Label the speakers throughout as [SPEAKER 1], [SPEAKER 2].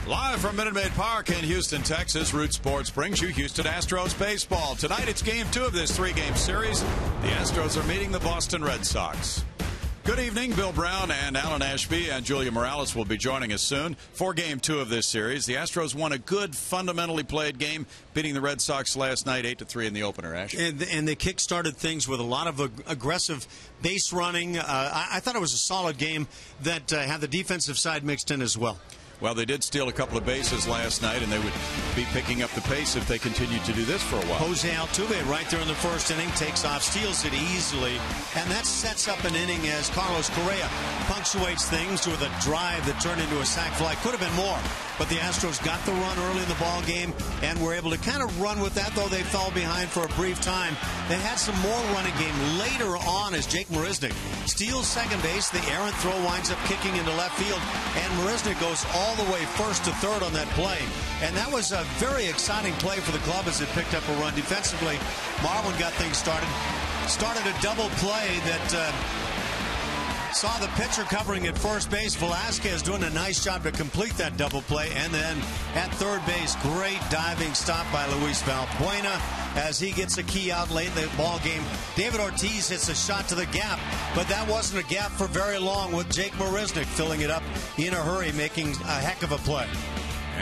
[SPEAKER 1] Live from Minute Maid Park in Houston, Texas, Root Sports brings you Houston Astros baseball. Tonight it's Game 2 of this three-game series. The Astros are meeting the Boston Red Sox. Good evening. Bill Brown and Alan Ashby and Julia Morales will be joining us soon for Game 2 of this series. The Astros won a good, fundamentally played game, beating the Red Sox last night 8-3 in the opener, Ash.
[SPEAKER 2] And they kick-started things with a lot of aggressive base running. I thought it was a solid game that had the defensive side mixed in as well.
[SPEAKER 1] Well, they did steal a couple of bases last night, and they would be picking up the pace if they continued to do this for a while.
[SPEAKER 2] Jose Altuve right there in the first inning takes off, steals it easily, and that sets up an inning as Carlos Correa punctuates things with a drive that turned into a sac fly. Could have been more, but the Astros got the run early in the ball game and were able to kind of run with that, though they fell behind for a brief time. They had some more running game later on as Jake Marisnick steals second base. The errant throw winds up kicking into left field, and Marisnick goes all the way first to third on that play. And that was a very exciting play for the club as it picked up a run defensively. Marlin got things started a double play that saw the pitcher covering at first base. Velasquez doing a nice job to complete that double play. And then at third base, great diving stop by Luis Valbuena as he gets a key out late in the ball game. David Ortiz hits a shot to the gap, but that wasn't a gap for very long with Jake Marisnick filling it up in a hurry, making a heck of a play.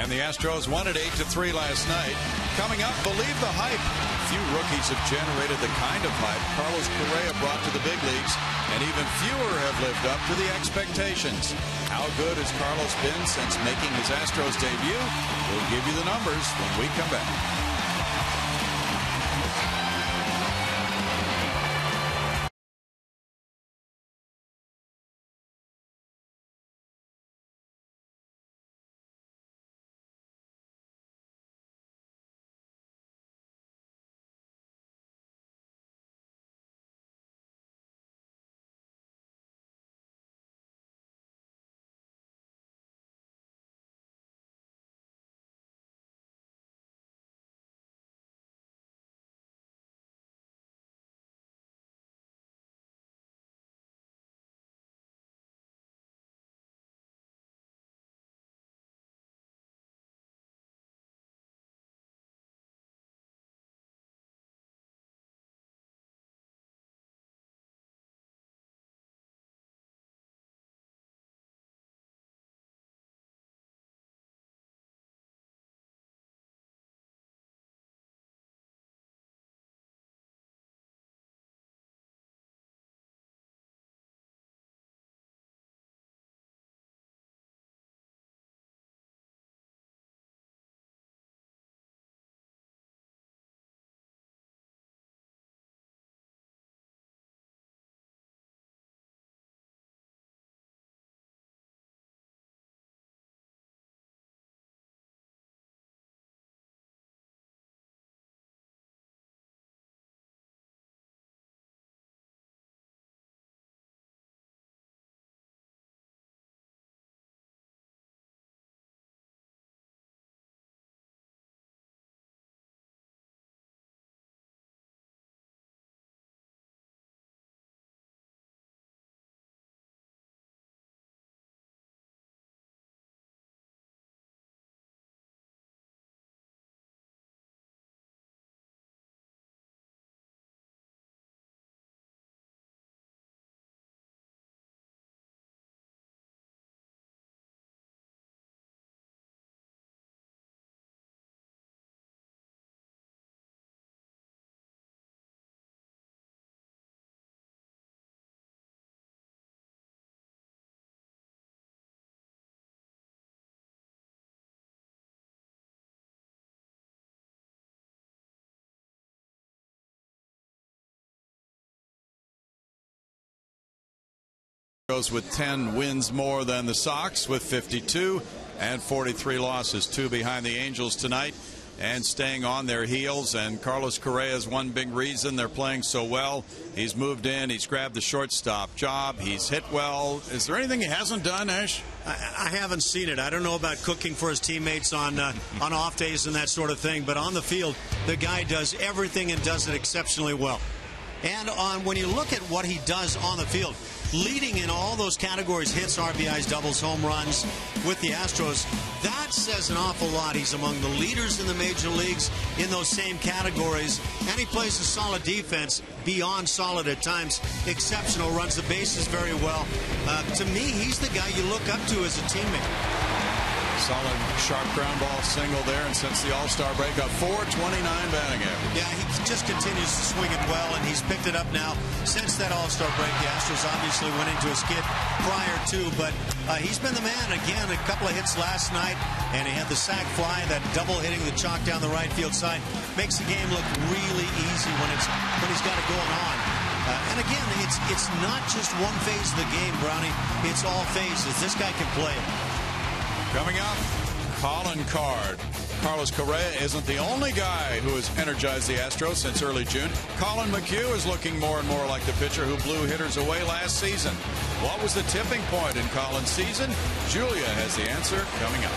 [SPEAKER 1] And the Astros won it 8-3 last night. Coming up, believe the hype. Few rookies have generated the kind of hype Carlos Correa brought to the big leagues, and even fewer have lived up to the expectations. How good has Carlos been since making his Astros debut? We'll give you the numbers when we come back. With 10 wins more than the Sox with 52 and 43 losses, 2 behind the Angels tonight and staying on their heels. And Carlos Correa is one big reason they're playing so well. He's moved in, he's grabbed the shortstop job, he's hit well. Is there anything he hasn't done, Ash?
[SPEAKER 2] I haven't seen it. I don't know about cooking for his teammates on off days and that sort of thing, but on the field the guy does everything and does it exceptionally well. And when you look at what he does on the field, leading in all those categories, hits, RBIs, doubles, home runs with the Astros, that says an awful lot. He's among the leaders in the major leagues in those same categories, and he plays a solid defense, beyond solid at times, exceptional, runs the bases very well. To me, he's the guy you look up to as a teammate.
[SPEAKER 1] Solid, sharp ground ball single there, and since the All-Star break, a .429 batting average.
[SPEAKER 2] Yeah, he just continues to swing it well, and he's picked it up now since that All-Star break. The Astros obviously went into a skid prior to, but he's been the man. Again, a couple of hits last night, and he had the sac fly, that double hitting the chalk down the right field side. Makes the game look really easy when he's got it going on. And again, it's not just one phase of the game, Brownie. It's all phases. This guy can play it.
[SPEAKER 1] Coming up, calling card. Carlos Correa isn't the only guy who has energized the Astros since early June. Colin McHugh is looking more and more like the pitcher who blew hitters away last season. What was the tipping point in Colin's season? Julia has the answer coming up.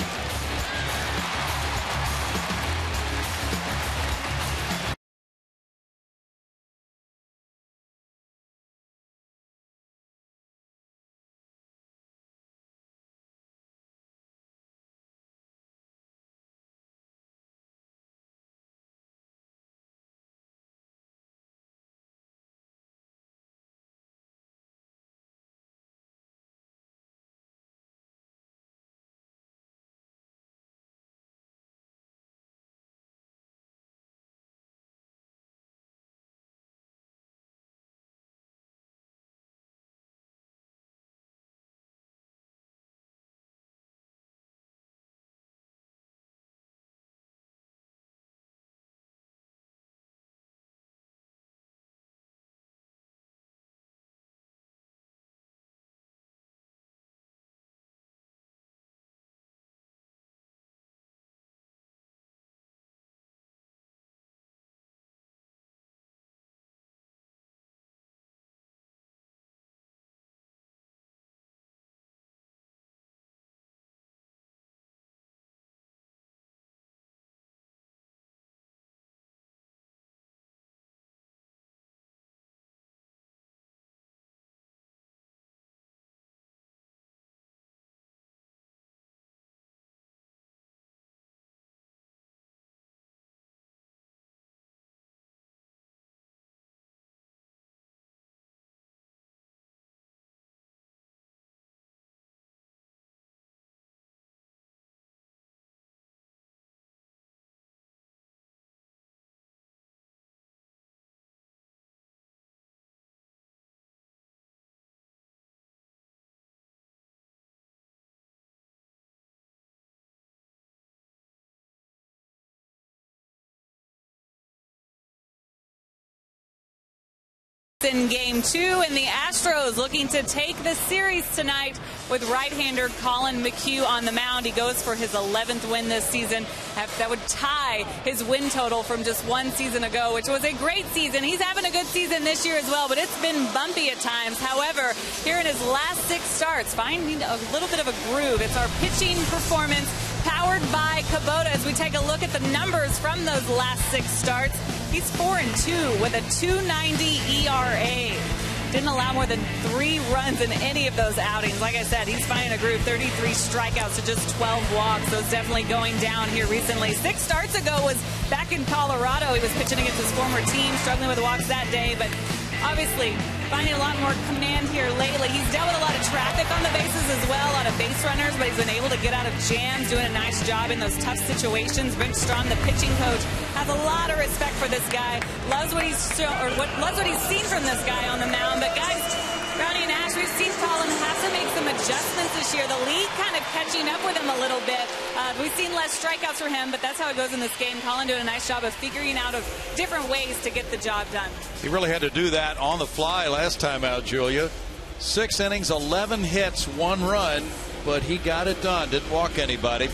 [SPEAKER 3] In Game 2, and the Astros looking to take the series tonight with right-hander Colin McHugh on the mound. He goes for his 11th win this season. That would tie his win total from just one season ago, which was a great season. He's having a good season this year as well, but it's been bumpy at times. However, here in his last 6 starts, finding a little bit of a groove. It's our pitching performance powered by Kubota. As we take a look at the numbers from those last 6 starts, he's 4-2 with a .290 ERA. Didn't allow more than 3 runs in any of those outings. Like I said, he's finding a groove. 33 strikeouts to just 12 walks. So it's definitely going down here recently. 6 starts ago was back in Colorado. He was pitching against his former team, struggling with walks that day, but obviously finding a lot more command here lately. He's dealt with a lot of traffic on the bases as well, a lot of base runners, but he's been able to get out of jams, doing a nice job in those tough situations. Vince Strawn, the pitching coach, has a lot of respect for this guy. Loves what he's seen from this guy on the mound. But guys, Brownie and Ash, we've seen Colin have to make some adjustments this year. The league kind of catching up with him a little bit. We've seen less strikeouts from him, but that's how it goes in this game. Colin doing a nice job of figuring out of different ways to get the job done.
[SPEAKER 1] He really had to do that on the fly last time out, Julia. 6 innings, 11 hits, 1 run, but he got it done. Didn't walk anybody.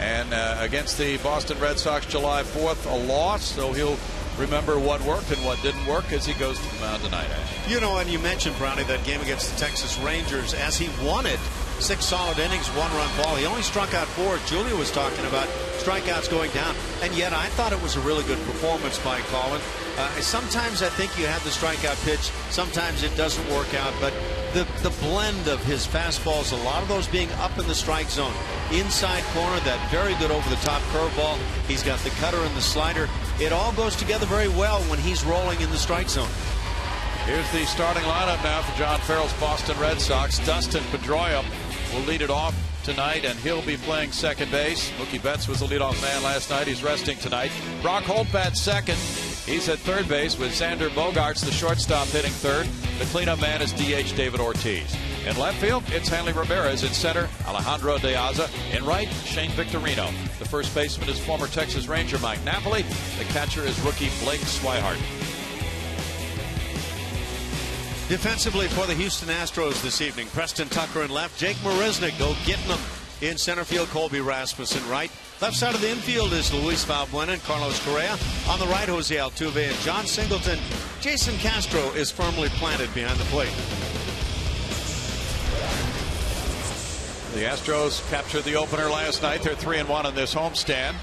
[SPEAKER 1] And against the Boston Red Sox July 4th, a loss, so he'll remember what worked and what didn't work as he goes to the mound tonight, Ash.
[SPEAKER 2] You know, and you mentioned, Brownie, that game against the Texas Rangers, as he won it, 6 solid innings, 1-run ball. He only struck out 4. Julia was talking about strikeouts going down, and yet I thought it was a really good performance by Colin. Sometimes I think you have the strikeout pitch. Sometimes it doesn't work out. But the blend of his fastballs, a lot of those being up in the strike zone. Inside corner, that very good over-the-top curveball. He's got the cutter and the slider. It all goes together very well when he's rolling in the strike zone.
[SPEAKER 1] Here's the starting lineup now for John Farrell's Boston Red Sox. Dustin Pedroia will lead it off tonight, and he'll be playing second base. Mookie Betts was the leadoff man last night. He's resting tonight. Brock Holt bats second. He's at third base with Xander Bogaerts, the shortstop, hitting third. The cleanup man is DH David Ortiz. In left field, it's Hanley Ramirez. In center, Alejandro De Aza. In right, Shane Victorino. The first baseman is former Texas Ranger Mike Napoli. The catcher is rookie Blake Swihart.
[SPEAKER 2] Defensively for the Houston Astros this evening, Preston Tucker in left, Jake Marisnick go getting them in center field, Colby Rasmussen right. Left side of the infield is Luis Valbuena and Carlos Correa. On the right, Jose Altuve and John Singleton. Jason Castro is firmly planted behind the plate.
[SPEAKER 1] The Astros captured the opener last night. They're 3-1 in this homestand.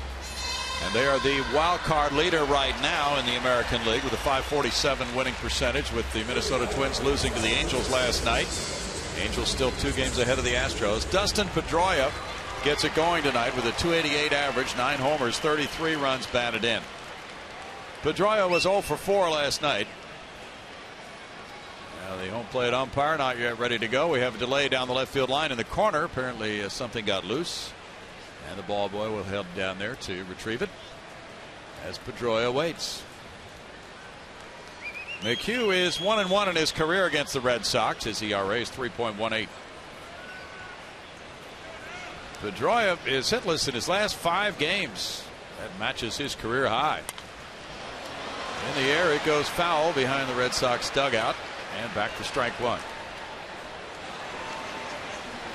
[SPEAKER 1] And they are the wild card leader right now in the American League with a .547 winning percentage, with the Minnesota Twins losing to the Angels last night. Angels still 2 games ahead of the Astros. Dustin Pedroia gets it going tonight with a .288 average, 9 homers, 33 runs batted in. Pedroia was 0 for 4 last night. Now the home plate umpire not yet ready to go. We have a delay down the left field line in the corner. Apparently something got loose. And the ball boy will head down there to retrieve it as Pedroia waits. McHugh is 1-1 in his career against the Red Sox. His ERA is 3.18. Pedroia is hitless in his last 5 games. That matches his career high. In the air, it goes foul behind the Red Sox dugout, and back to strike one.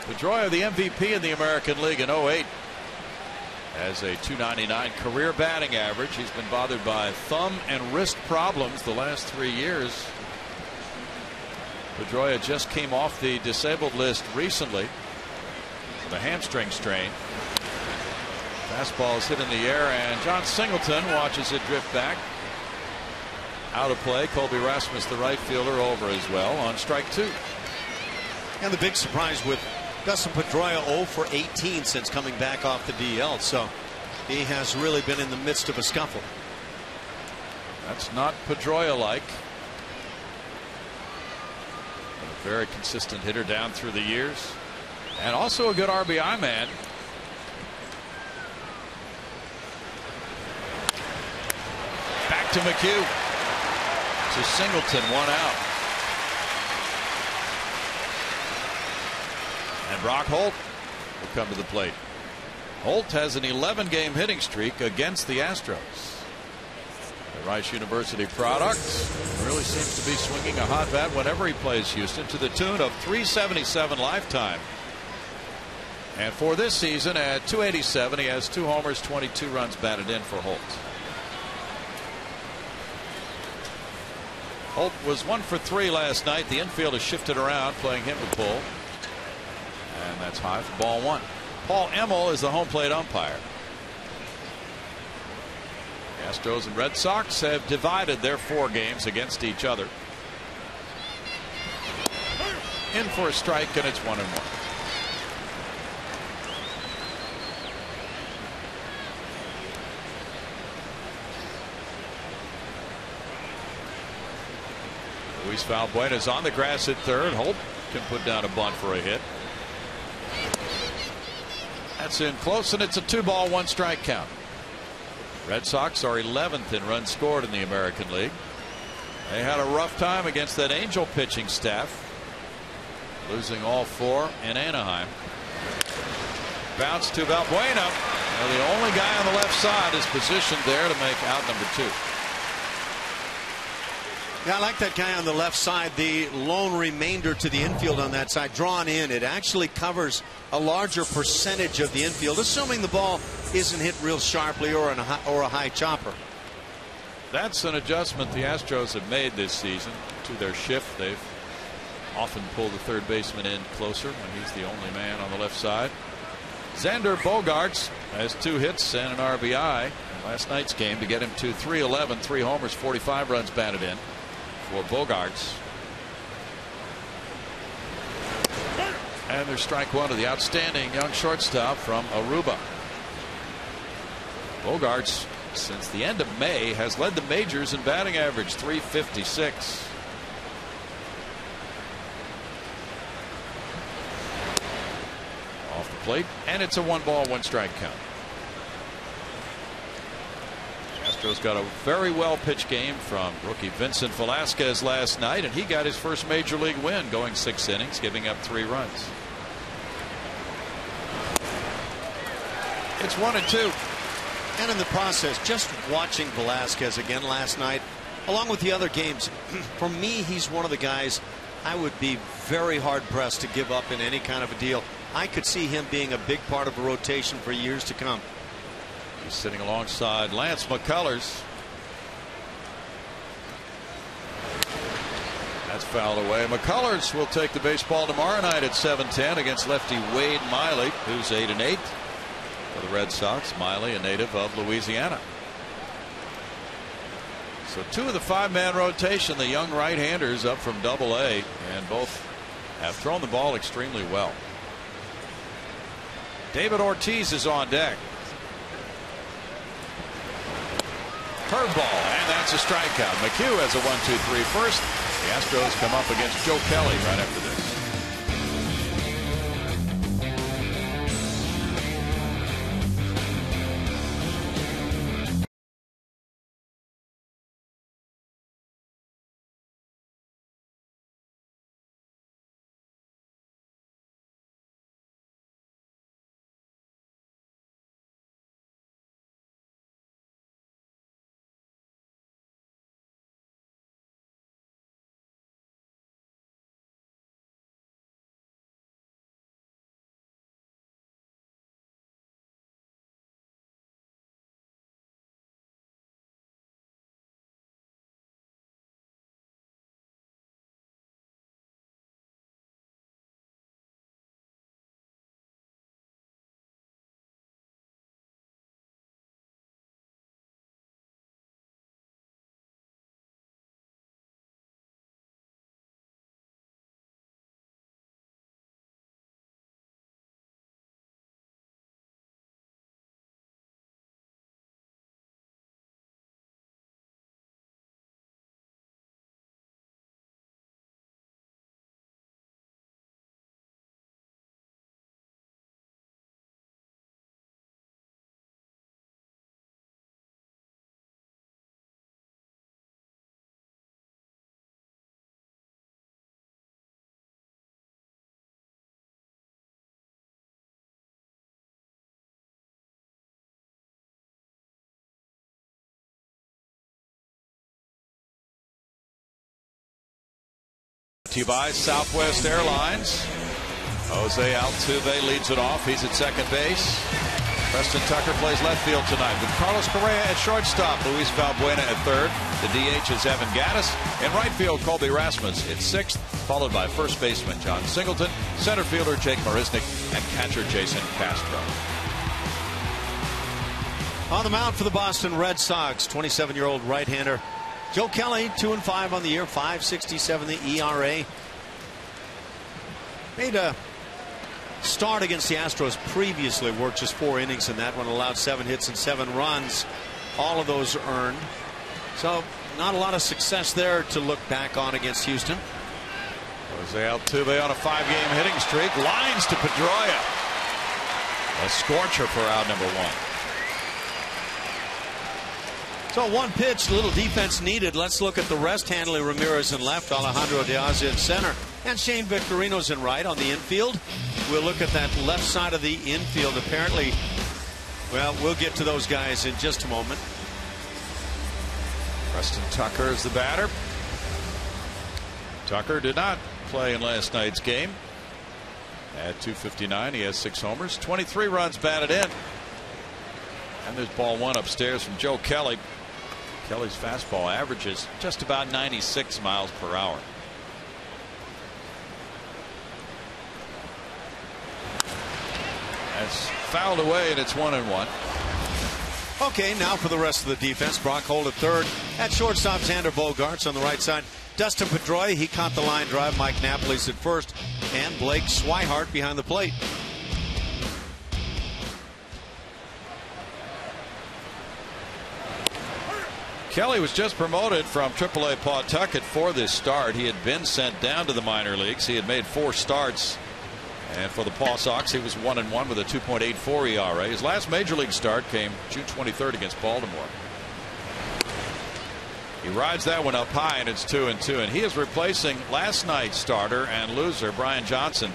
[SPEAKER 1] Pedroia, the MVP in the American League in 08. Has a .299 career batting average. He's been bothered by thumb and wrist problems the last 3 years. Pedroia just came off the disabled list recently with a hamstring strain. Fastball is hit in the air, and John Singleton watches it drift back. Out of play. Colby Rasmus, the right fielder, over as well on strike 2.
[SPEAKER 2] And the big surprise with Dustin Pedroia, 0 for 18 since coming back off the DL, so he has really been in the midst of a scuffle.
[SPEAKER 1] That's not Pedroia-like. A very consistent hitter down through the years, and also a good RBI man. Back to McHugh. To Singleton, 1 out. And Brock Holt will come to the plate. Holt has an 11-game hitting streak against the Astros. The Rice University product really seems to be swinging a hot bat whenever he plays Houston, to the tune of .377 lifetime. And for this season at .287, he has 2 homers, 22 runs batted in for Holt. Holt was 1 for 3 last night. The infield has shifted around, playing him to pull. And that's high for ball 1. Paul Emmel is the home plate umpire. The Astros and Red Sox have divided their 4 games against each other. In for a strike, and it's 1-1. Luis Valbuena is on the grass at third. Holt can put down a bunt for a hit. That's in close, and it's a 2-ball, 1-strike count. Red Sox are 11th in runs scored in the American League. They had a rough time against that Angel pitching staff, losing all 4 in Anaheim. Bounce to Valbuena. Now the only guy on the left side is positioned there to make out number 2.
[SPEAKER 2] Yeah, I like that guy on the left side. The lone remainder to the infield on that side, drawn in. It actually covers a larger percentage of the infield, assuming the ball isn't hit real sharply or a high chopper.
[SPEAKER 1] That's an adjustment the Astros have made this season to their shift. They've often pulled the third baseman in closer when he's the only man on the left side. Xander Bogaerts has 2 hits and an RBI in last night's game to get him to 311, 3 homers, 45 runs batted in for Bogaerts. And there's strike 1 to the outstanding young shortstop from Aruba. Bogaerts, since the end of May, has led the majors in batting average, .356. Off the plate, and it's a 1-ball, 1-strike count. Astros got a very well pitched game from rookie Vincent Velasquez last night, and he got his first major league win, going 6 innings, giving up 3 runs. It's 1-2.
[SPEAKER 2] And in the process, just watching Velasquez again last night, along with the other games, for me, he's one of the guys I would be very hard pressed to give up in any kind of a deal. I could see him being a big part of a rotation for years to come.
[SPEAKER 1] He's sitting alongside Lance McCullers. That's fouled away. McCullers will take the baseball tomorrow night at 7:10 against lefty Wade Miley, who's 8-8. For the Red Sox. Miley, a native of Louisiana. So 2 of the 5-man rotation, the young right-handers up from Double-A, and both have thrown the ball extremely well. David Ortiz is on deck. Curveball, and that's a strikeout. McHugh has a 1-2-3 first. The Astros come up against Joe Kelly right after this. To you by Southwest Airlines. Jose Altuve leads it off. He's at second base. Preston Tucker plays left field tonight with Carlos Correa at shortstop. Luis Valbuena at third. The DH is Evan Gattis. In right field, Colby Rasmus at sixth, followed by first baseman John Singleton, center fielder Jake Marisnick, and catcher Jason Castro.
[SPEAKER 2] On the mound for the Boston Red Sox, 27-year-old right-hander Joe Kelly, 2-5 on the year, .567 the ERA. Made a start against the Astros previously, worked just 4 innings in that one, allowed 7 hits and 7 runs. All of those earned. So not a lot of success there to look back on against Houston.
[SPEAKER 1] Jose Altuve on a 5-game hitting streak. Lines to Pedroia. A scorcher for out number 1.
[SPEAKER 2] So 1 pitch, little defense needed. Let's look at the rest. Hanley Ramirez in left, Alejandro Diaz in center, and Shane Victorino's in right on the infield. We'll look at that left side of the infield. Apparently, well, we'll get to those guys in just a moment.
[SPEAKER 1] Preston Tucker is the batter. Tucker did not play in last night's game. At .259, he has 6 homers, 23 runs batted in. And there's ball 1 upstairs from Joe Kelly. Kelly's fastball averages just about 96 miles per hour. That's fouled away, and it's 1-1.
[SPEAKER 2] Okay, now for the rest of the defense. Brock Holt at third. At shortstop, Xander Bogaerts on the right side. Dustin Pedroia, he caught the line drive. Mike Napoli's at first. And Blake Swihart behind the plate.
[SPEAKER 1] Kelly was just promoted from AAA Pawtucket for this start. He had been sent down to the minor leagues. He had made 4 starts. And for the Paw Sox, he was 1-1 with a 2.84 ERA. His last major league start came June 23rd against Baltimore. He rides that one up high, and it's 2-2. And he is replacing last night's starter and loser, Brian Johnson,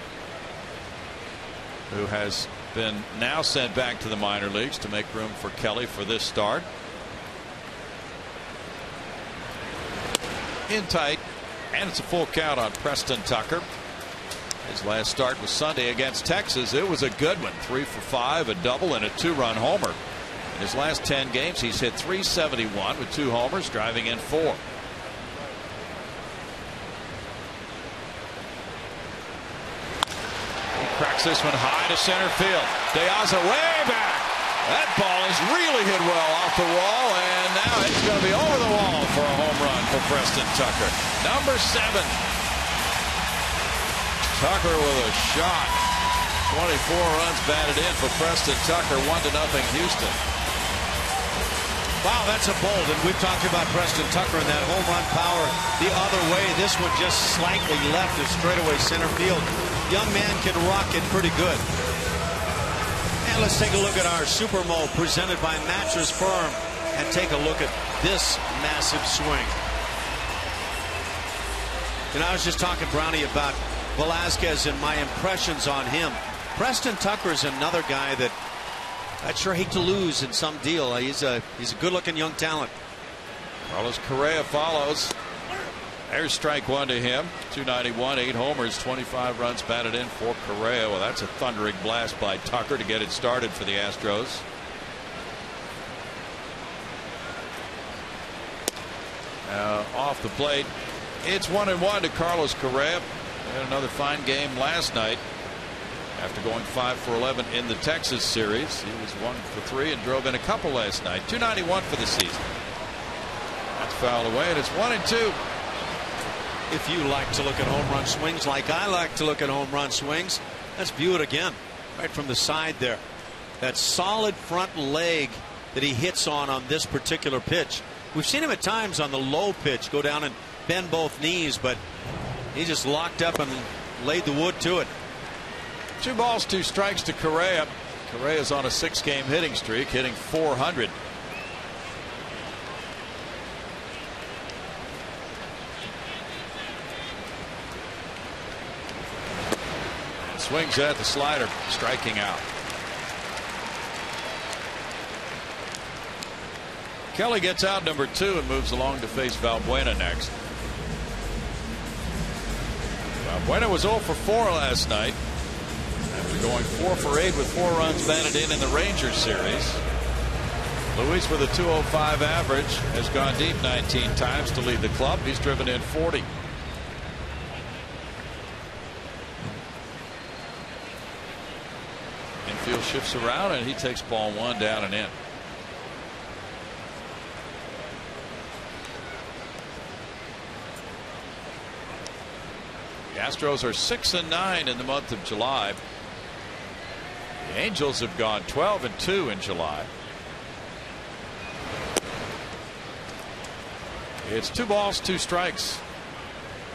[SPEAKER 1] who has been now sent back to the minor leagues to make room for Kelly for this start. In tight, and it's a full count on Preston Tucker. His last start was Sunday against Texas. It was a good one. 3 for 5, a double, and a 2-run homer. In his last 10 games, he's hit .371 with 2 homers, driving in 4. He cracks this one high to center field. De Aza way back. That ball is really hit well off the wall, and now it's going to be over the wall for a home run for Preston Tucker. Number 7. Tucker with a shot. 24 runs batted in for Preston Tucker. 1-0 Houston.
[SPEAKER 2] Wow, that's a bold, and we've talked about Preston Tucker and that home run power the other way. This one just slightly left of straightaway center field. Young man can rock it pretty good. And let's take a look at our Super Mo presented by Mattress Firm and take a look at this massive swing. And I was just talking, Brownie, about Velasquez and my impressions on him. Preston Tucker is another guy that I'd sure hate to lose in some deal. He's a good-looking young talent.
[SPEAKER 1] Carlos Correa follows. There's strike 1 to him. 291, 8 homers, 25 runs batted in for Correa. Well, that's a thundering blast by Tucker to get it started for the Astros. Off the plate, it's 1-1 to Carlos Correa. He had another fine game last night after going 5 for 11 in the Texas series. He was 1 for 3 and drove in a couple last night. 291 for the season. That's fouled away, and it's 1-2.
[SPEAKER 2] If you like to look at home run swings like I like to look at home run swings, let's view it again right from the side there. That solid front leg that he hits on this particular pitch. We've seen him at times on the low pitch go down and bend both knees, but he just locked up and laid the wood to it.
[SPEAKER 1] 2 balls, 2 strikes to Correa. Correa's on a 6-game hitting streak, hitting .400. Swings at the slider, striking out. Kelly gets out number 2 and moves along to face Valbuena next. Valbuena was 0 for 4 last night after going 4 for 8 with 4 runs batted in the Rangers series. Luis with a .205 average has gone deep 19 times to lead the club. He's driven in 40. Infield shifts around and he takes ball 1 down and in. The Astros are 6-9 in the month of July. The Angels have gone 12-2 in July. It's 2 balls, 2 strikes.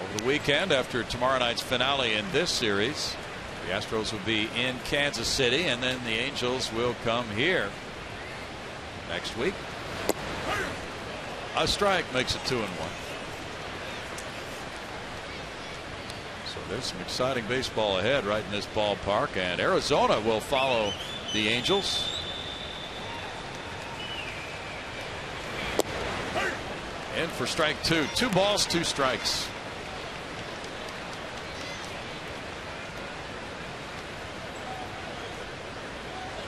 [SPEAKER 1] Over the weekend, after tomorrow night's finale in this series, the Astros will be in Kansas City, and then the Angels will come here next week. A strike makes it 2-1. So there's some exciting baseball ahead right in this ballpark, and Arizona will follow the Angels. In for strike 2. 2 balls, 2 strikes.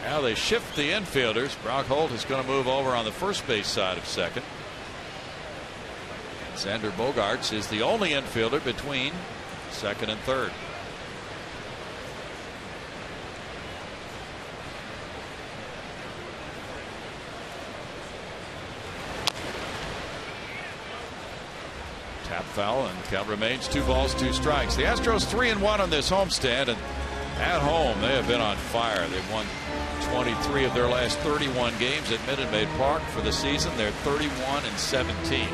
[SPEAKER 1] Now they shift the infielders. Brock Holt is going to move over on the first base side of second. Xander Bogaerts is the only infielder between second and third. foul, and count remains 2 balls, 2 strikes. The Astros 3-1 on this homestand, and at home they have been on fire. They've won 23 of their last 31 games at Minute Maid Park for the season. They're 31-17.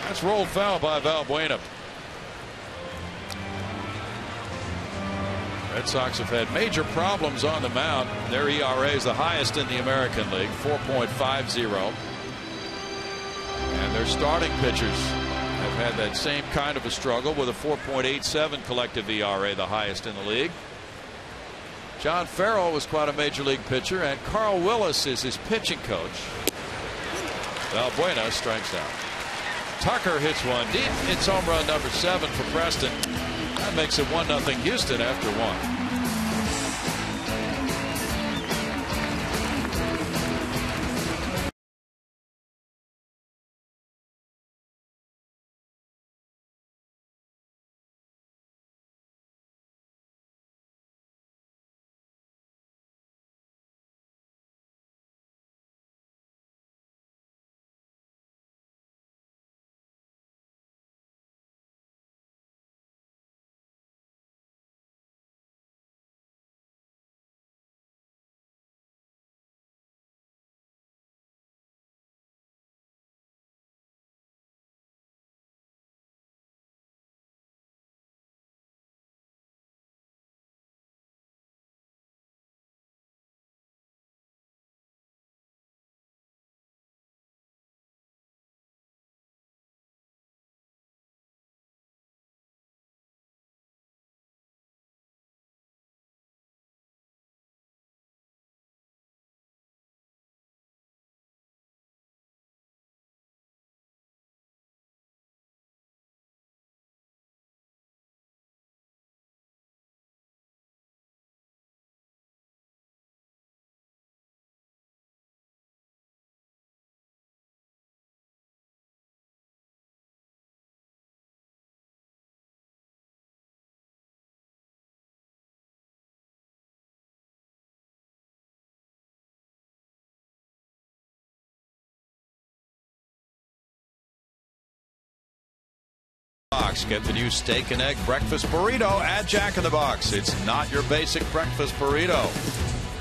[SPEAKER 1] That's rolled foul by Valbuena. Red Sox have had major problems on the mound. Their ERA is the highest in the American League, 4.50. And their starting pitchers have had that same kind of a struggle with a 4.87 collective ERA, the highest in the league. John Farrell was quite a major league pitcher, and Carl Willis is his pitching coach. Valbuena strikes out. Tucker hits one deep. It's home run number 7 for Preston. That makes it 1-0 Houston after 1. Get the new steak and egg breakfast burrito at Jack in the Box. It's not your basic breakfast burrito.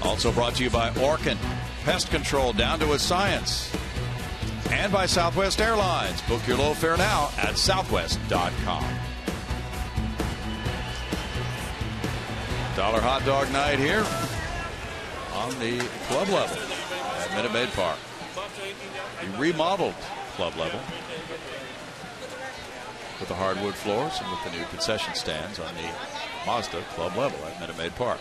[SPEAKER 1] Also brought to you by Orkin, pest control down to a science. And by Southwest Airlines. Book your low fare now at southwest.com. Dollar hot dog night here on the club level at Minute Maid Park. The remodeled club level, with the hardwood floors and with the new concession stands on the Mazda club level at Minute Maid Park.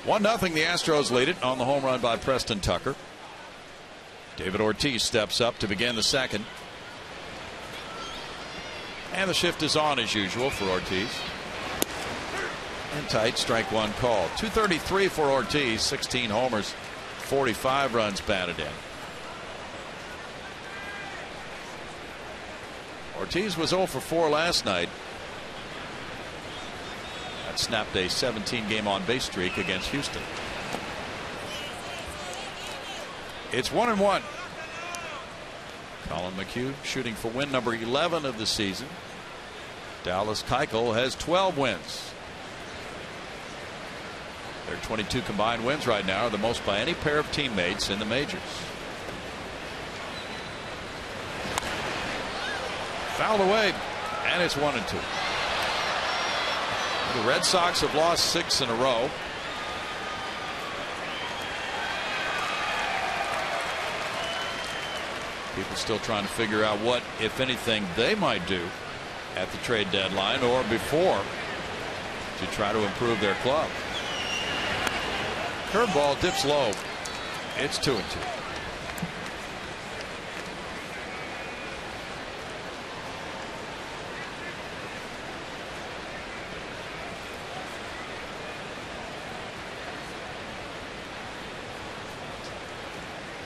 [SPEAKER 1] 1-0 the Astros lead it on the home run by Preston Tucker. David Ortiz steps up to begin the second. And the shift is on as usual for Ortiz. And tight, strike 1 call. 233 for Ortiz, 16 homers, 45 runs batted in. Ortiz was 0 for 4 last night. That snapped a 17-game on-base streak against Houston. It's 1-1. Colin McHugh shooting for win number 11 of the season. Dallas Keuchel has 12 wins. Their 22 combined wins right now are the most by any pair of teammates in the majors. Fouled away, and it's 1-2. The Red Sox have lost 6 in a row. People still trying to figure out what, if anything, they might do at the trade deadline or before to try to improve their club. Curveball dips low. It's 2-2.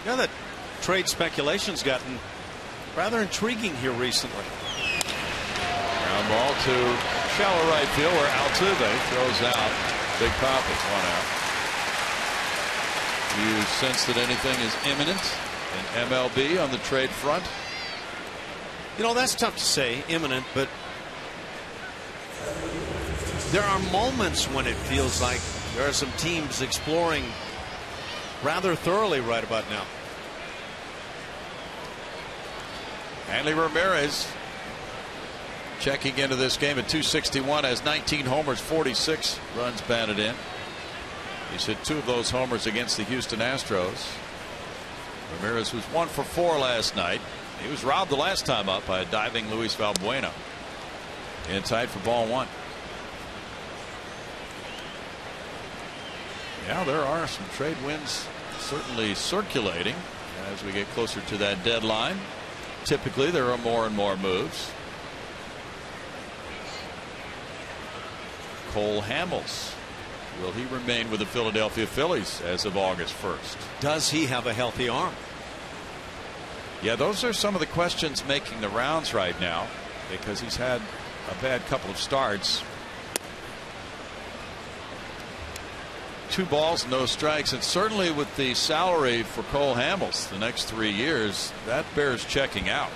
[SPEAKER 2] You know that trade speculation's gotten rather intriguing here recently.
[SPEAKER 1] Ground ball to shallow right field where Altuve throws out Big pop. It's 1 out. Do you sense that anything is imminent in MLB on the trade front?
[SPEAKER 2] You know, that's tough to say, imminent, but there are moments when it feels like there are some teams exploring rather thoroughly right about now.
[SPEAKER 1] Hanley Ramirez checking into this game at 261, has 19 homers, 46 runs batted in. He's hit 2 of those homers against the Houston Astros. Ramirez was 1 for 4 last night. He was robbed the last time up by a diving Luis Valbuena. In tight for ball 1. Yeah, there are some trade winds certainly circulating as we get closer to that deadline. Typically there are more and more moves. Cole Hamels, will he remain with the Philadelphia Phillies as of August 1st?
[SPEAKER 2] Does he have a healthy arm?
[SPEAKER 1] Yeah, those are some of the questions making the rounds right now, because he's had a bad couple of starts. 2 balls, no strikes, and certainly with the salary for Cole Hamels the next 3 years, that bears checking out.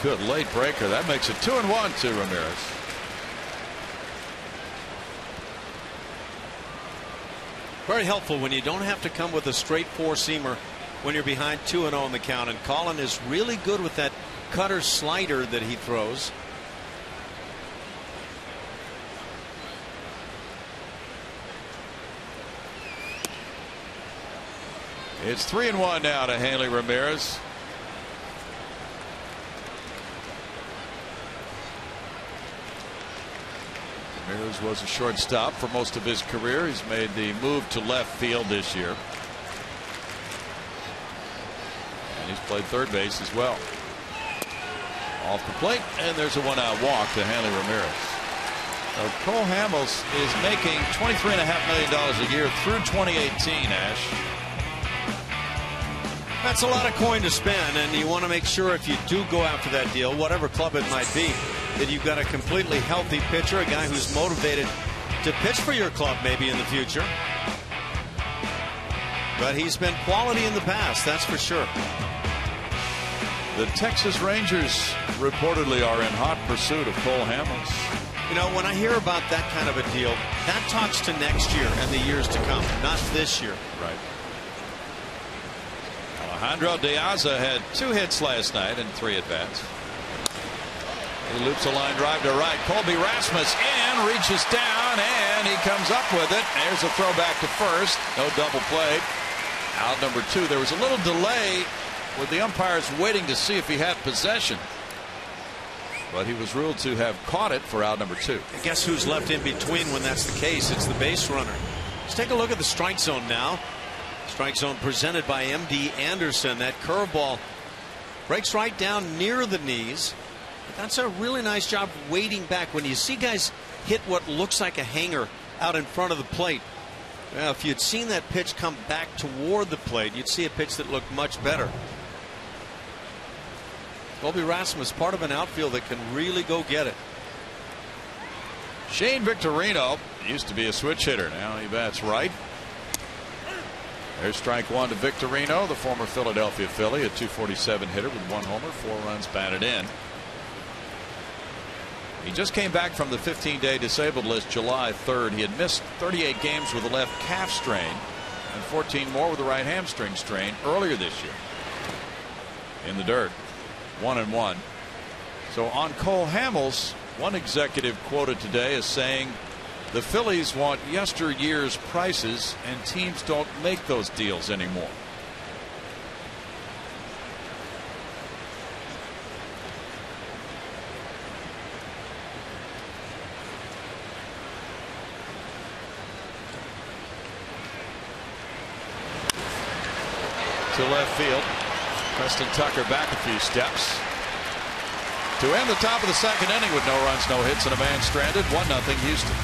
[SPEAKER 1] Good late breaker. That makes it 2-1 to Ramirez.
[SPEAKER 2] Very helpful when you don't have to come with a straight 4-seamer when you're behind 2-0 in the count. And Colin is really good with that cutter slider that he throws.
[SPEAKER 1] It's 3-1 now to Hanley Ramirez. Ramirez was a shortstop for most of his career. He's made the move to left field this year. And he's played third base as well. Off the plate, and there's a 1-out walk to Hanley Ramirez. Cole Hamels is making $23.5 million a year through 2018, Ash.
[SPEAKER 2] That's a lot of coin to spend, and you want to make sure if you do go after that deal, whatever club it might be, that you've got a completely healthy pitcher, a guy who's motivated to pitch for your club maybe in the future. But he's been quality in the past, that's for sure.
[SPEAKER 1] The Texas Rangers reportedly are in hot pursuit of Cole Hamels.
[SPEAKER 2] You know, when I hear about that kind of a deal, that talks to next year and the years to come, not this year.
[SPEAKER 1] Right. Alejandro De Aza had 2 hits last night and 3 at-bats. He loops a line drive to right. Colby Rasmus in, reaches down, and he comes up with it. There's a throw back to first. No double play. Out number 2. There was a little delay with the umpires waiting to see if he had possession. But he was ruled to have caught it for out number 2.
[SPEAKER 2] I guess who's left in between when that's the case? It's the base runner. Let's take a look at the strike zone now. Strike zone presented by M.D. Anderson. That curveball breaks right down near the knees. That's a really nice job waiting back. When you see guys hit what looks like a hanger out in front of the plate, well, if you'd seen that pitch come back toward the plate, you'd see a pitch that looked much better. Colby Rasmus, part of an outfield that can really go get it.
[SPEAKER 1] Shane Victorino used to be a switch hitter. Now he bats right. There's strike 1 to Victorino, the former Philadelphia Philly, a .247 hitter with 1 homer, 4 runs batted in. He just came back from the 15-day disabled list July 3rd. He had missed 38 games with a left calf strain and 14 more with a right hamstring strain earlier this year. In the dirt, 1-1. So on Cole Hamels, one executive quoted today as saying the Phillies want yesteryear's prices and teams don't make those deals anymore. To left field. Preston Tucker back a few steps. To end the top of the second inning with no runs, no hits, and a man stranded. 1-0 Houston.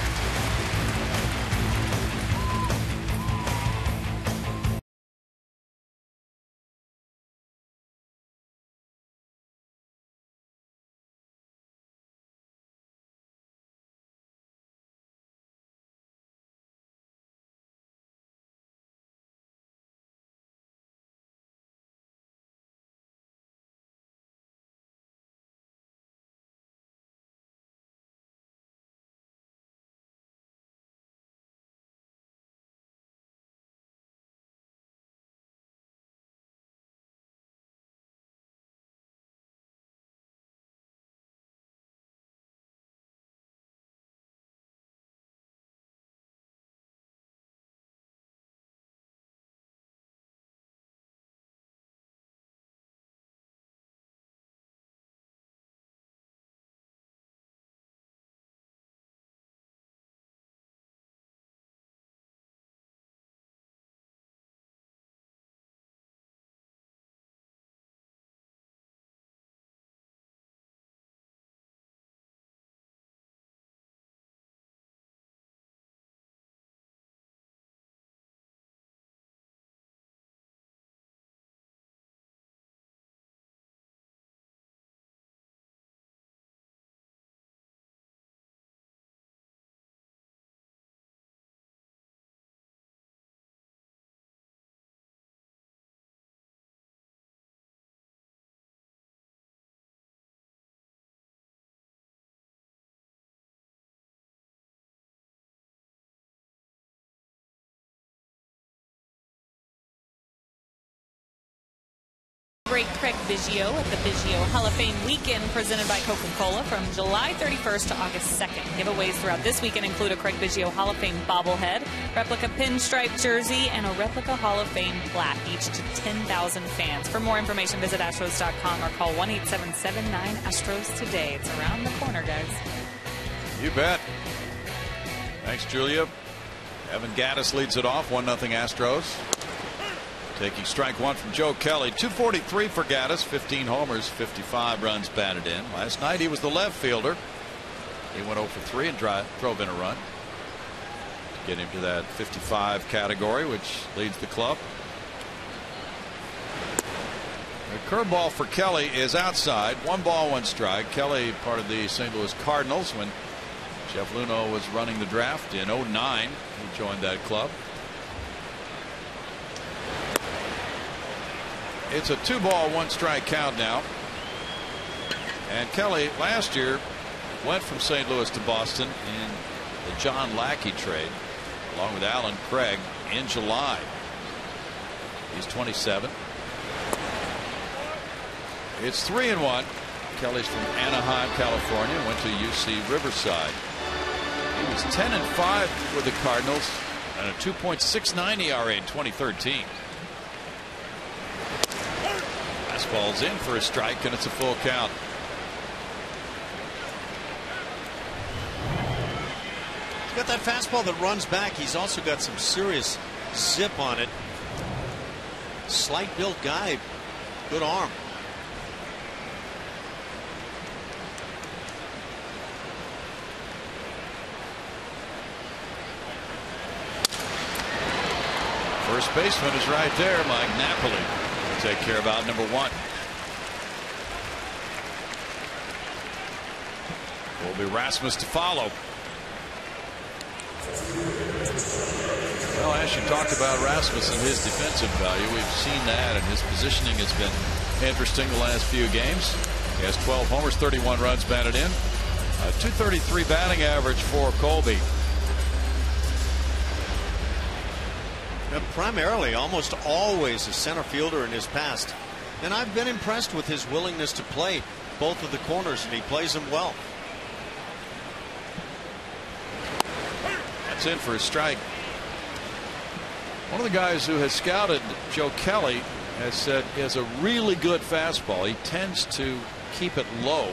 [SPEAKER 3] celebrate Craig Biggio at the Biggio Hall of Fame weekend presented by Coca-Cola from July 31st to August 2nd. Giveaways throughout this weekend include a Craig Biggio Hall of Fame bobblehead, replica pinstripe jersey, and a replica Hall of Fame plaque, each to 10,000 fans. For more information, visit Astros.com or call 1-877-9-ASTROS today. It's around the corner, guys.
[SPEAKER 1] You bet. Thanks, Julia. Evan Gattis leads it off, 1-0 Astros. Taking strike one from Joe Kelly. 243 for Gattis, 15 homers, 55 runs batted in. Last night he was the left fielder. He went 0 for 3 and drove in a run to get him to that 55 category, which leads the club. The curveball for Kelly is outside. 1 ball, 1 strike. Kelly, part of the St. Louis Cardinals when Jeff Luhnow was running the draft in 2009. He joined that club. It's a 2 ball, 1 strike count now. And Kelly last year went from St. Louis to Boston in the John Lackey trade along with Alan Craig in July. He's 27. It's 3-1. Kelly's from Anaheim, California, went to UC Riverside. He was 10-5 with the Cardinals and a 2.69 ERA in 2013. Fastball's in for a strike, and it's a full count.
[SPEAKER 2] He's got that fastball that runs back. He's also got some serious zip on it. Slight built guy, good arm.
[SPEAKER 1] First baseman is right there, Mike Napoli. Take care of out number 1. Will be Rasmus to follow. Well, as you talked about Rasmus and his defensive value, we've seen that, and his positioning has been interesting the last few games. He has 12 homers, 31 runs batted in, a .233 batting average for Colby.
[SPEAKER 2] Primarily, almost always a center fielder in his past, and I've been impressed with his willingness to play both of the corners, and he plays them well.
[SPEAKER 1] That's in for a strike. One of the guys who has scouted Joe Kelly has said he has a really good fastball. He tends to keep it low,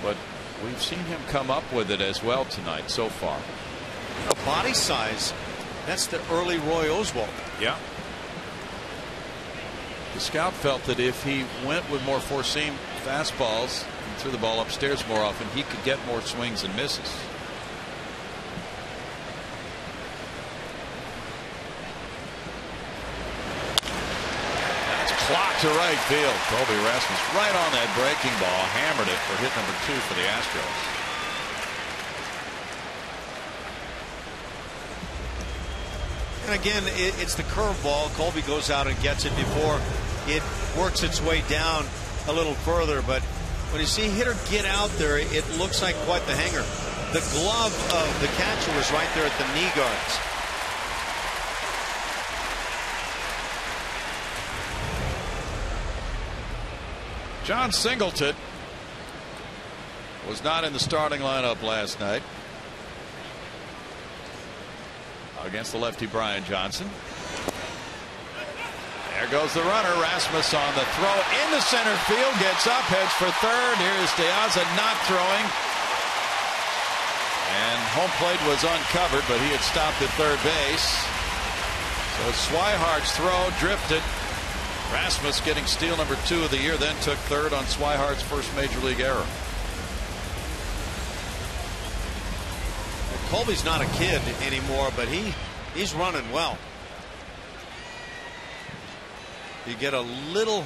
[SPEAKER 1] but we've seen him come up with it as well tonight so far.
[SPEAKER 2] Body size, that's the early Roy Oswalt.
[SPEAKER 1] Yeah. The scout felt that if he went with more four-seam fastballs and threw the ball upstairs more often, he could get more swings and misses. That's clocked to right field. Colby Rasmus right on that breaking ball, hammered it for hit number 2 for the Astros.
[SPEAKER 2] And again, it's the curveball. Colby goes out and gets it before it works its way down a little further. But when you see a hitter get out there, it looks like quite the hanger. The glove of the catcher was right there at the knee guards.
[SPEAKER 1] John Singleton was not in the starting lineup last night against the lefty Brian Johnson. There goes the runner. Rasmus on the throw into center field, gets up, heads for third. Here's Diaza not throwing, and home plate was uncovered, but he had stopped at third base. So Swihart's throw drifted. Rasmus getting steal number 2 of the year, then took third on Swihart's first major league error.
[SPEAKER 2] Colby's not a kid anymore, but he's running well. You get a little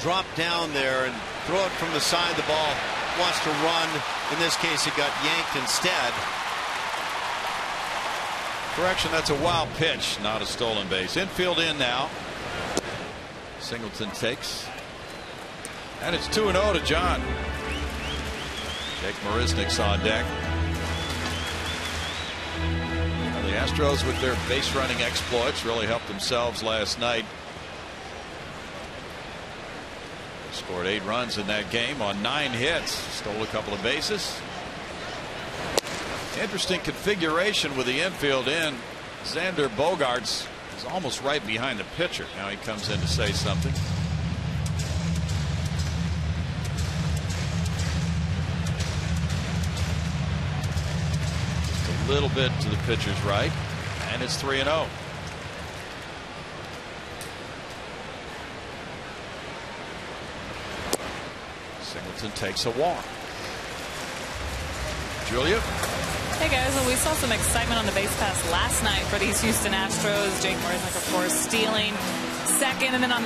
[SPEAKER 2] drop down there and throw it from the side. The ball wants to run. In this case, it got yanked instead.
[SPEAKER 1] Correction, that's a wild pitch, not a stolen base. Infield in now. Singleton takes, and it's 2-0 to John. Jake Marisnick's on deck. Now the Astros, with their base running exploits, really helped themselves last night Scored 8 runs in that game on 9 hits. Stole a couple of bases. Interesting configuration with the infield in. Xander Bogaerts is almost right behind the pitcher. Now he comes in to say something. Just a little bit to the pitcher's right, and it's 3-0. Singleton takes a walk. Julia.
[SPEAKER 3] Hey guys, well, we saw some excitement on the base pass last night for these Houston Astros. Jake Marisnick, of course, stealing second, and then on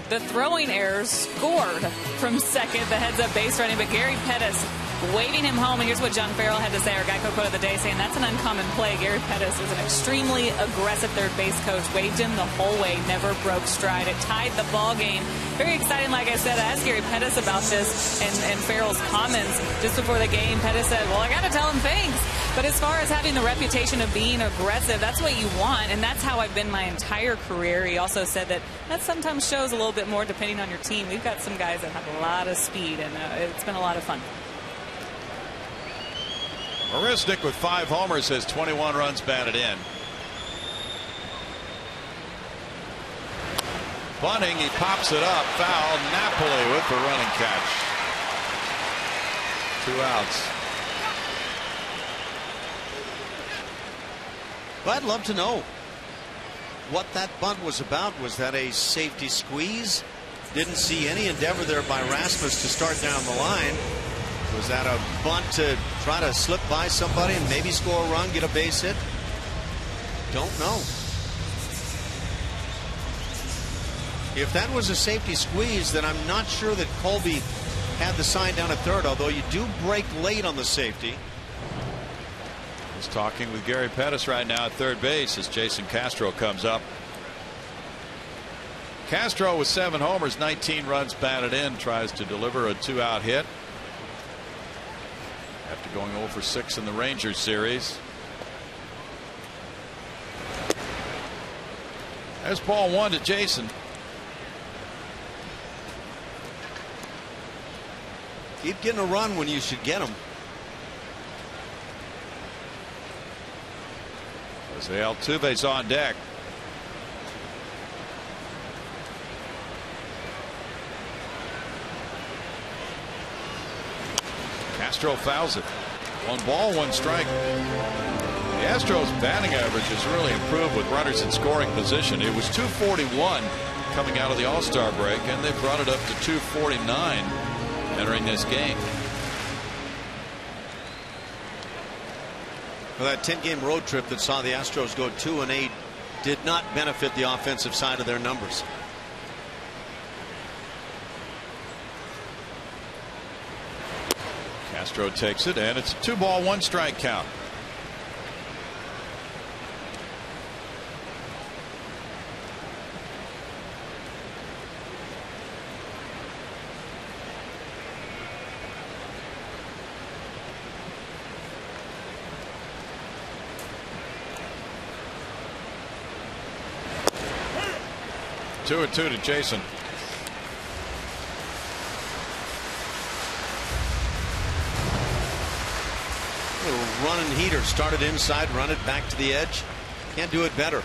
[SPEAKER 3] the throwing errors, scored from second, the heads-up base running, but Gary Pettis waving him home. And here's what John Farrell had to say, our Geico quote of the day, saying that's an uncommon play. Gary Pettis is an extremely aggressive third base coach. Waved him the whole way, never broke stride. It tied the ball game. Very exciting, like I said. I asked Gary Pettis about this and Farrell's comments just before the game. Pettis said, well, I got to tell him thanks. But as far as having the reputation of being aggressive, that's what you want, and that's how I've been my entire career. He also said that sometimes shows a little bit more depending on your team. We've got some guys that have a lot of speed, and it's been a lot of fun.
[SPEAKER 1] Marisnick with 5 homers has 21 runs batted in. Bunting, he pops it up, foul. Napoli with the running catch. 2 outs.
[SPEAKER 2] Well, I'd love to know what that bunt was about. Was that a safety squeeze? Didn't see any endeavor there by Rasmus to start down the line. Was that a bunt to try to slip by somebody and maybe score a run, get a base hit? Don't know. If that was a safety squeeze, then I'm not sure that Colby had the sign down at third, although you do break late on the safety.
[SPEAKER 1] He's talking with Gary Pettis right now at third base as Jason Castro comes up. Castro with 7 homers, 19 runs batted in, tries to deliver a 2-out hit after going 0 for 6 in the Rangers series. There's ball 1 to Jason.
[SPEAKER 2] Keep getting a run when you should get them.
[SPEAKER 1] Jose Altuve's on deck. Castro fouls it. 1 ball, 1 strike. The Astros batting average has really improved with runners in scoring position. It was 241 coming out of the All-Star break, and they've brought it up to 249 entering this game.
[SPEAKER 2] Well, that 10-game road trip that saw the Astros go 2-8 did not benefit the offensive side of their numbers.
[SPEAKER 1] Castro takes it, and it's a 2-ball, 1 strike count. Two and 2 to Jason.
[SPEAKER 2] Little running heater, started inside, run it back to the edge. Can't do it better.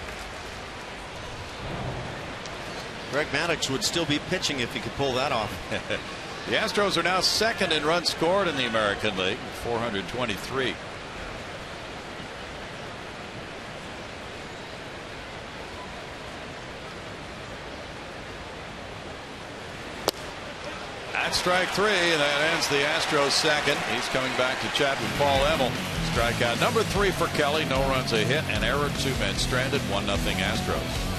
[SPEAKER 2] Greg Maddux would still be pitching if he could pull that off.
[SPEAKER 1] The Astros are now second in runs scored in the American League, 423. That's strike 3, and that ends the Astros second. He's coming back to chat with Paul Emmel. Strikeout number 3 for Kelly. No runs, a hit, an error, 2 men stranded, 1-0 Astros.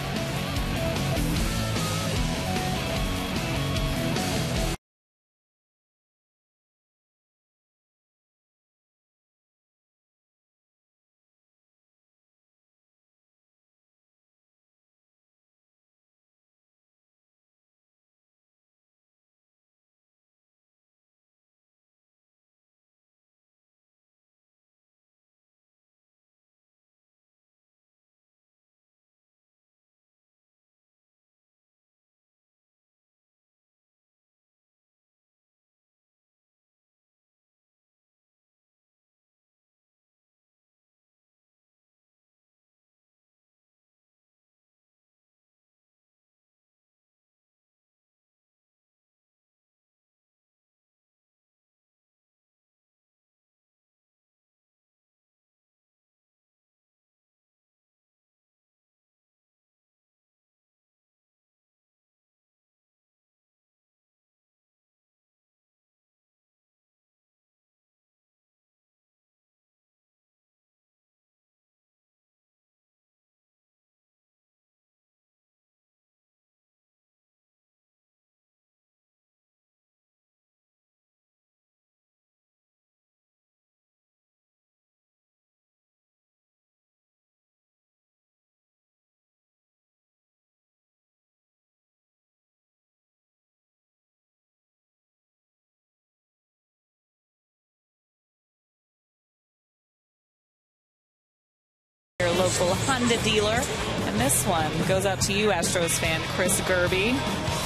[SPEAKER 3] local Honda dealer. And this one goes out to you, Astros fan Chris Gerby.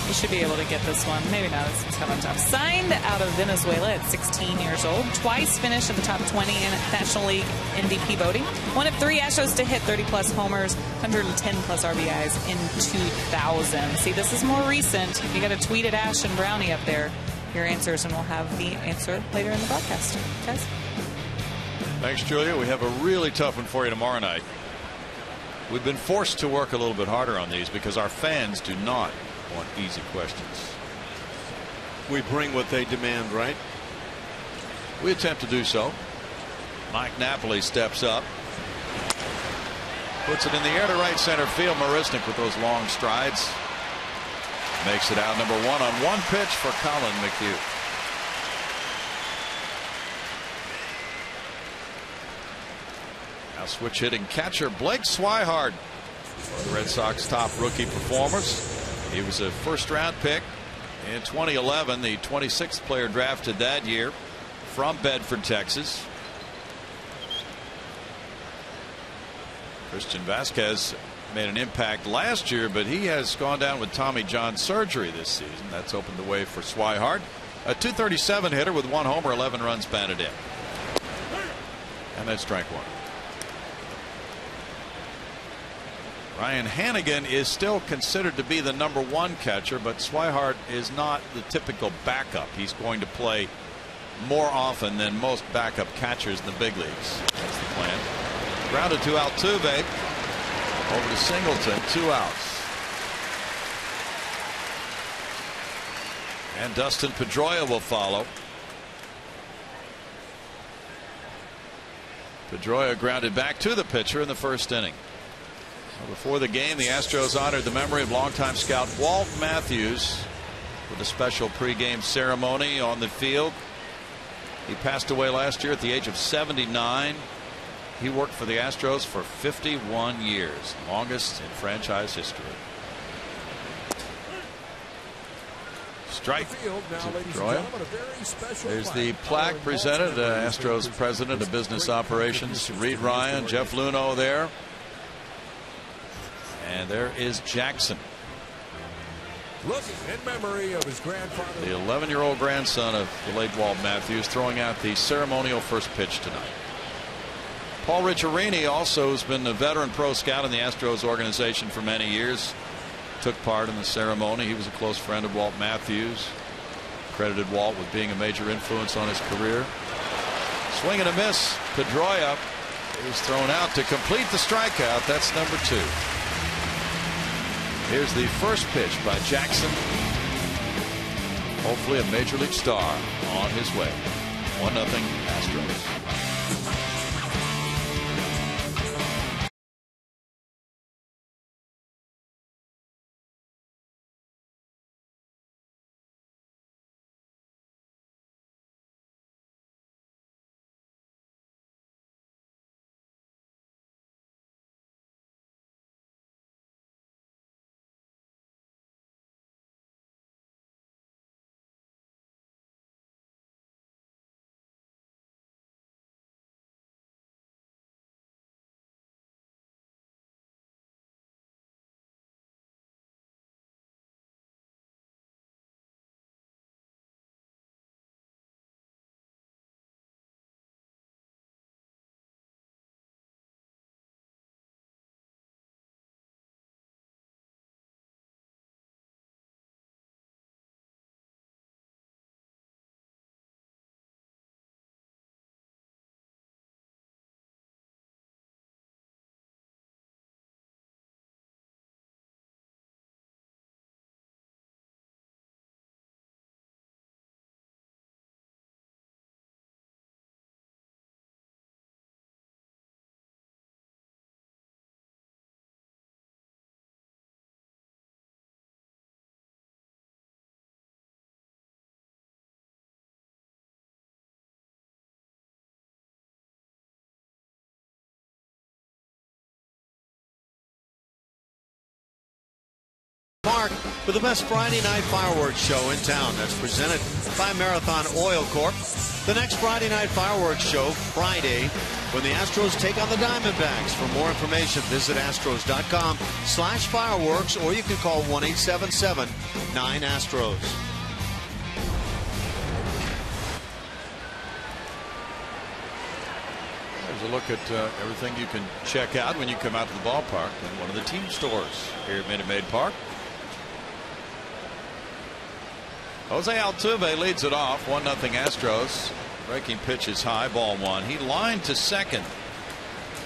[SPEAKER 3] You should be able to get this one. Maybe not. It's kind of tough. Signed out of Venezuela at 16 years old. Twice finished in the top 20 in National League MVP voting. One of 3 Astros to hit 30-plus homers, 110-plus RBIs in 2000. See, this is more recent. You got to tweet at Ash and Brownie up there your answers, and we'll have the answer later in the broadcast. Guys?
[SPEAKER 1] Thanks, Julia. We have a really tough one for you tomorrow night. We've been forced to work a little bit harder on these because our fans do not want easy questions.
[SPEAKER 2] We bring what they demand, right?
[SPEAKER 1] We attempt to do so. Mike Napoli steps up. Puts it in the air to right center field. Marisnik with those long strides. Makes it out number 1 on 1 pitch for Colin McHugh. Now switch hitting catcher Blake Swihart, one of the Red Sox top rookie performers. He was a first-round pick in 2011, the 26th player drafted that year from Bedford, Texas. Christian Vasquez made an impact last year, but he has gone down with Tommy John surgery this season. That's opened the way for Swihart, a .237 hitter with 1 homer, 11 runs batted in. And that's strike 1. Ryan Hannigan is still considered to be the number 1 catcher, but Swihart is not the typical backup. He's going to play more often than most backup catchers in the big leagues. That's the plan. Grounded to Altuve. Over to Singleton. 2 outs. And Dustin Pedroia will follow. Pedroia grounded back to the pitcher in the first inning. Before the game, the Astros honored the memory of longtime scout Walt Matthews with a special pregame ceremony on the field. He passed away last year at the age of 79. He worked for the Astros for 51 years, longest in franchise history. Strike. There's the plaque presented. Astros president of business operations, Reed Ryan, Jeff Luhnow there. And there is Jackson.
[SPEAKER 4] Looking in memory of his grandfather.
[SPEAKER 1] The 11-year-old grandson of the late Walt Matthews throwing out the ceremonial first pitch tonight. Paul Ricciarini, also, who's been a veteran pro scout in the Astros organization for many years, took part in the ceremony. He was a close friend of Walt Matthews. Credited Walt with being a major influence on his career. Swing and a miss. Pedroia is thrown out to complete the strikeout. That's number 2. Here's the first pitch by Jackson. Hopefully a major league star on his way. 1-0 Astros.
[SPEAKER 2] for the best Friday night fireworks show in town. That's presented by Marathon Oil Corp. The next Friday night fireworks show, Friday, when the Astros take on the Diamondbacks. For more information, visit astros.com/fireworks, or you can call 1-877-9-ASTROS.
[SPEAKER 1] There's a look at everything you can check out when you come out to the ballpark in one of the team stores here at Minute Maid Park. Jose Altuve leads it off, 1-0 Astros. Breaking pitch is high, ball one. He lined to second,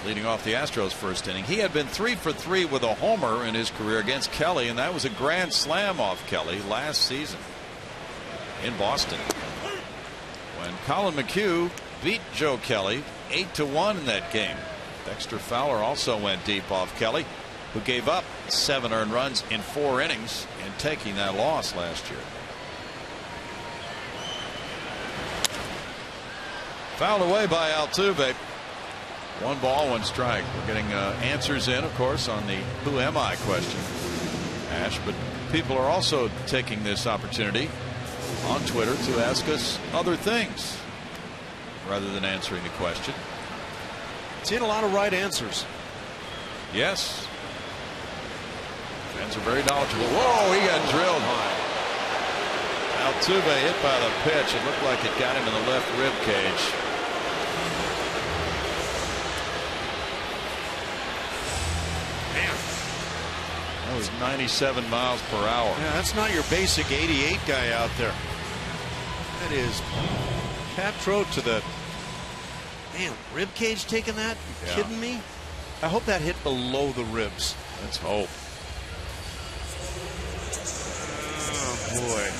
[SPEAKER 1] leading off the Astros first inning. He had been 3 for 3 with a homer in his career against Kelly, and that was a grand slam off Kelly last season in Boston, when Colin McHugh beat Joe Kelly 8-1 in that game. Dexter Fowler also went deep off Kelly, who gave up 7 earned runs in 4 innings in taking that loss last year. Fouled away by Altuve. 1 ball, 1 strike. We're getting answers in, of course, on the "Who am I?" question, Ash, but people are also taking this opportunity on Twitter to ask us other things rather than answering the question.
[SPEAKER 2] Seen a lot of right answers.
[SPEAKER 1] Yes. Fans are very knowledgeable. Whoa, he got drilled high. Altuve hit by the pitch. It looked like it got him in the left rib cage. Man, that was 97 miles per hour.
[SPEAKER 2] Yeah, that's not your basic 88 guy out there. That is Patro to the rib cage taking that. You kidding me? I hope that hit below the ribs.
[SPEAKER 1] Let's hope.
[SPEAKER 2] Oh boy.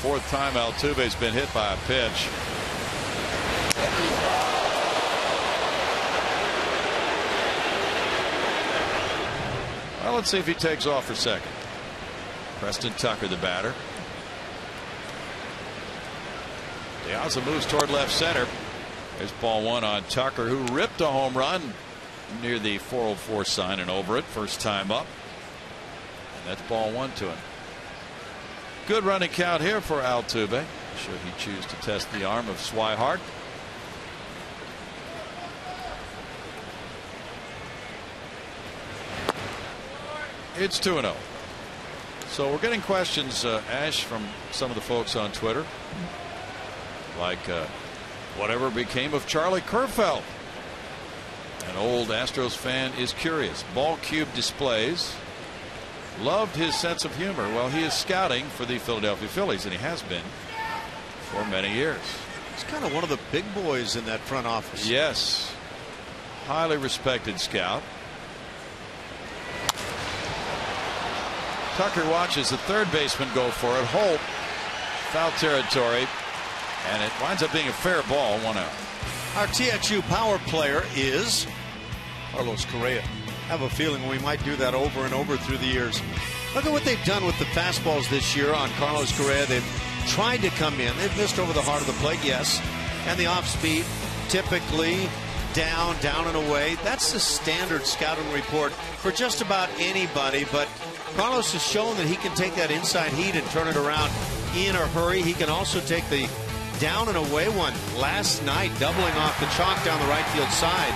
[SPEAKER 1] 4th time Altuve's been hit by a pitch. Well, let's see if he takes off for second. Preston Tucker, the batter. Diaz moves toward left center. There's ball 1 on Tucker, who ripped a home run near the 404 sign and over it. First time up. And that's ball 1 to him. Good running count here for Altuve, should he choose to test the arm of Swihart. It's 2-0. So we're getting questions, Ash, from some of the folks on Twitter, like whatever became of Charlie Kerfeld. An old Astros fan is curious. Ball cube displays. Loved his sense of humor. Well, he is scouting for the Philadelphia Phillies, and he has been for many years.
[SPEAKER 2] He's kind of one of the big boys in that front office.
[SPEAKER 1] Yes. Highly respected scout. Tucker watches the third baseman go for it. Holt, foul territory, and it winds up being a fair ball, 1 out.
[SPEAKER 2] Our TXU power player is Carlos Correa. I have a feeling we might do that over and over through the years. Look at what they've done with the fastballs this year on Carlos Correa. They've tried to come in. They've missed over the heart of the plate, yes. And the off speed, typically down and away. That's the standard scouting report for just about anybody. But Carlos has shown that he can take that inside heat and turn it around in a hurry. He can also take the down and away one last night, doubling off the chalk down the right field side.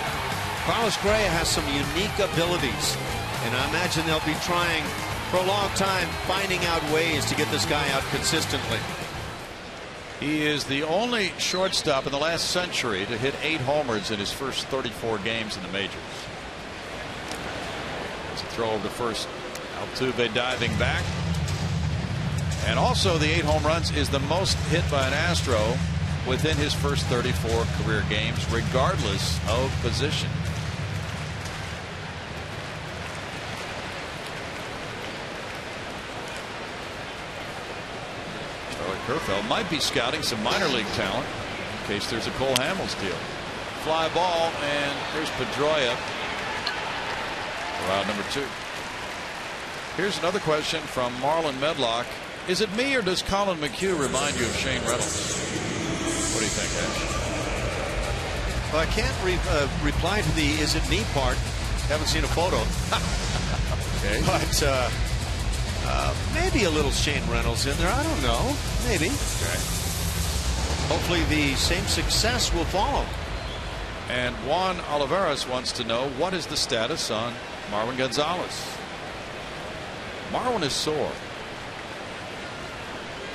[SPEAKER 2] Carlos Correa has some unique abilities, and I imagine they'll be trying for a long time, finding out ways to get this guy out consistently.
[SPEAKER 1] He is the only shortstop in the last century to hit 8 homers in his first 34 games in the majors. There's a throw over to first. Altuve diving back. And also the 8 home runs is the most hit by an Astro within his first 34 career games, regardless of position. Charlie Kerfeld might be scouting some minor league talent in case there's a Cole Hamels deal. Fly ball, and there's Pedroia for out number 2. Here's another question from Marlon Medlock. Is it me, or does Colin McHugh remind you of Shane Reynolds? What do you think, Ash?
[SPEAKER 2] Well, I can't reply to the "is it me" part. Haven't seen a photo.
[SPEAKER 1] Okay.
[SPEAKER 2] But Maybe a little Shane Reynolds in there. I don't know. Maybe.
[SPEAKER 1] Okay.
[SPEAKER 2] Hopefully the same success will follow.
[SPEAKER 1] And Juan Olivares wants to know, what is the status on Marwin Gonzalez? Marwin is sore.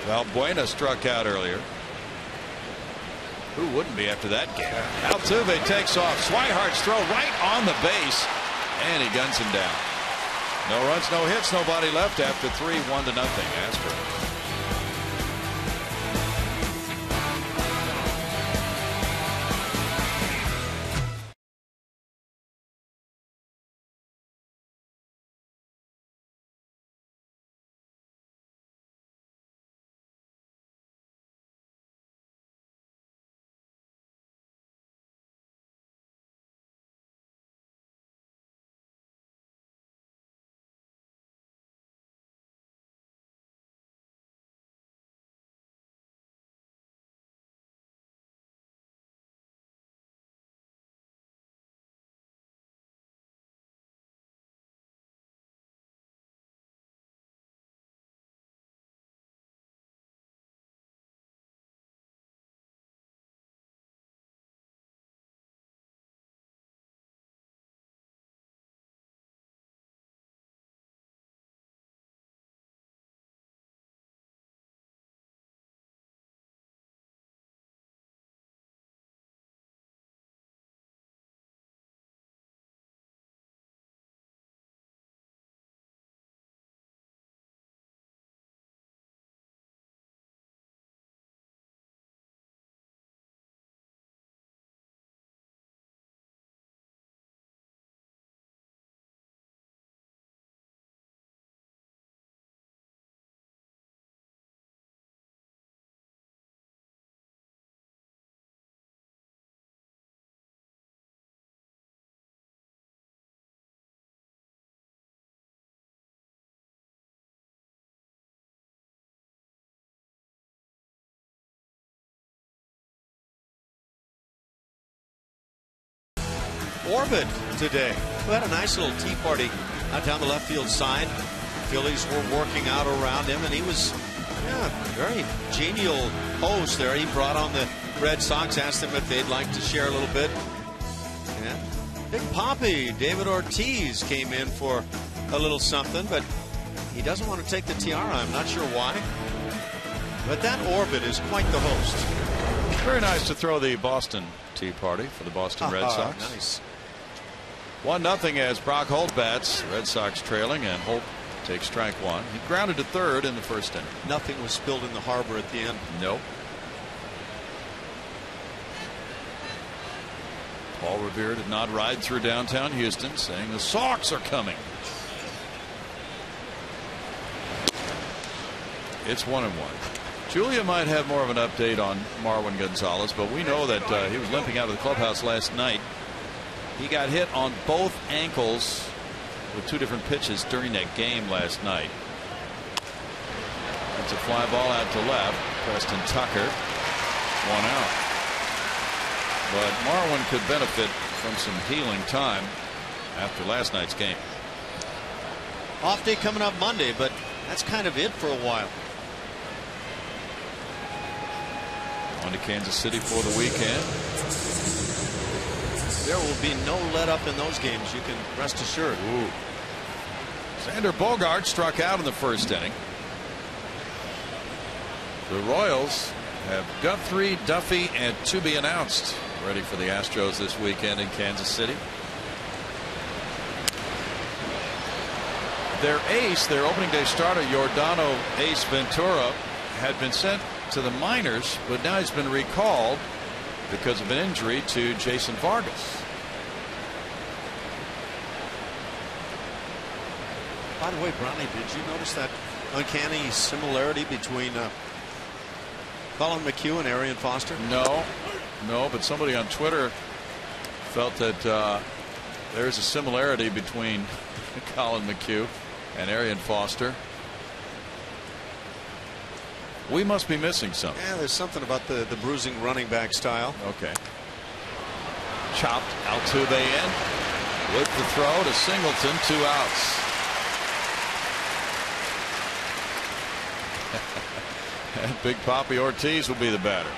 [SPEAKER 1] Valbuena struck out earlier. Who wouldn't be after that game? Altuve takes off. Swihart's throw right on the base, and he guns him down. No runs, no hits, nobody left after 3, 1-0 Astros.
[SPEAKER 2] Orbit today, who had a nice little tea party out down the left field side. Phillies were working out around him, and he was very genial host there. He brought on the Red Sox, asked them if they'd like to share a little bit. Yeah. Big Poppy, David Ortiz, came in for a little something, but he doesn't want to take the tiara. I'm not sure why. But that Orbit is quite the host.
[SPEAKER 1] Very nice to throw the Boston tea party for the Boston Red Sox.
[SPEAKER 2] Nice.
[SPEAKER 1] 1-0 as Brock Holt bats. Red Sox trailing, and Holt takes strike one. He grounded to third in the first inning.
[SPEAKER 2] Nothing was spilled in the harbor at the end.
[SPEAKER 1] Nope. Paul Revere did not ride through downtown Houston, saying the Sox are coming. It's 1-1. Julia might have more of an update on Marwin Gonzalez, but we know that he was limping out of the clubhouse last night. He got hit on both ankles with 2 different pitches during that game last night. That's a fly ball out to left. Preston Tucker, 1 out. But Marwin could benefit from some healing time after last night's game.
[SPEAKER 2] Off day coming up Monday, but that's kind of it for a while.
[SPEAKER 1] On to Kansas City for the weekend.
[SPEAKER 2] There will be no let up in those games, you can rest assured.
[SPEAKER 1] Ooh. Xander Bogaerts struck out in the first inning. The Royals have Guthrie, Duffy, and to be announced ready for the Astros this weekend in Kansas City. Their ace, their opening day starter, Yordano Ace Ventura, had been sent to the minors, but now he's been recalled because of an injury to Jason Vargas.
[SPEAKER 2] By the way, Bronny, did you notice that uncanny similarity between Colin McHugh and Arian Foster?
[SPEAKER 1] No, but somebody on Twitter felt that there's a similarity between Colin McHugh and Arian Foster. We must be missing something.
[SPEAKER 2] Yeah, there's something about the bruising running back style.
[SPEAKER 1] Okay. Chopped Altuve in with the throw to Singleton, 2 outs. And Big Papi Ortiz will be the batter.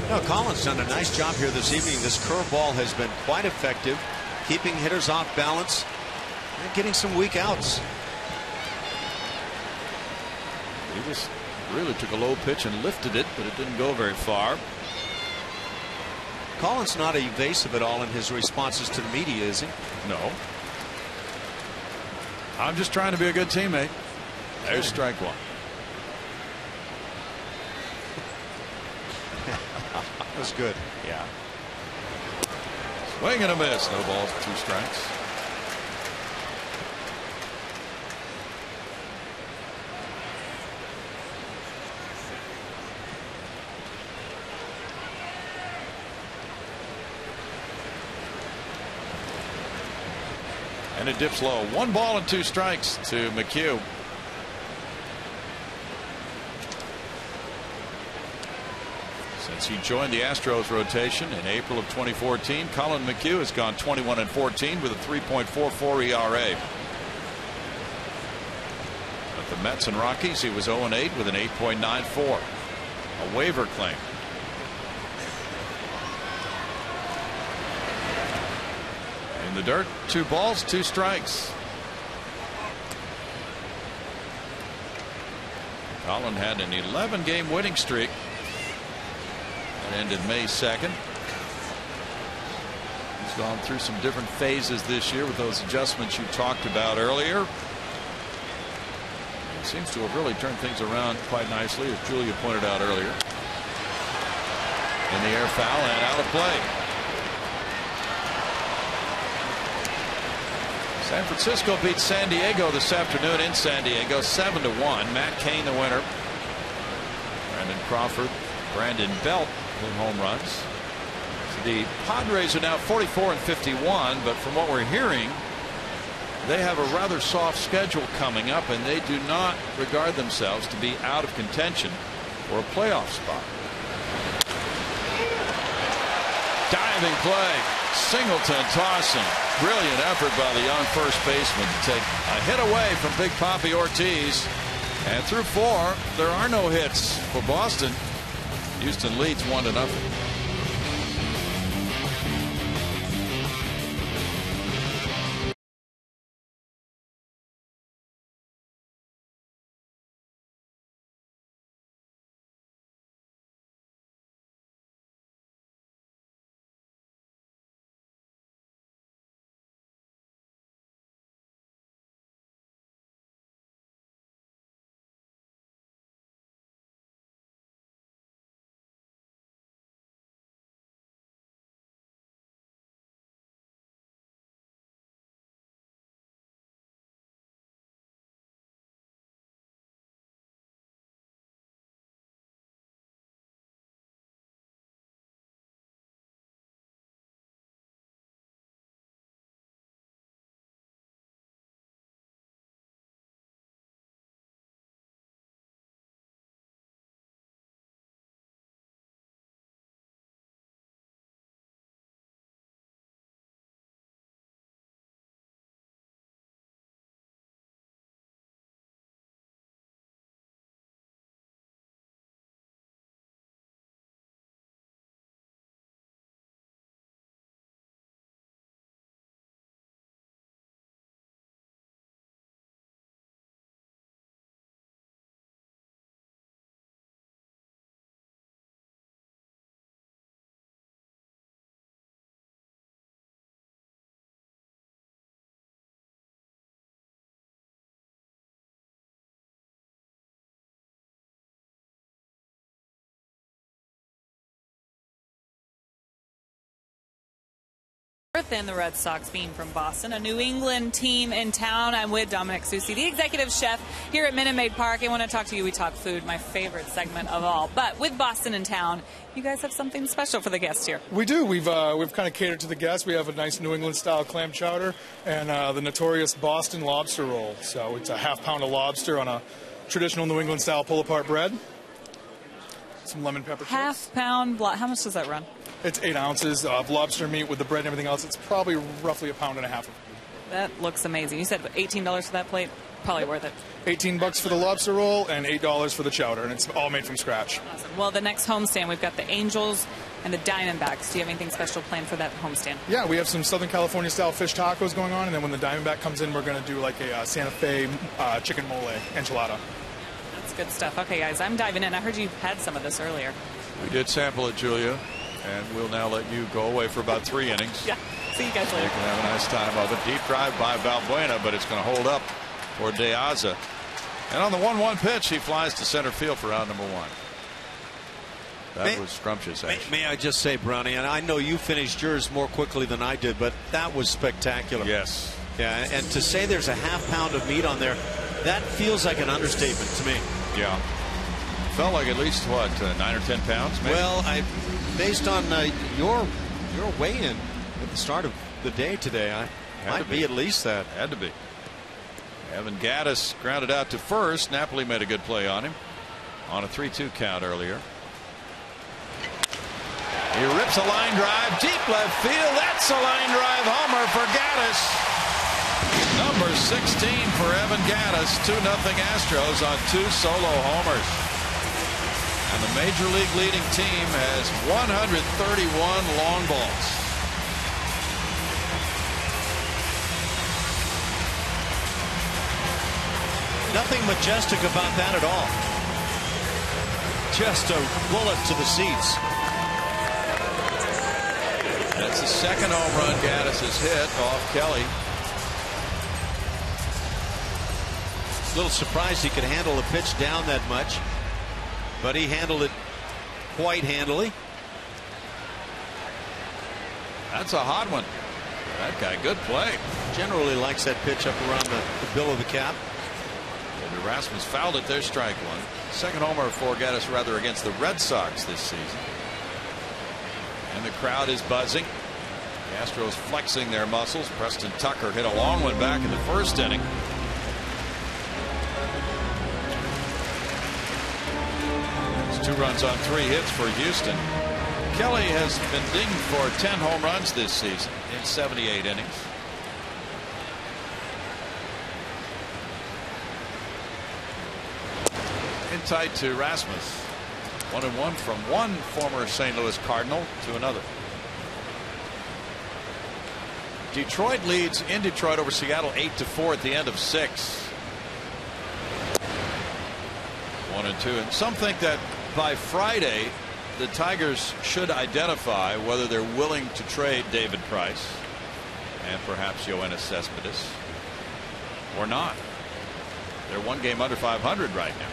[SPEAKER 2] No, Collins done a nice job here this evening. This curveball has been quite effective, keeping hitters off balance and getting some weak outs.
[SPEAKER 1] He just really took a low pitch and lifted it, but it didn't go very far.
[SPEAKER 2] Collins not evasive at all in his responses to the media, is he?
[SPEAKER 1] No. I'm just trying to be a good teammate. There's strike one.
[SPEAKER 2] That was good.
[SPEAKER 1] Yeah. Swing and a miss. No balls, 2 strikes. And it dips low. 1 ball and 2 strikes to McHugh. Since he joined the Astros rotation in April of 2014, Colin McHugh has gone 21-14 with a 3.44 ERA. At the Mets and Rockies, he was 0-8 with an 8.94. A waiver claim. In the dirt, 2 balls, 2 strikes. Colin had an 11-game winning streak that ended May 2nd. He's gone through some different phases this year with those adjustments you talked about earlier. He seems to have really turned things around quite nicely, as Julia pointed out earlier. In the air, foul and out of play. San Francisco beat San Diego this afternoon in San Diego 7-1. Matt Cain the winner. Brandon Crawford, Brandon Belt hit home runs. The Padres are now 44-51, but from what we're hearing, they have a rather soft schedule coming up, and they do not regard themselves to be out of contention for a playoff spot. Diving play. Singleton tossing. Brilliant effort by the young first baseman to take a hit away from Big Papi Ortiz. And through 4, there are no hits for Boston. Houston leads 1-0.
[SPEAKER 3] And the Red Sox being from Boston, a New England team in town. I'm with Dominic Susi, the executive chef here at Minute Maid Park. I want to talk to you. We talk food, my favorite segment of all. But with Boston in town, you guys have something special for the guests here.
[SPEAKER 5] We do. We've kind of catered to the guests. We have a nice New England style clam chowder and the notorious Boston lobster roll. So it's a half-pound of lobster on a traditional New England style pull-apart bread. Some lemon pepper.
[SPEAKER 3] Half-pound. How much does that run?
[SPEAKER 5] It's 8 ounces of lobster meat with the bread and everything else. It's probably roughly 1.5 pounds of food.
[SPEAKER 3] That looks amazing. You said $18 for that plate? Probably worth it.
[SPEAKER 5] $18 for the lobster roll and $8 for the chowder, and it's all made from scratch.
[SPEAKER 3] Awesome. Well, the next homestand, we've got the Angels and the Diamondbacks. Do you have anything special planned for that homestand?
[SPEAKER 5] Yeah, we have some Southern California style fish tacos going on, and then when the Diamondback comes in, we're going to do like a Santa Fe chicken mole enchilada.
[SPEAKER 3] That's good stuff. Okay, guys, I'm diving in. I heard you had some of this earlier.
[SPEAKER 1] We did sample it, Julia, and we'll now let you go away for about 3 innings.
[SPEAKER 3] Yeah. See you guys later.
[SPEAKER 1] You can have a nice time of it. Deep drive by Valbuena, but it's going to hold up for De Aza. And on the 1-1 pitch, he flies to center field for out number 1. That was scrumptious, actually.
[SPEAKER 2] May I just say, Brownie, and I know you finished yours more quickly than I did, but that was spectacular.
[SPEAKER 1] Yes.
[SPEAKER 2] Yeah, and to say there's a half pound of meat on there, that feels like an understatement to me.
[SPEAKER 1] Yeah. Felt like at least, what, 9 or 10 pounds, maybe?
[SPEAKER 2] Well, based on your weigh-in at the start of the day today, I might be at least that.
[SPEAKER 1] Had to be. Evan Gattis grounded out to first. Napoli made a good play on him on a 3-2 count earlier. He rips a line drive deep left field. That's a line drive homer for Gattis. Number 16 for Evan Gattis. 2-0 Astros on 2 solo homers. And the major league leading team has 131 long balls.
[SPEAKER 2] Nothing majestic about that at all. Just a bullet to the seats.
[SPEAKER 1] That's the second home run Gattis has hit off Kelly.
[SPEAKER 2] A little surprised he could handle the pitch down that much, but he handled it quite handily.
[SPEAKER 1] That's a hot one. That guy, good play.
[SPEAKER 2] Generally likes that pitch up around the bill of the cap.
[SPEAKER 1] Rasmus fouled it there, strike 1. Second homer for Gattis, rather, against the Red Sox this season. And the crowd is buzzing. The Astros flexing their muscles. Preston Tucker hit a long one back in the first inning. It's 2 runs on 3 hits for Houston. Kelly has been dinged for 10 home runs this season in 78 innings. In tight to Rasmus. 1-1 from one former St. Louis Cardinal to another. Detroit leads in Detroit over Seattle 8-4 at the end of 6. 1-2. And some think that by Friday the Tigers should identify whether they're willing to trade David Price and perhaps Yoenis Cespedes or not. They're 1 game under 500 right now.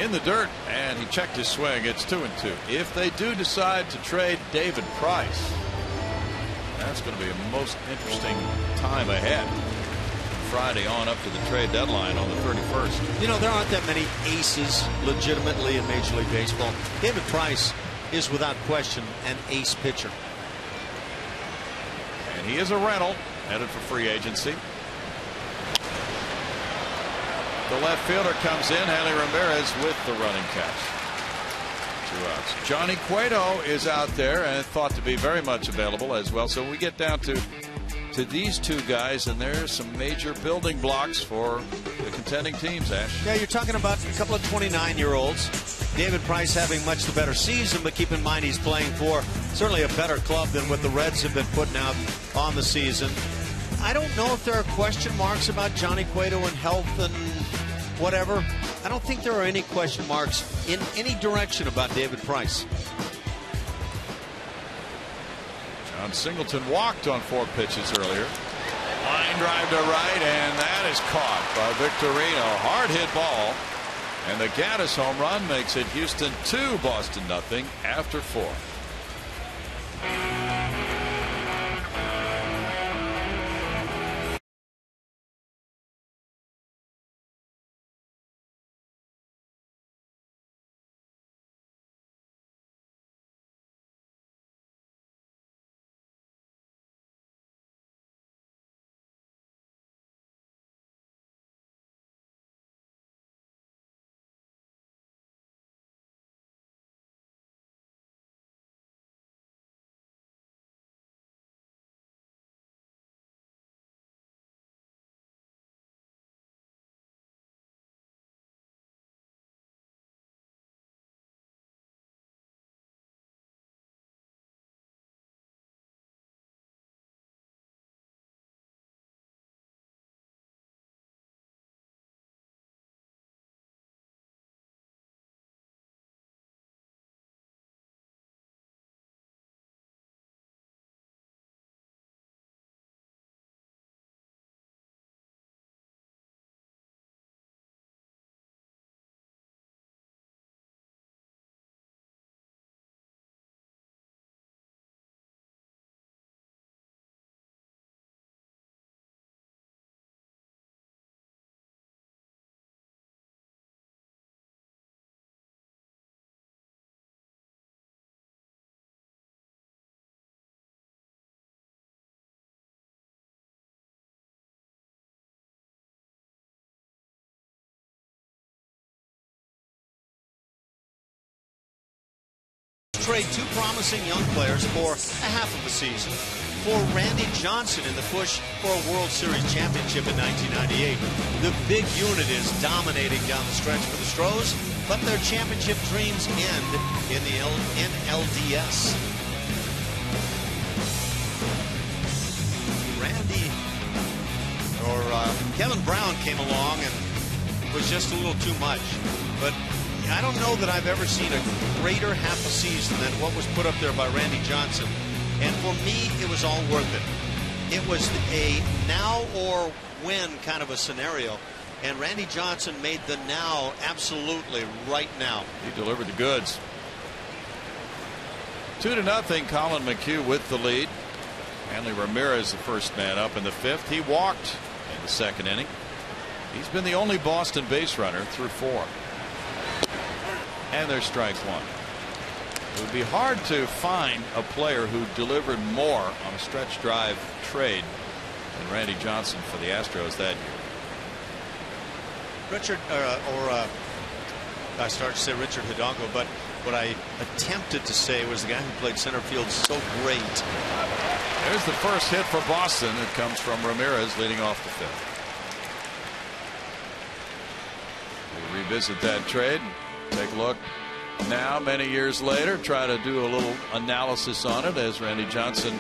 [SPEAKER 1] In the dirt, and he checked his swing. It's 2-2. If they do decide to trade David Price, that's going to be a most interesting time ahead. Friday on up to the trade deadline on the 31st.
[SPEAKER 2] You know, there aren't that many aces legitimately in Major League Baseball. David Price is without question an ace pitcher.
[SPEAKER 1] And he is a rental headed for free agency. The left fielder comes in. Hanley Ramirez with the running catch. 2 outs. Johnny Cueto is out there and thought to be very much available as well. So we get down to these 2 guys, and there's some major building blocks for the contending teams, Ash.
[SPEAKER 2] Yeah, you're talking about a couple of 29-year-olds. David Price having much the better season, but keep in mind he's playing for certainly a better club than what the Reds have been putting out on the season. I don't know if there are question marks about Johnny Cueto and health and whatever. I don't think there are any question marks in any direction about David Price.
[SPEAKER 1] John Singleton walked on 4 pitches earlier. Line drive to right, and that is caught by Victorino. Hard hit ball. And the Gattis home run makes it Houston 2, Boston 0 after 4.
[SPEAKER 2] trade two promising young players for a half of a season for Randy Johnson in the push for a World Series championship in 1998. The big unit is dominating down the stretch for the Astros, but their championship dreams end in the NLDS. Kevin Brown came along and was just a little too much. But I don't know that I've ever seen a greater half a season than what was put up there by Randy Johnson. And for me, it was all worth it. It was a now or when kind of a scenario. And Randy Johnson made the now absolutely right now.
[SPEAKER 1] He delivered the goods. 2-0, Colin McHugh with the lead. Hanley Ramirez, the first man up in the fifth. He walked in the second inning. He's been the only Boston base runner through 4. And there's strike one. It would be hard to find a player who delivered more on a stretch drive trade than Randy Johnson for the Astros that year.
[SPEAKER 2] Richard, I started to say Richard Hidalgo, but what I attempted to say was the guy who played center field so great.
[SPEAKER 1] There's the first hit for Boston. It comes from Ramirez leading off the fifth. We'll revisit that trade. Take a look now, many years later, try to do a little analysis on it as Randy Johnson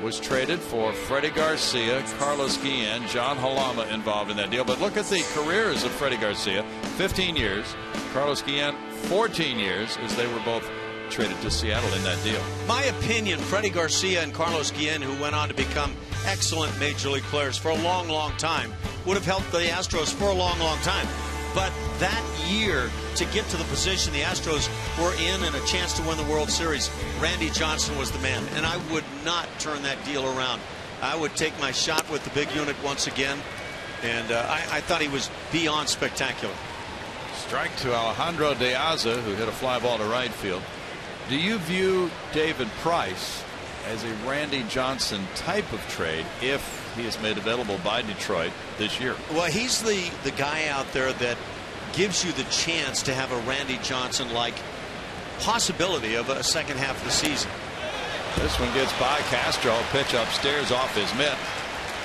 [SPEAKER 1] was traded for Freddie Garcia, Carlos Guillen, John Halama involved in that deal. But look at the careers of Freddie Garcia, 15 years, Carlos Guillen 14 years, as they were both traded to Seattle in that deal.
[SPEAKER 2] My opinion, Freddie Garcia and Carlos Guillen, who went on to become excellent major league players for a long, long time, would have helped the Astros for a long, long time. But that year, to get to the position the Astros were in and a chance to win the World Series, Randy Johnson was the man. And I would not turn that deal around. I would take my shot with the big unit once again. And I thought he was beyond spectacular.
[SPEAKER 1] Strike to Alejandro De Aza, who hit a fly ball to right field. Do you view David Price as a Randy Johnson type of trade if he is made available by Detroit this year?
[SPEAKER 2] Well, he's the guy out there that gives you the chance to have a Randy Johnson-like possibility of a second half of the season.
[SPEAKER 1] This one gets by Castro. Pitch upstairs off his mitt,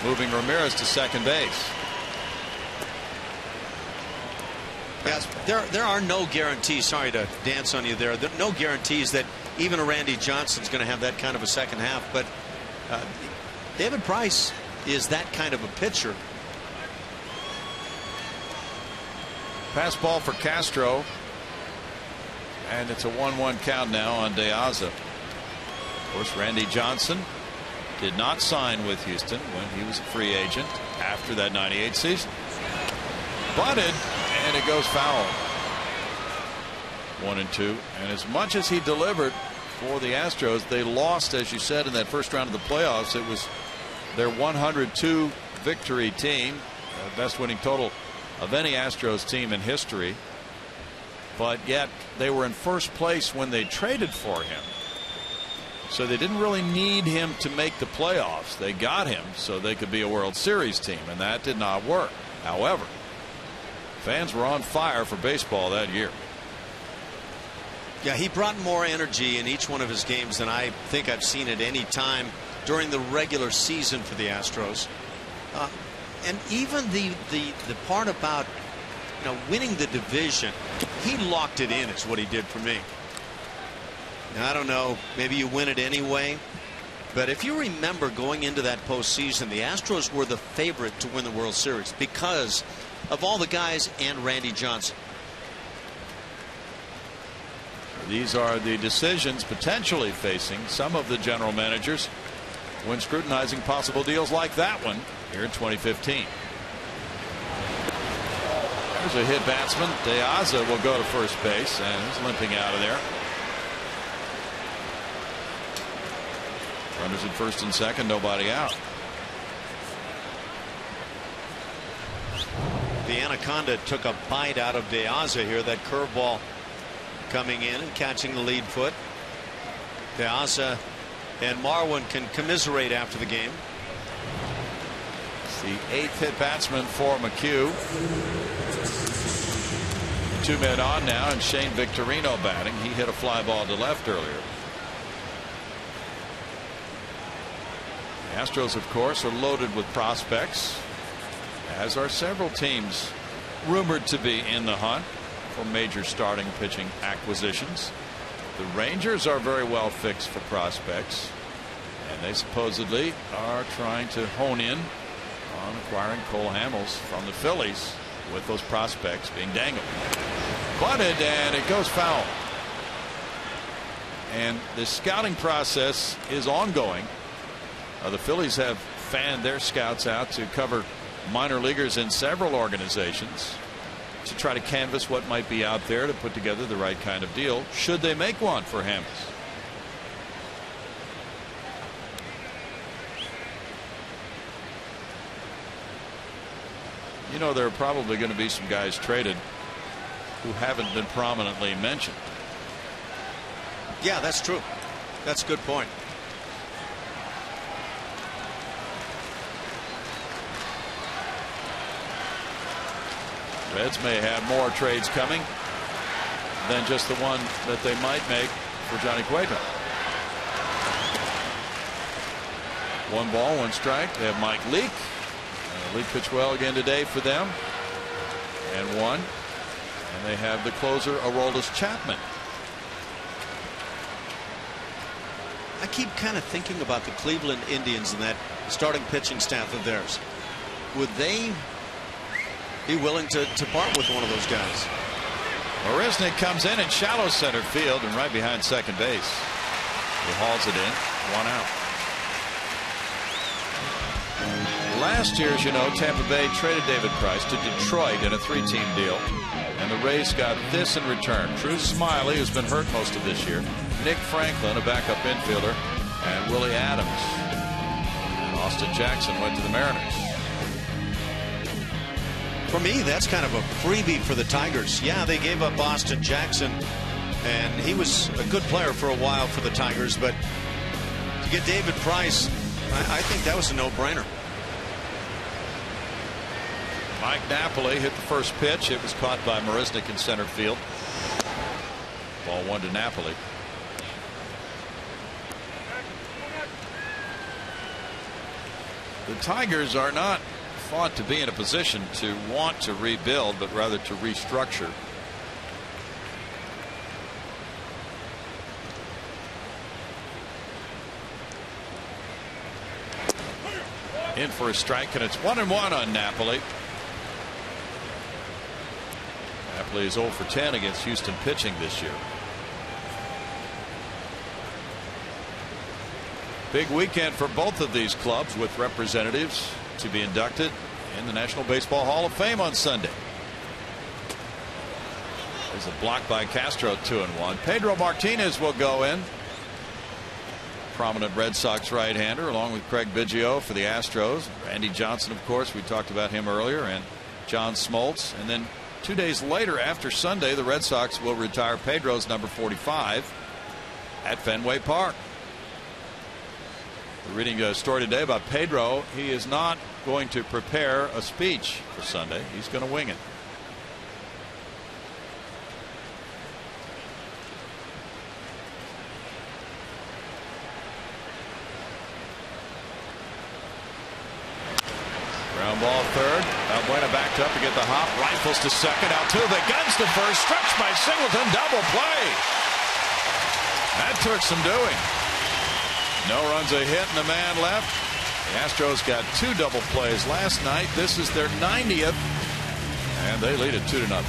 [SPEAKER 1] moving Ramirez to second base.
[SPEAKER 2] Yes, there are no guarantees. Sorry to dance on you there. There are no guarantees that even a Randy Johnson's going to have that kind of a second half. But David Price is that kind of a pitcher.
[SPEAKER 1] Pass ball for Castro. And it's a 1-1 count now on De Aza. Of course, Randy Johnson did not sign with Houston when he was a free agent after that 98 season. Bunted, and it goes foul. 1-2. And as much as he delivered for the Astros, they lost, as you said, in that first round of the playoffs. It was their 102 victory team, best winning total of any Astros team in history. But yet they were in first place when they traded for him. So they didn't really need him to make the playoffs. They got him so they could be a World Series team, and that did not work. However, fans were on fire for baseball that year.
[SPEAKER 2] Yeah, he brought more energy in each one of his games than I think I've seen at any time during the regular season for the Astros. And even the part about winning the division, he locked it in is what he did for me. Now, I don't know, maybe you win it anyway, but if you remember going into that postseason, the Astros were the favorite to win the World Series because of all the guys and Randy Johnson.
[SPEAKER 1] These are the decisions potentially facing some of the general managers when scrutinizing possible deals like that one here in 2015. There's a hit batsman. De Aza will go to first base, and he's limping out of there. Runners at first and second, nobody out.
[SPEAKER 2] The Anaconda took a bite out of De Aza here. That curveball coming in and catching the lead foot. De Aza and Marwin can commiserate after the game.
[SPEAKER 1] It's the 8th hit batsman for McHugh. 2 men on now, and Shane Victorino batting. He hit a fly ball to left earlier. The Astros, of course, are loaded with prospects, as are several teams rumored to be in the hunt for major starting pitching acquisitions. The Rangers are very well fixed for prospects, and they supposedly are trying to hone in on acquiring Cole Hamels from the Phillies, with those prospects being dangled. Bunted, and it goes foul. And the scouting process is ongoing. The Phillies have fanned their scouts out to cover minor leaguers in several organizations to try to canvass what might be out there to put together the right kind of deal should they make one for Hamels. You know, there are probably going to be some guys traded who haven't been prominently mentioned.
[SPEAKER 2] Yeah, that's true. That's a good point.
[SPEAKER 1] Reds may have more trades coming than just the one that they might make for Johnny Cueto. 1 ball, 1 strike. They have Mike Leake. Leake pitched well again today for them. And 1. And they have the closer, Aroldis Chapman.
[SPEAKER 2] I keep kind of thinking about the Cleveland Indians and that starting pitching staff of theirs. Would they be willing to part with one of those guys?
[SPEAKER 1] Marisnick comes in shallow center field and right behind second base. He hauls it in. 1 out. Last year, as you know, Tampa Bay traded David Price to Detroit in a 3-team deal, and the Rays got this in return. Drew Smiley, who's been hurt most of this year, Nick Franklin, a backup infielder, and Willie Adams. And Austin Jackson went to the Mariners.
[SPEAKER 2] For me, that's kind of a freebie for the Tigers. Yeah, they gave up Austin Jackson, and he was a good player for a while for the Tigers, but to get David Price, I think that was a no-brainer.
[SPEAKER 1] Mike Napoli hit the first pitch. It was caught by Marisnick in center field. Ball 1 to Napoli. The Tigers are not thought to be in a position to want to rebuild, but rather to restructure. In for a strike, and it's 1-1 on Napoli. Napoli is 0 for 10 against Houston pitching this year. Big weekend for both of these clubs, with representatives to be inducted in the National Baseball Hall of Fame on Sunday. There's a block by Castro, 2-1. Pedro Martinez will go in. Prominent Red Sox right-hander, along with Craig Biggio for the Astros. Randy Johnson, of course, we talked about him earlier, and John Smoltz. And then 2 days later, after Sunday, the Red Sox will retire Pedro's number 45 at Fenway Park. We're reading a story today about Pedro. He is not going to prepare a speech for Sunday. He's going to wing it. Ground ball third. Albuena backed up to get the hop. Rifles to second. Altuve guns to first. Stretched by Singleton. Double play. That took some doing. No runs, a hit, and a man left. The Astros got 2 double plays last night. This is their 90th, and they lead it 2-0.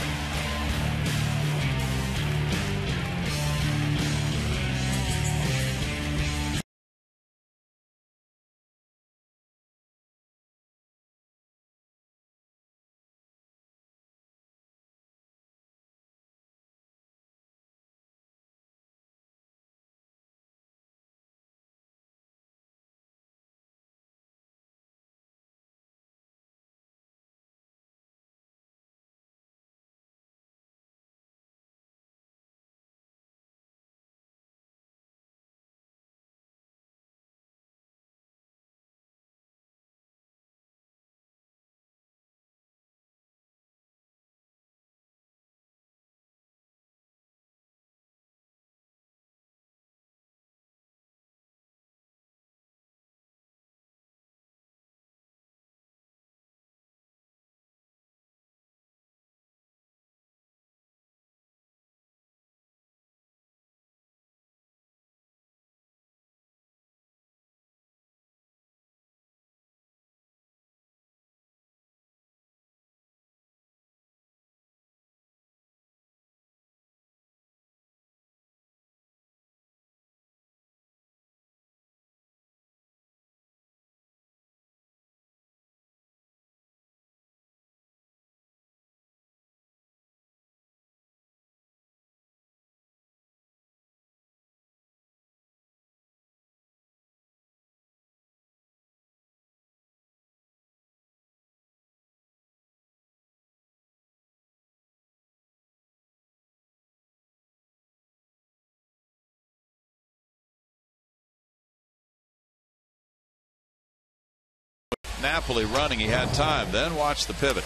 [SPEAKER 1] Napoli running, he had time. Then watch the pivot.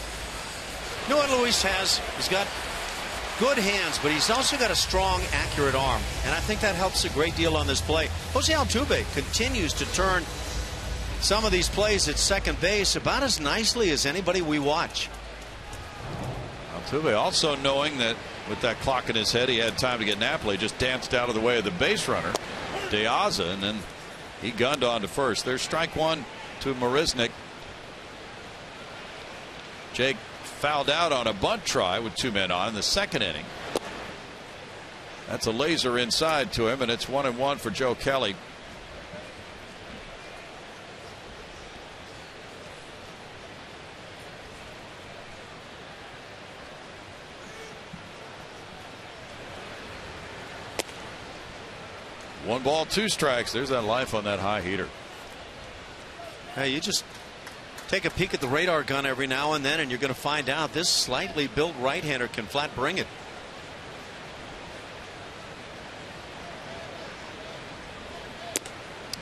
[SPEAKER 2] You know what Luis has? He's got good hands, but he's also got a strong, accurate arm, and I think that helps a great deal on this play. Jose Altuve continues to turn some of these plays at second base about as nicely as anybody we watch.
[SPEAKER 1] Altuve also knowing that with that clock in his head, he had time to get Napoli, just danced out of the way of the base runner, De Aza, and then he gunned on to first. There's strike one to Marisnick. Jake fouled out on a bunt try with 2 men on in the second inning. That's a laser inside to him, and it's 1-1 for Joe Kelly. One ball, 2 strikes. There's that life on that high heater.
[SPEAKER 2] Hey, you just take a peek at the radar gun every now and then, and you're going to find out this slightly built right-hander can flat bring it.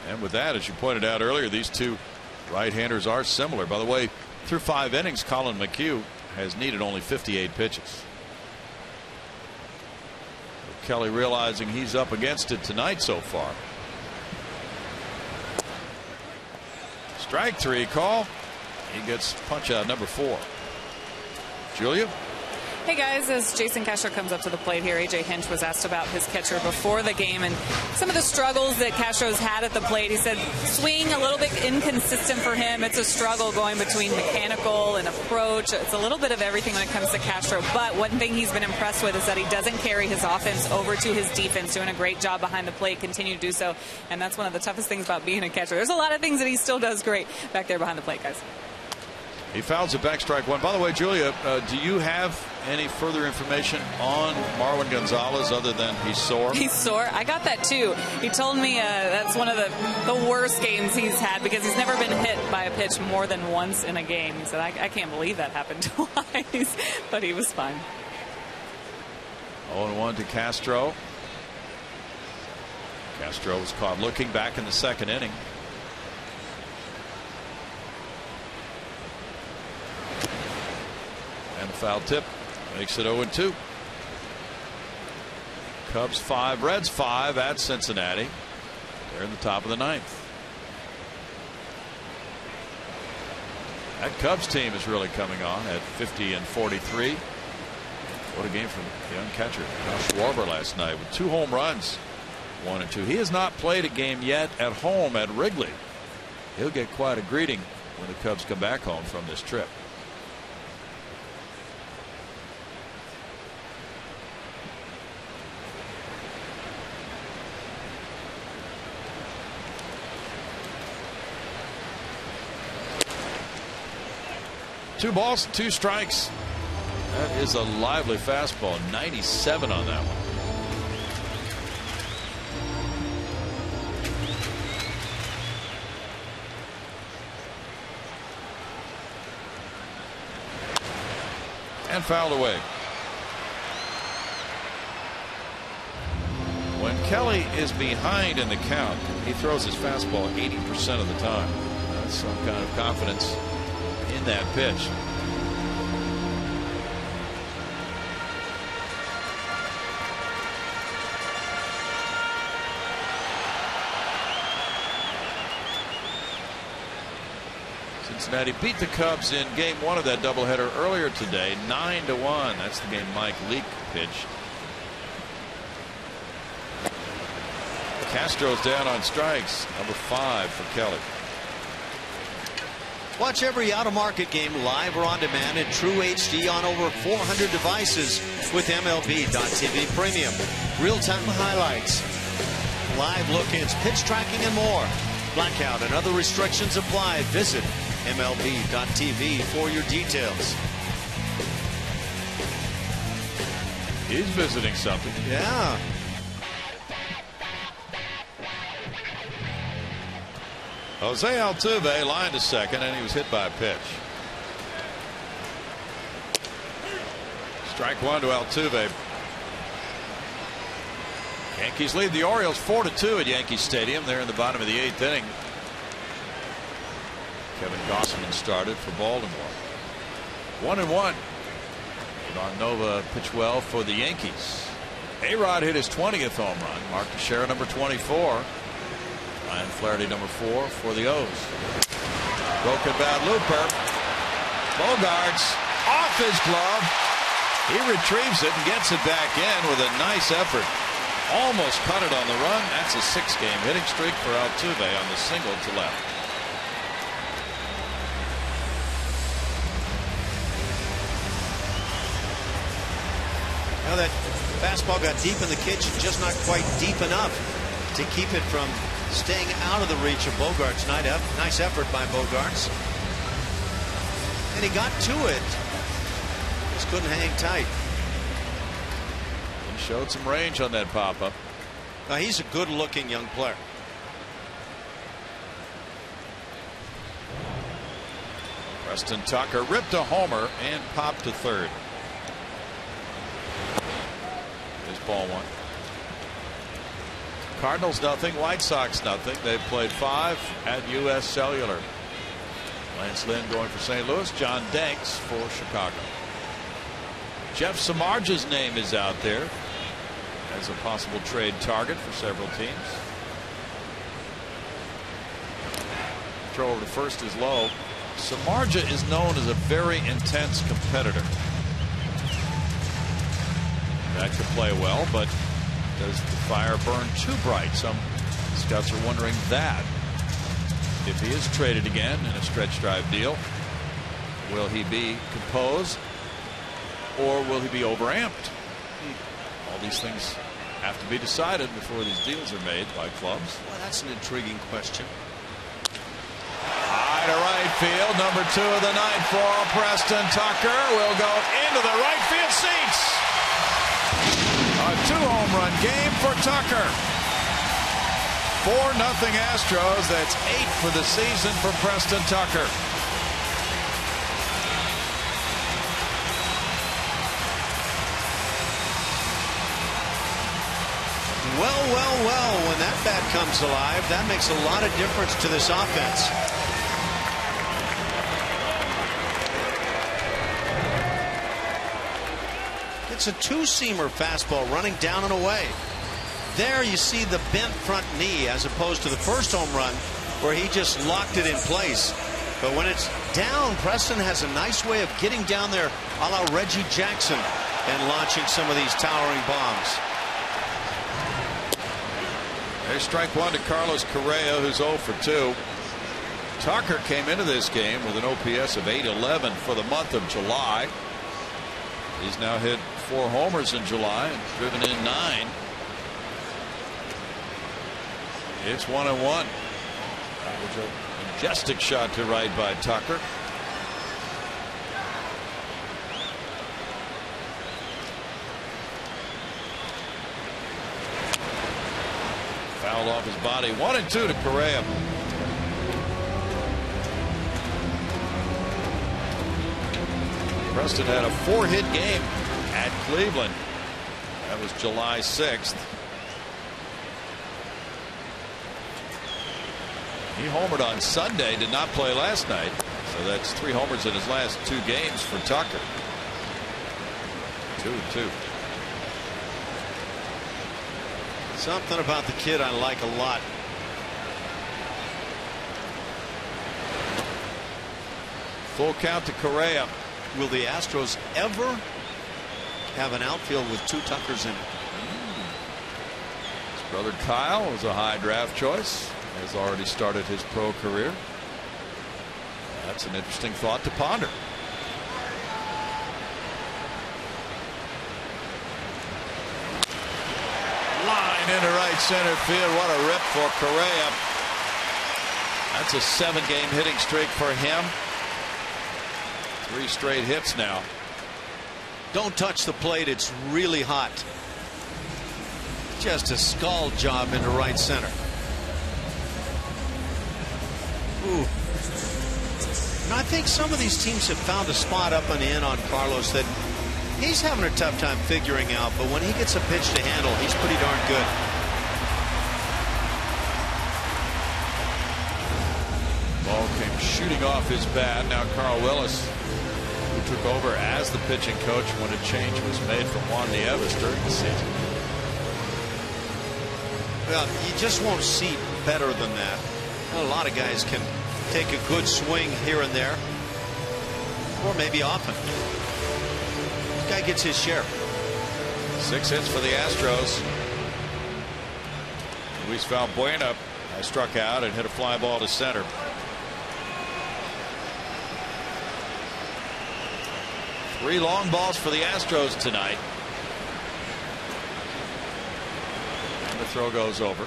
[SPEAKER 1] And with that, as you pointed out earlier, these two right-handers are similar. By the way, through 5 innings, Colin McHugh has needed only 58 pitches. Kelly realizing he's up against it tonight so far. Strike 3 call. He gets punch out number 4. Julia.
[SPEAKER 3] Hey guys, as Jason Castro comes up to the plate here, AJ Hinch was asked about his catcher before the game and some of the struggles that Castro's had at the plate. He said swing a little bit inconsistent for him. It's a struggle going between mechanical and approach. It's a little bit of everything when it comes to Castro. But one thing he's been impressed with is that he doesn't carry his offense over to his defense, doing a great job behind the plate, continue to do so. And that's one of the toughest things about being a catcher. There's a lot of things that he still does great back there behind the plate, guys.
[SPEAKER 1] He fouls it back, strike 1. By the way, Julia, do you have any further information on Marwin Gonzalez other than he's sore? He's sore.
[SPEAKER 3] I got that too. He told me that's one of the worst games he's had because he's never been hit by a pitch more than once in a game. He said, I can't believe that happened twice, but he was fine.
[SPEAKER 1] 0-1 to Castro. Castro was caught looking back in the second inning. And a foul tip makes it 0-2. Cubs 5, Reds 5 at Cincinnati. They're in the top of the 9th. That Cubs team is really coming on at 50-43. What a game from young catcher Josh Schwarber last night with 2 home runs, 1 and 2. He has not played a game yet at home at Wrigley. He'll get quite a greeting when the Cubs come back home from this trip. Two balls, 2 strikes. That is a lively fastball. 97 on that one. And fouled away. When Kelly is behind in the count, he throws his fastball 80% of the time. That's some kind of confidence in that pitch. Cincinnati beat the Cubs in game 1 of that doubleheader earlier today, 9-1. That's the game Mike Leake pitched. Castro's down on strikes, number 5 for Kelly.
[SPEAKER 2] Watch every out-of-market game live or on demand in true HD on over 400 devices with MLB.tv Premium. Real-time highlights, live look-ins, pitch tracking, and more. Blackout and other restrictions apply. Visit MLB.tv for your details.
[SPEAKER 1] He's visiting something.
[SPEAKER 2] Yeah.
[SPEAKER 1] Jose Altuve lined to second, and he was hit by a pitch. Strike 1 to Altuve. Yankees lead the Orioles 4-2 at Yankee Stadium. They're in the bottom of the 8th inning. Kevin Gausman started for Baltimore. 1-1. Nova pitched well for the Yankees. A-Rod hit his 20th home run. Mark Teixeira, number 24. Ryan Flaherty, number 4 for the O's. Broken bat looper. Bogarts off his glove. He retrieves it and gets it back in with a nice effort. Almost cut it on the run. That's a 6-game hitting streak for Altuve on the single to left.
[SPEAKER 2] Now that fastball got deep in the kitchen, just not quite deep enough to keep it from staying out of the reach of Bogarts. Nice effort by Bogarts. And he got to it. Just couldn't hang tight.
[SPEAKER 1] He showed some range on that pop-up.
[SPEAKER 2] Now he's a good-looking young player.
[SPEAKER 1] Preston Tucker ripped a homer and popped to third. Here's ball 1. Cardinals nothing, White Sox nothing. They've played 5 at U.S. Cellular. Lance Lynn going for St. Louis. John Danks for Chicago. Jeff Samardzij's name is out there as a possible trade target for several teams. Throw over to first is low. Samardzija is known as a very intense competitor. That could play well, but does the fire burn too bright? Some scouts are wondering that. If he is traded again in a stretch drive deal, will he be composed or will he be overamped? All these things have to be decided before these deals are made by clubs.
[SPEAKER 2] Well, that's an intriguing question.
[SPEAKER 1] High to right field, number 2 of the night for Preston Tucker will go into the right field seats. A 2-home run game for Tucker. 4-0 Astros. That's 8 for the season for Preston Tucker.
[SPEAKER 2] Well, when that bat comes alive, that makes a lot of difference to this offense. It's a 2-seamer fastball running down and away. There you see the bent front knee as opposed to the first home run where he just locked it in place. But when it's down, Preston has a nice way of getting down there a la Reggie Jackson and launching some of these towering bombs.
[SPEAKER 1] There's strike 1 to Carlos Correa, who's 0 for 2. Tucker came into this game with an OPS of .811 for the month of July. He's now hit 4 homers in July and driven in 9. It's 1-1. That was a majestic shot to right by Tucker. Fouled off his body. 1-2 to Correa. Preston had a 4-hit game at Cleveland. That was July 6th. He homered on Sunday, did not play last night. So that's 3 homers in his last 2 games for Tucker. 2-2.
[SPEAKER 2] Something about the kid I like a lot.
[SPEAKER 1] Full count to Correa.
[SPEAKER 2] Will the Astros ever have an outfield with 2 Tuckers in it?
[SPEAKER 1] His brother Kyle was a high draft choice. Has already started his pro career. That's an interesting thought to ponder. Line into right center field. What a rip for Correa. That's a 7-game hitting streak for him. 3 straight hits now.
[SPEAKER 2] Don't touch the plate. It's really hot. Just a skull job into right center. Ooh. And I think some of these teams have found a spot up and in on Carlos that he's having a tough time figuring out, but when he gets a pitch to handle, he's pretty darn good.
[SPEAKER 1] Ball came shooting off his bat. Now Carl Willis, who took over as the pitching coach when a change was made from Juan Nieves during the season.
[SPEAKER 2] Well, you just won't see better than that. A lot of guys can take a good swing here and there, or maybe often. This guy gets his share.
[SPEAKER 1] 6 hits for the Astros. Luis Valbuena struck out and hit a fly ball to center. Three long balls for the Astros tonight. And the throw goes over.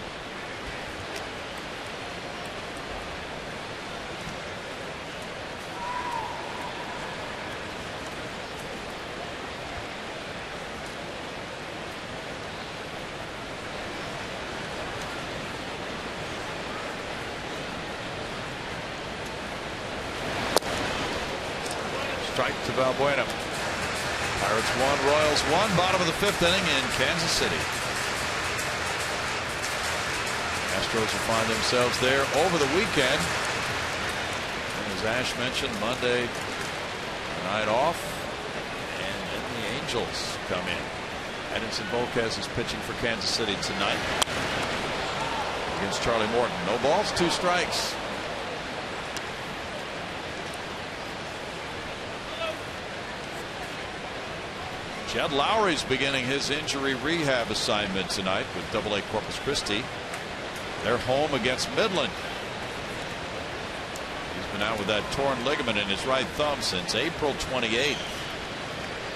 [SPEAKER 1] Strike to Valbuena. Pirates 1, Royals 1, bottom of the 5th inning in Kansas City. Astros will find themselves there over the weekend. And as Ash mentioned, Monday night off, and then the Angels come in. Edinson Volquez is pitching for Kansas City tonight against Charlie Morton. No balls, 2 strikes. Jed Lowry's beginning his injury rehab assignment tonight with AA Corpus Christi. They're home against Midland. He's been out with that torn ligament in his right thumb since April 28th.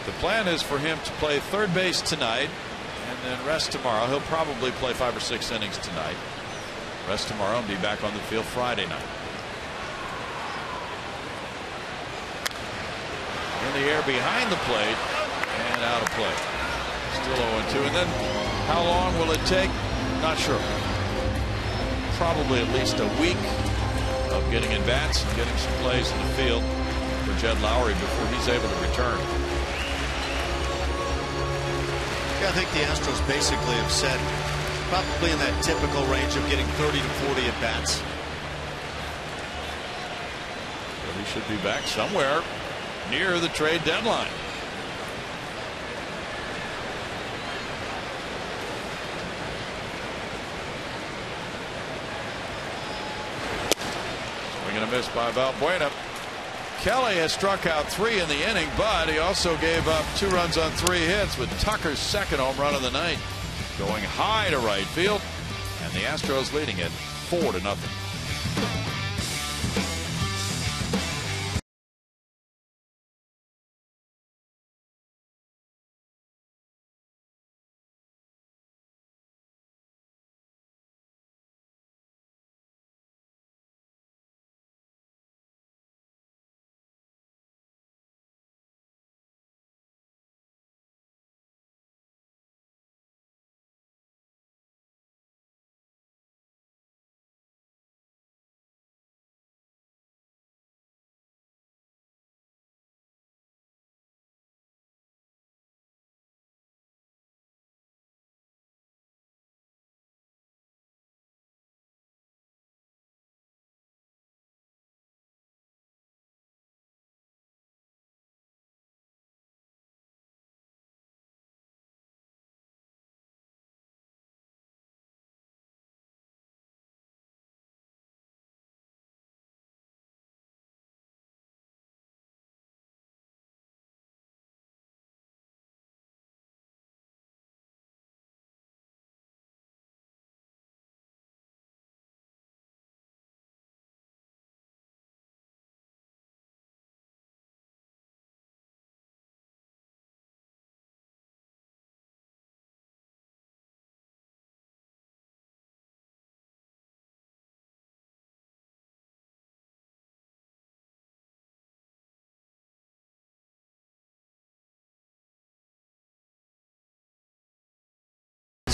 [SPEAKER 1] The plan is for him to play third base tonight and then rest tomorrow. He'll probably play 5 or 6 innings tonight. Rest tomorrow and be back on the field Friday night. In the air behind the plate. And out of play. Still 0-2. And then how long will it take? Not sure. Probably at least a week of getting in bats and getting some plays in the field for Jed Lowry before he's able to return.
[SPEAKER 2] Yeah, I think the Astros basically have said probably in that typical range of getting 30 to 40 at bats.
[SPEAKER 1] So he should be back somewhere near the trade deadline. Swing and a miss by Valbuena. Kelly has struck out 3 in the inning, but he also gave up 2 runs on 3 hits with Tucker's second home run of the night going high to right field, and the Astros leading it 4-0.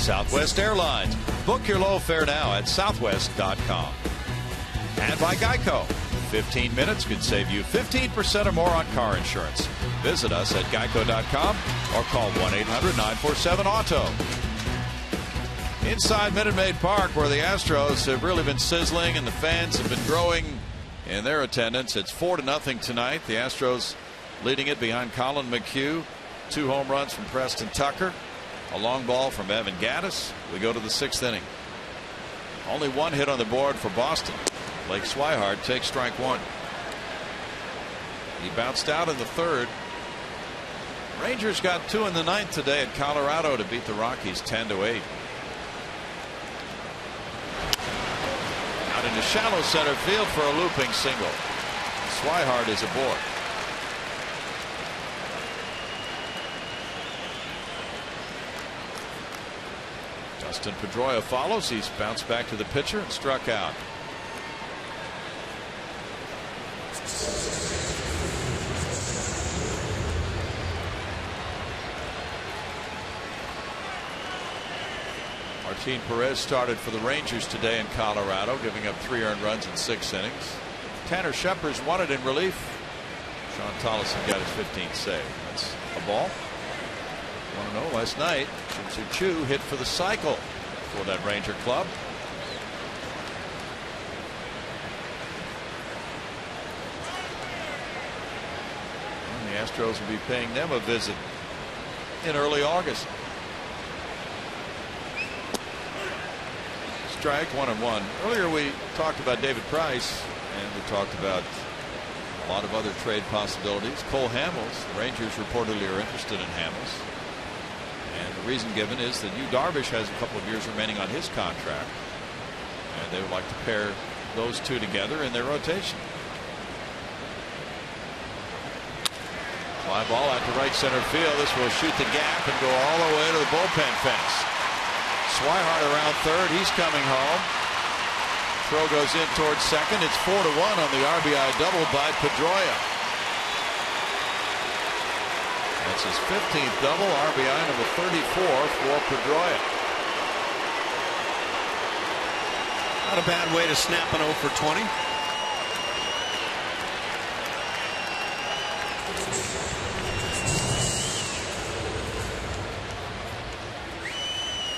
[SPEAKER 1] Southwest Airlines. Book your low fare now at southwest.com. And by Geico. 15 minutes could save you 15% or more on car insurance. Visit us at geico.com or call 1-800-947-AUTO. Inside Minute Maid Park, where the Astros have really been sizzling and the fans have been growing in their attendance. It's 4-0 tonight. The Astros leading it behind Colin McHugh. 2 home runs from Preston Tucker. A long ball from Evan Gattis. We go to the 6th inning. Only 1 hit on the board for Boston. Blake Swihart takes strike 1. He bounced out in the 3rd. Rangers got 2 in the 9th today at Colorado to beat the Rockies 10-8. Out into shallow center field for a looping single. Swihart is aboard. Dustin Pedroia follows. He's bounced back to the pitcher and struck out. Martin Perez started for the Rangers today in Colorado, giving up 3 earned runs in 6 innings. Tanner Scheppers wanted in relief. Sean Tollison got his 15th save. That's a ball. 1-0 last night. Shin-Soo Choo hit for the cycle for that Ranger club. And the Astros will be paying them a visit in early August. Strike 1-1. Earlier we talked about David Price, and we talked about a lot of other trade possibilities. Cole Hamels, the Rangers reportedly are interested in Hamels. And the reason given is that Yu Darvish has a couple of years remaining on his contract, and they would like to pair those two together in their rotation. Fly ball out to right center field. This will shoot the gap and go all the way to the bullpen fence. Swihart around third. He's coming home. Throw goes in towards second. It's 4-1 on the RBI double by Pedroia. That's his 15th double, RBI number 34 for Pedroia.
[SPEAKER 2] Not a bad way to snap an 0 for 20.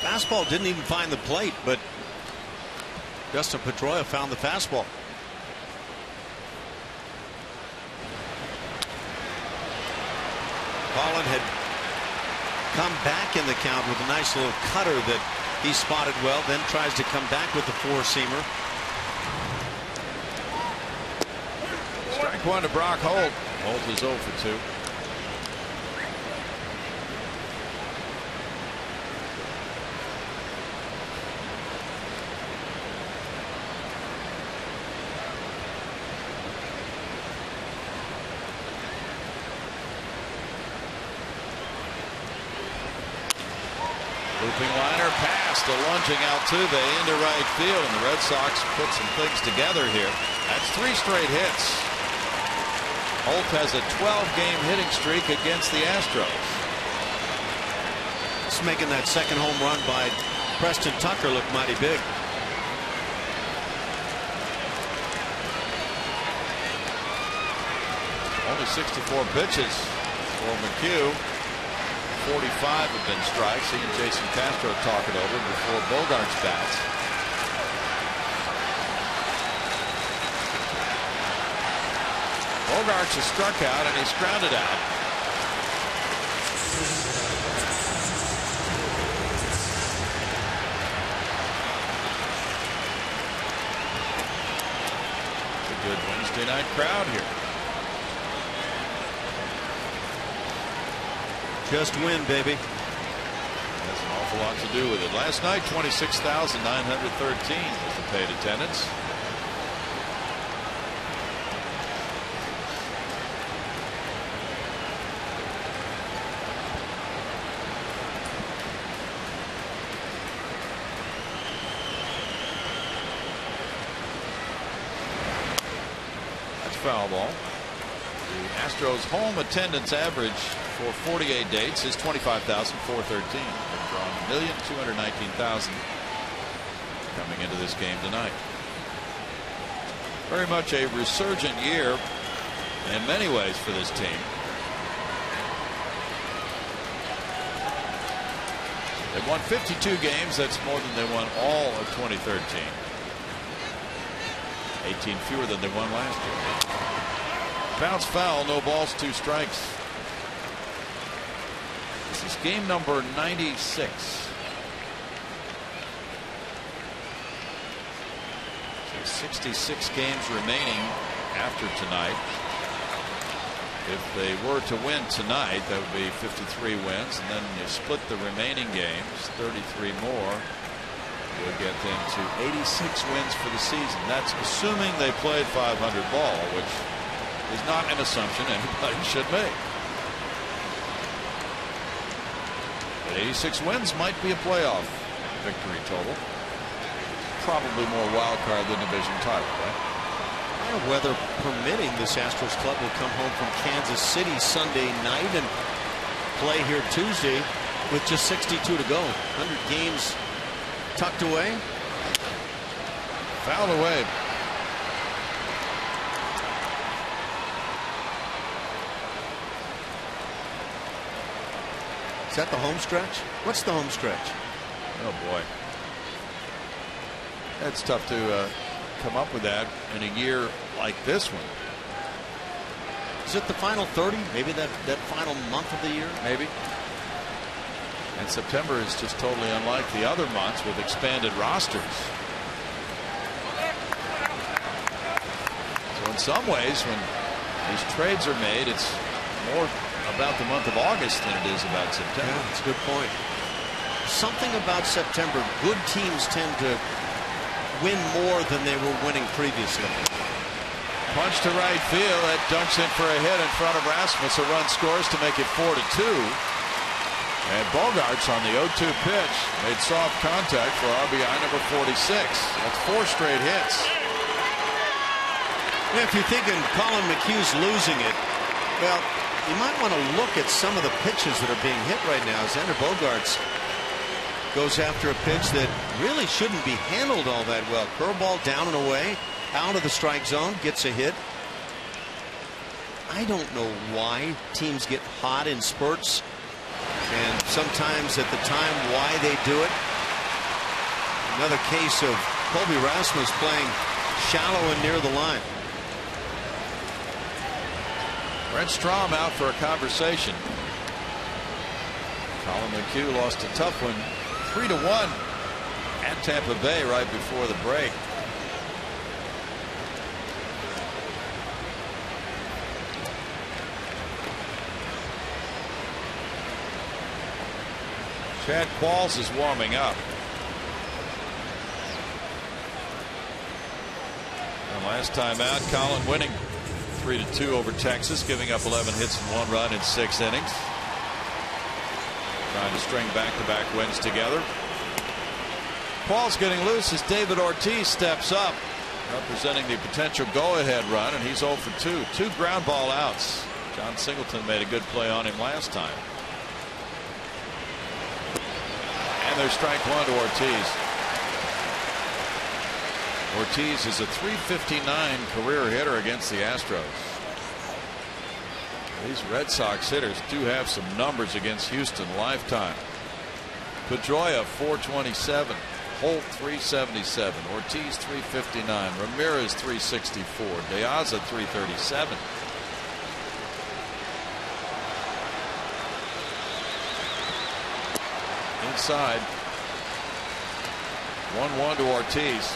[SPEAKER 2] Fastball didn't even find the plate, but Dustin Pedroia found the fastball. Colin had come back in the count with a nice little cutter that he spotted well, then tries to come back with the 4-seamer.
[SPEAKER 1] Strike 1 to Brock Holt. Holt is 0 for 2. Looping liner past, a lunging Altuve into right field, and the Red Sox put some things together here. That's 3 straight hits. Holt has a 12-game hitting streak against the Astros.
[SPEAKER 2] It's making that second home run by Preston Tucker look mighty big.
[SPEAKER 1] Only 64 pitches for McHugh. 45 have been strikes. He and Jason Castro talk it over before Bogart's bats. Bogarts has struck out and he's grounded out. It's a good Wednesday night crowd here.
[SPEAKER 2] Just win, baby.
[SPEAKER 1] Has an awful lot to do with it. Last night, 26,913 was the paid attendance. That's foul ball. The Astros' home attendance average for 48 dates is 25,413. They've drawn 1,219,000 coming into this game tonight. Very much a resurgent year in many ways for this team. They've won 52 games. That's more than they won all of 2013. 18 fewer than they won last year. Bounce foul, no balls, 2 strikes. This is game number 96. So 66 games remaining after tonight. If they were to win tonight, that would be 53 wins, and then you split the remaining games, 33 more. You'll get them to 86 wins for the season. That's assuming they played 500 ball, which is not an assumption anybody should make. But 86 wins might be a playoff victory total. Probably more wild card than division title, right?
[SPEAKER 2] Yeah, weather permitting, this Astros club will come home from Kansas City Sunday night and play here Tuesday with just 62 to go. 100 games tucked away.
[SPEAKER 1] Fouled away.
[SPEAKER 2] Is that the home stretch? What's the home stretch?
[SPEAKER 1] Oh boy, that's tough to come up with that in a year like this one.
[SPEAKER 2] Is it the final 30? Maybe that final month of the year?
[SPEAKER 1] Maybe. And September is just totally unlike the other months with expanded rosters. So in some ways, when these trades are made, it's more about the month of August than it is about September.
[SPEAKER 2] Yeah, that's a good point. Something about September, good teams tend to win more than they were winning previously.
[SPEAKER 1] Punch to right field. That dunks in for a hit in front of Rasmus. A run scores to make it 4-2. And Bogaerts on the 0-2 pitch made soft contact for RBI number 46. That's 4 straight hits.
[SPEAKER 2] Yeah, if you're thinking Colin McHugh's losing it, well, you might want to look at some of the pitches that are being hit right now. Xander Bogaerts goes after a pitch that really shouldn't be handled all that well. Curveball down and away, out of the strike zone, gets a hit. I don't know why teams get hot in spurts, and sometimes at the time why they do it. Another case of Colby Rasmus playing shallow and near the line.
[SPEAKER 1] Brent Strom out for a conversation. Colin McHugh lost a tough one, 3-1 at Tampa Bay right before the break. Chad Qualls is warming up. And last time out, Colin winning 3-2 over Texas, giving up 11 hits and 1 run in 6 innings. Trying to string back-to-back wins together. Qualls getting loose as David Ortiz steps up, representing the potential go-ahead run, and he's 0 for 2. 2 ground ball outs. John Singleton made a good play on him last time. And there's strike 1 to Ortiz. Ortiz is a .359 career hitter against the Astros. These Red Sox hitters do have some numbers against Houston lifetime. Pedroia .427, Holt .377, Ortiz .359, Ramirez .364, De Aza .337. Inside, 1-1 to Ortiz.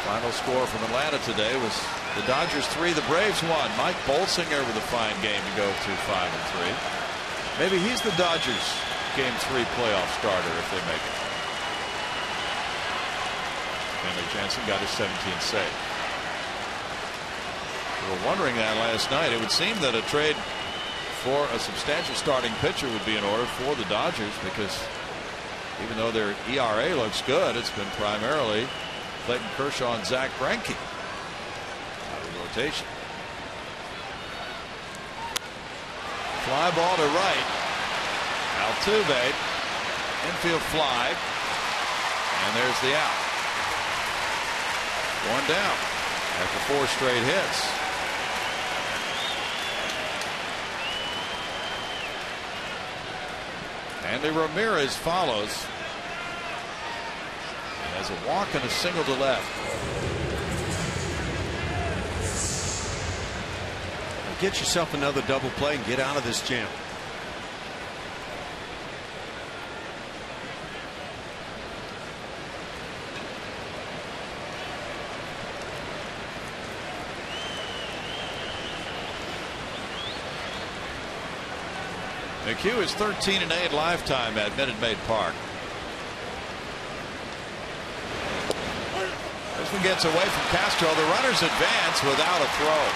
[SPEAKER 1] Final score from Atlanta today was the Dodgers 3, the Braves 1. Mike Bolsinger with a fine game to go to 5-3. Maybe he's the Dodgers Game 3 playoff starter if they make it. Kenley Jansen got his 17th save. We were wondering that last night. It would seem that a trade for a substantial starting pitcher would be in order for the Dodgers, because even though their ERA looks good, it's been primarily Clayton Kershaw and Zach Greinke out of rotation. Fly ball to right. Altuve, infield fly, and there's the out. 1 down after 4 straight hits. Andy Ramirez follows. Has a walk and a single to left.
[SPEAKER 2] Get yourself another double play and get out of this jam.
[SPEAKER 1] McHugh is 13-8 lifetime at Minute Maid Park. This one gets away from Castro. The runners advance without a throw.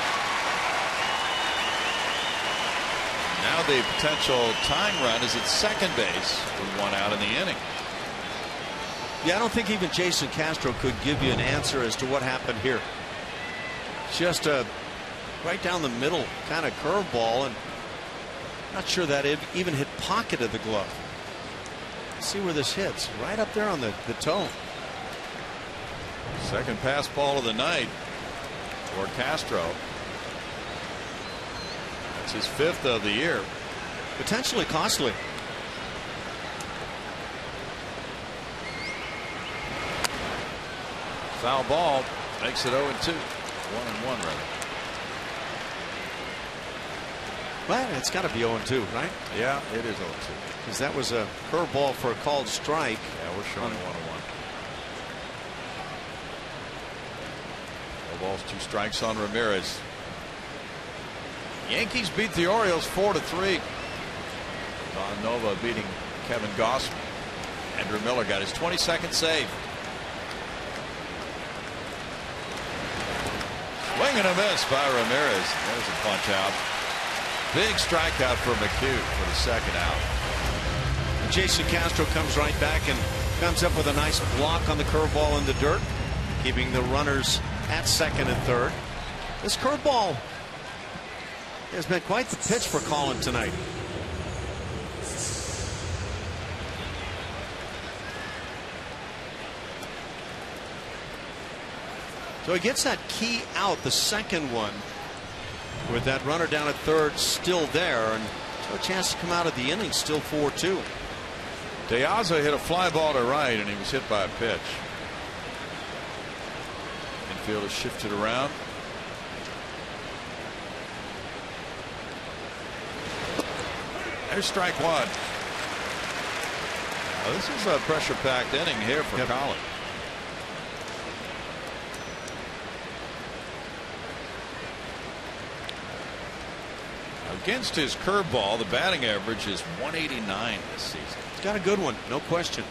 [SPEAKER 1] Now the potential tying run is at second base with one out in the inning.
[SPEAKER 2] Yeah, I don't think even Jason Castro could give you an answer as to what happened here. Just a right down the middle kind of curveball, and not sure that it even hit pocket of the glove. Let's see where this hits. Right up there on the toe.
[SPEAKER 1] Second pass ball of the night for Castro. That's his 5th of the year.
[SPEAKER 2] Potentially costly.
[SPEAKER 1] Foul ball makes it 0-2. 1-1 rather.
[SPEAKER 2] Well, it's got to be 0-2, right?
[SPEAKER 1] Yeah, it is 0-2.
[SPEAKER 2] Because that was a curveball for a called strike.
[SPEAKER 1] Yeah, we're showing 1-1. No balls, 2 strikes on Ramirez. Yankees beat the Orioles 4-3. Don Nova beating Kevin Goss. Andrew Miller got his 22nd save. Swing and a miss by Ramirez. There's a punch out. Big strikeout for McHugh for the second out.
[SPEAKER 2] Jason Castro comes right back and comes up with a nice block on the curveball in the dirt, keeping the runners at second and third. This curveball has been quite the pitch for Colin tonight. So he gets that key out, the second one, with that runner down at third still there, and so a chance to come out of the inning, still 4-2.
[SPEAKER 1] De Aza hit a fly ball to right, and he was hit by a pitch. Infield is shifted around. There's strike one. Now, this is a pressure-packed inning here for Colin. Against his curveball, the batting average is 189 this season.
[SPEAKER 2] He's got a good one, no question.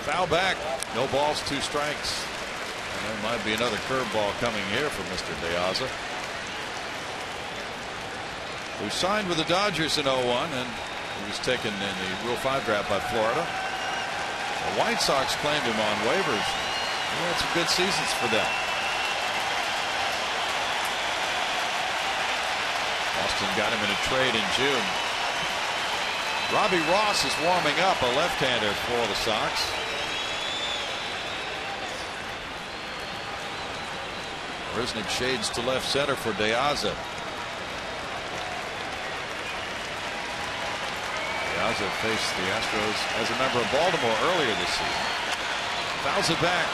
[SPEAKER 1] Foul back. No balls, 2 strikes. And there might be another curveball coming here for Mr. De Aza, who signed with the Dodgers in 01, and he was taken in the Rule 5 draft by Florida. The White Sox claimed him on waivers. He had some good seasons for them. Boston got him in a trade in June. Robbie Ross is warming up, a left-hander for the Sox. Risnick shades to left center for De Aza. De Aza faced the Astros as a member of Baltimore earlier this season. Fouls it back.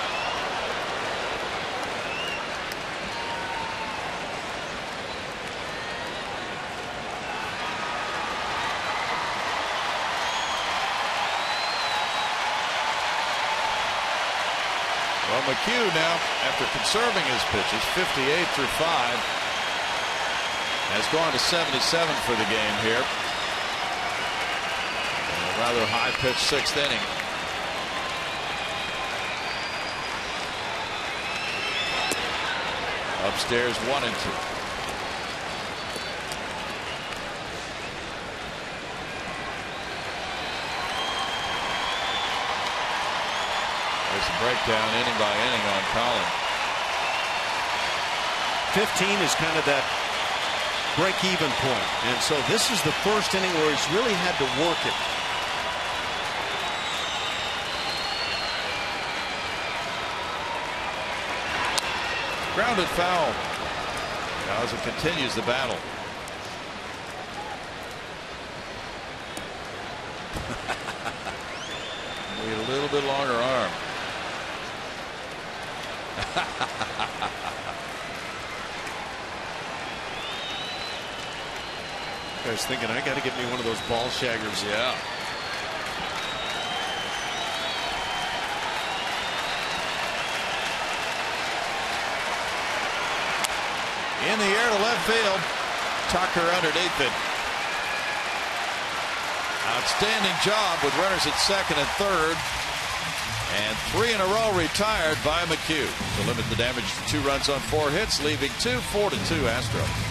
[SPEAKER 1] Well, McHugh now, after conserving his pitches, 58 through 5, has gone to 77 for the game here. A rather high-pitched 6th inning. Upstairs 1-2. There's a breakdown inning by inning on Colin.
[SPEAKER 2] 15 is kind of that break-even point, and so this is the first inning where he's really had to work it.
[SPEAKER 1] Grounded foul. As it continues the battle. little bit longer arm.
[SPEAKER 2] I was thinking, I got to get me one of those ball shaggers.
[SPEAKER 1] Yeah. In the air to left field. Tucker underneath it. Outstanding job with runners at second and third. And 3 in a row retired by McHugh to limit the damage to 2 runs on 4 hits, leaving 4-2 Astros.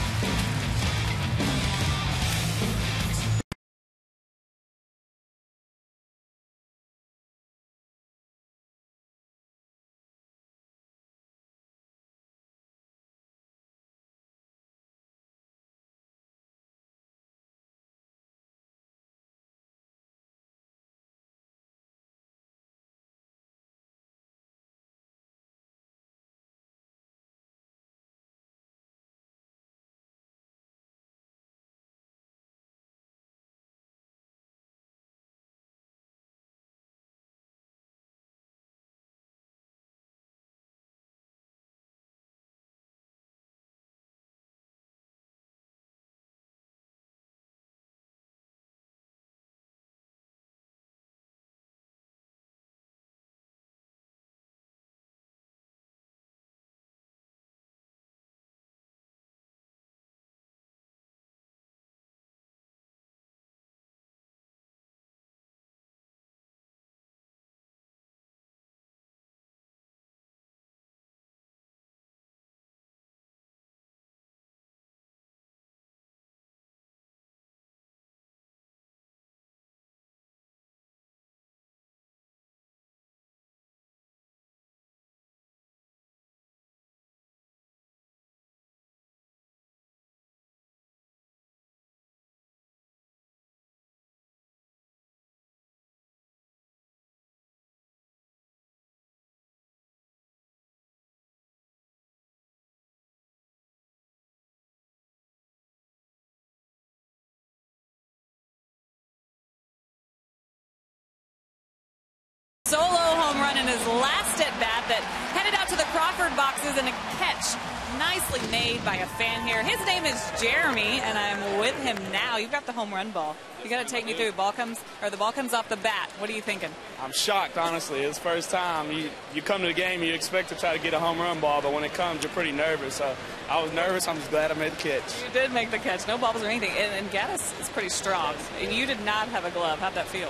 [SPEAKER 3] Solo home run in his last at bat that headed out to the Crawford boxes, and a catch nicely made by a fan here. His name is Jeremy, and I'm with him now. You've got the home run ball. You got to take me through. The ball comes off the bat. What are you thinking?
[SPEAKER 6] I'm shocked, honestly. It's the first time you come to the game, you expect to try to get a home run ball, but when it comes, you're pretty nervous. So I was nervous. I'm just glad I made the catch.
[SPEAKER 3] You did make the catch. No bobbles or anything. And Gaddis is pretty strong. And you did not have a glove. How'd that feel?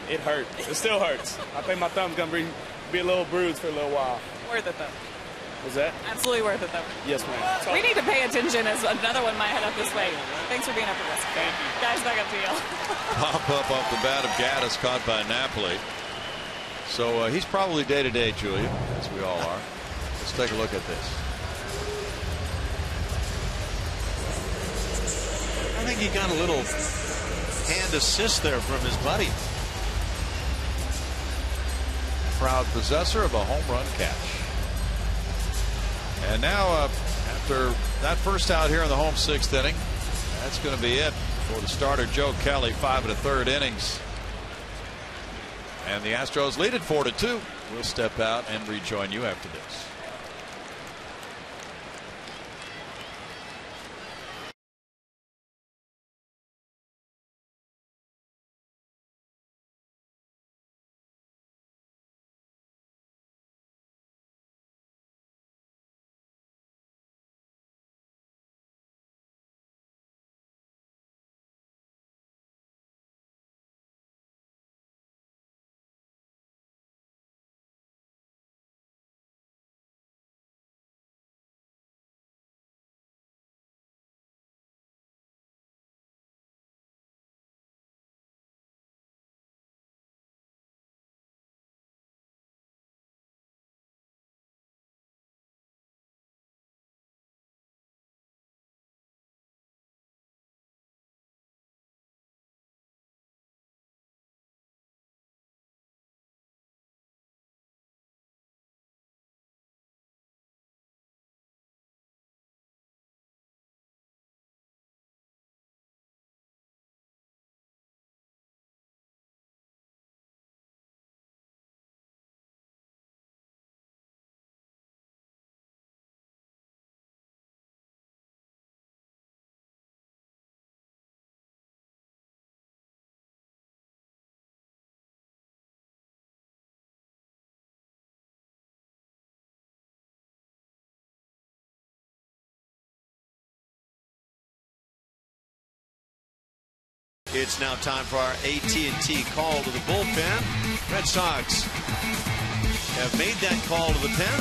[SPEAKER 6] It hurt. It still hurts. I think my thumb's going to be a little bruised for a little while.
[SPEAKER 3] Worth it, though.
[SPEAKER 6] Was that?
[SPEAKER 3] Absolutely worth it, though.
[SPEAKER 6] Yes, ma'am.
[SPEAKER 3] We need to pay attention as another one might head up this way. Thanks for being up with us.
[SPEAKER 6] Thank you.
[SPEAKER 3] Guys, back up to you.
[SPEAKER 1] Pop up off the bat of Gaddis, caught by Napoli. So he's probably day-to-day, Julia, as we all are. Let's take a look at this.
[SPEAKER 2] I think he got a little hand assist there from his buddy.
[SPEAKER 1] Proud possessor of a home run catch. And now after that first out here in the home 6th inning, that's going to be it for the starter Joe Kelly. 5 1/3 innings, and the Astros lead it 4-2. We'll step out and rejoin you after this.
[SPEAKER 2] It's now time for our AT&T call to the bullpen. Red Sox have made that call to the pen.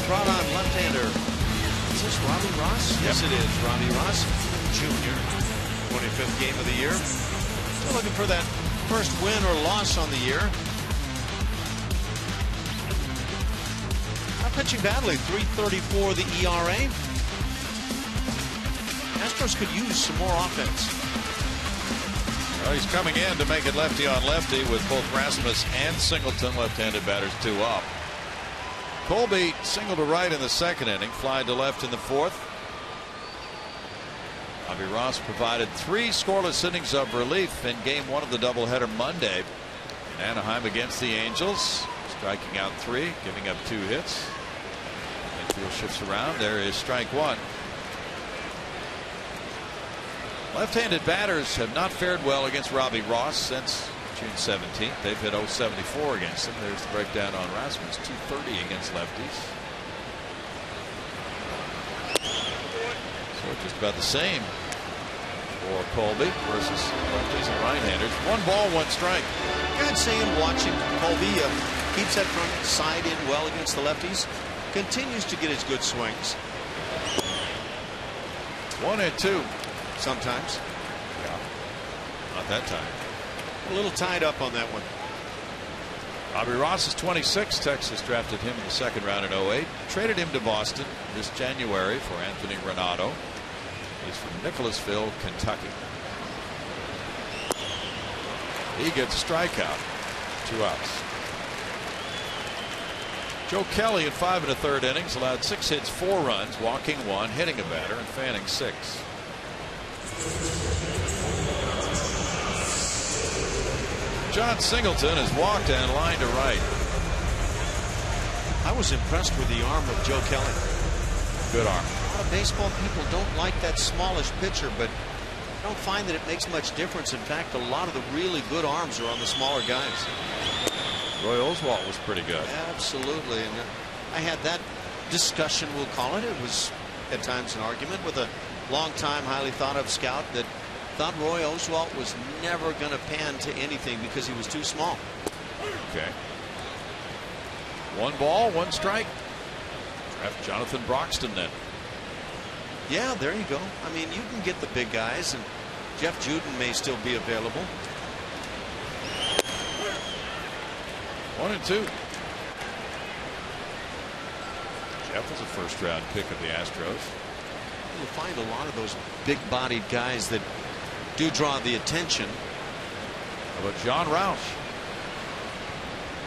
[SPEAKER 2] Brought on left-hander. Is this Robbie Ross?
[SPEAKER 1] Yep.
[SPEAKER 2] Yes, it is. Robbie Ross Jr. 25th game of the year. Still looking for that first win or loss on the year. Not pitching badly. 3.34 the ERA. Astros could use some more offense.
[SPEAKER 1] Well, he's coming in to make it lefty on lefty with both Rasmus and Singleton left-handed batters 2 up. Colby singled to right in the second inning, fly to left in the fourth. Bobby Ross provided 3 scoreless innings of relief in game 1 of the doubleheader Monday in Anaheim against the Angels, striking out 3, giving up 2 hits. Infield shifts around. There is strike 1. Left-handed batters have not fared well against Robbie Ross since June 17th. They've hit .074 against him. There's the breakdown on Rasmus. .230 against lefties. So just about the same for Colby versus lefties and right-handers. 1 ball, 1 strike.
[SPEAKER 2] I'd say in watching Colby keeps that front side in well against the lefties. Continues to get his good swings.
[SPEAKER 1] 1-2.
[SPEAKER 2] Sometimes.
[SPEAKER 1] Yeah. Not that time.
[SPEAKER 2] A little tied up on that one.
[SPEAKER 1] Bobby Ross is 26. Texas drafted him in the second round in 08. Traded him to Boston this January for Anthony Renato. He's from Nicholasville, Kentucky. He gets a strikeout. 2 outs. Joe Kelly in 5 1/3 innings allowed 6 hits, 4 runs, walking 1, hitting a batter, and fanning 6. John Singleton has walked and lined to right.
[SPEAKER 2] I was impressed with the arm of Joe Kelly.
[SPEAKER 1] Good arm.
[SPEAKER 2] A lot of baseball people don't like that smallish pitcher, but I don't find that it makes much difference. In fact, a lot of the really good arms are on the smaller guys.
[SPEAKER 1] Roy Oswalt was pretty good.
[SPEAKER 2] Absolutely. And I had that discussion, we'll call it. It was at times an argument with a long-time, highly thought-of scout that thought Roy Oswalt was never going to pan to anything because he was too small.
[SPEAKER 1] Okay. 1 ball, 1 strike. Draft Jonathan Broxton then.
[SPEAKER 2] Yeah, there you go. I mean, you can get the big guys, and Jeff Juden may still be available.
[SPEAKER 1] 1-2. Jeff was a first-round pick of the Astros.
[SPEAKER 2] You'll find a lot of those big-bodied guys that do draw the attention.
[SPEAKER 1] How about John Roush?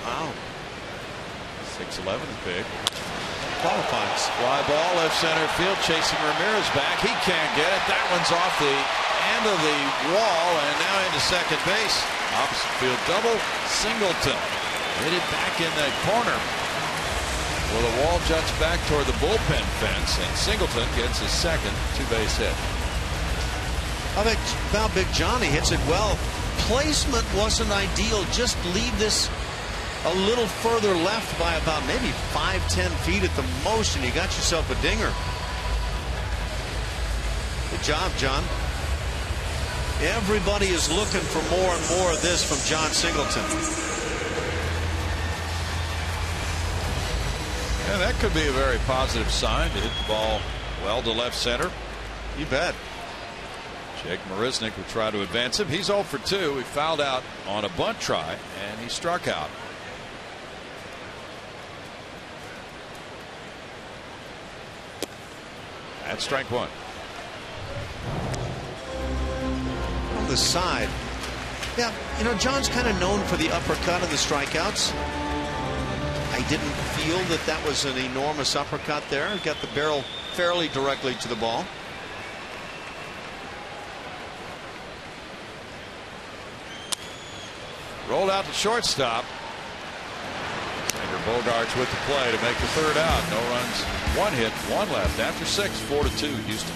[SPEAKER 2] Wow.
[SPEAKER 1] 6'11" is big.
[SPEAKER 2] Qualifies.
[SPEAKER 1] Fly ball left center field, chasing Ramirez back. He can't get it. That one's off the end of the wall and now into second base. Opposite field double. Singleton hit it back in the corner. Well, the wall juts back toward the bullpen fence, and Singleton gets his second 2-base hit.
[SPEAKER 2] How Big Johnny hits it well. Placement wasn't ideal. Just leave this a little further left by about maybe 5-10 feet at the most, and you got yourself a dinger. Good job, John. Everybody is looking for more and more of this from John Singleton.
[SPEAKER 1] Yeah, that could be a very positive sign to hit the ball well to left center.
[SPEAKER 2] You bet.
[SPEAKER 1] Jake Marisnick would try to advance him. He's 0 for 2. He fouled out on a bunt try, and he struck out. That's strike 1.
[SPEAKER 2] On the side. Yeah, you know, John's kind of known for the uppercut and the strikeouts. I didn't feel that that was an enormous uppercut there. Got the barrel fairly directly to the ball.
[SPEAKER 1] Rolled out to shortstop. Xander Bogaerts with the play to make the 3rd out. No runs, 1 hit, 1 left. After 6, 4-2 Houston.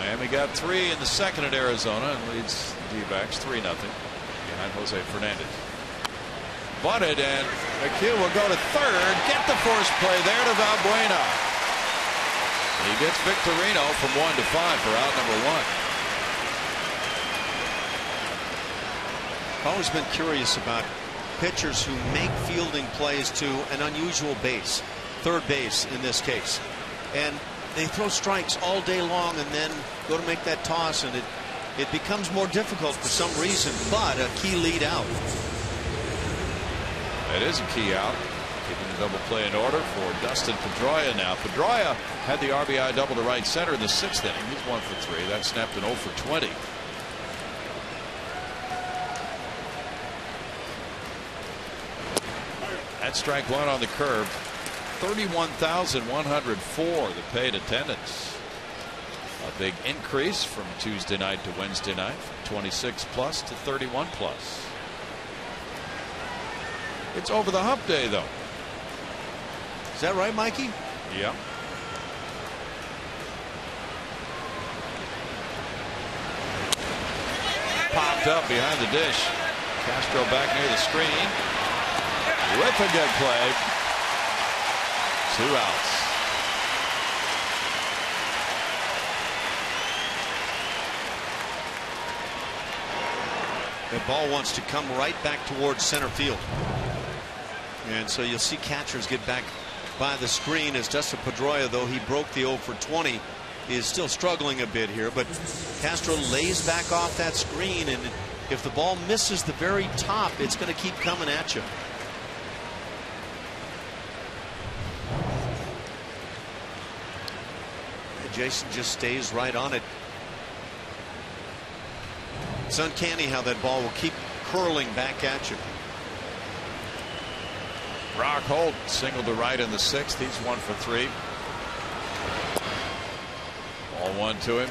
[SPEAKER 1] Miami got 3 in the second at Arizona and leads the D-backs 3-0 behind Jose Fernandez. Bunted, and McHugh will go to third. Get the force play there to Valbuena. He gets Victorino from 1 to 5 for out number 1.
[SPEAKER 2] I've always been curious about pitchers who make fielding plays to an unusual base, third base in this case, and they throw strikes all day long and then go to make that toss, and it becomes more difficult for some reason, but a key lead out.
[SPEAKER 1] That is a key out. Keeping the double play in order for Dustin Pedroia now. Pedroia had the RBI double to right center in the 6th inning. He's 1 for 3. That snapped an 0 for 20. That's strike 1 on the curve. 31,104 the paid attendance. A big increase from Tuesday night to Wednesday night, from 26 plus to 31 plus. It's over the hump day, though.
[SPEAKER 2] Is that right, Mikey?
[SPEAKER 1] Yeah. Popped up behind the dish. Castro back near the screen with a good play. 2 outs.
[SPEAKER 2] The ball wants to come right back towards center field. And so you'll see catchers get back by the screen as Dustin Pedroia, though he broke the 0 for 20, is still struggling a bit here. But Castro lays back off that screen, and if the ball misses the very top, it's going to keep coming at you. And Jason just stays right on it. It's uncanny how that ball will keep curling back at you.
[SPEAKER 1] Brock Holt singled to right in the 6th. He's 1 for 3. Ball 1 to him.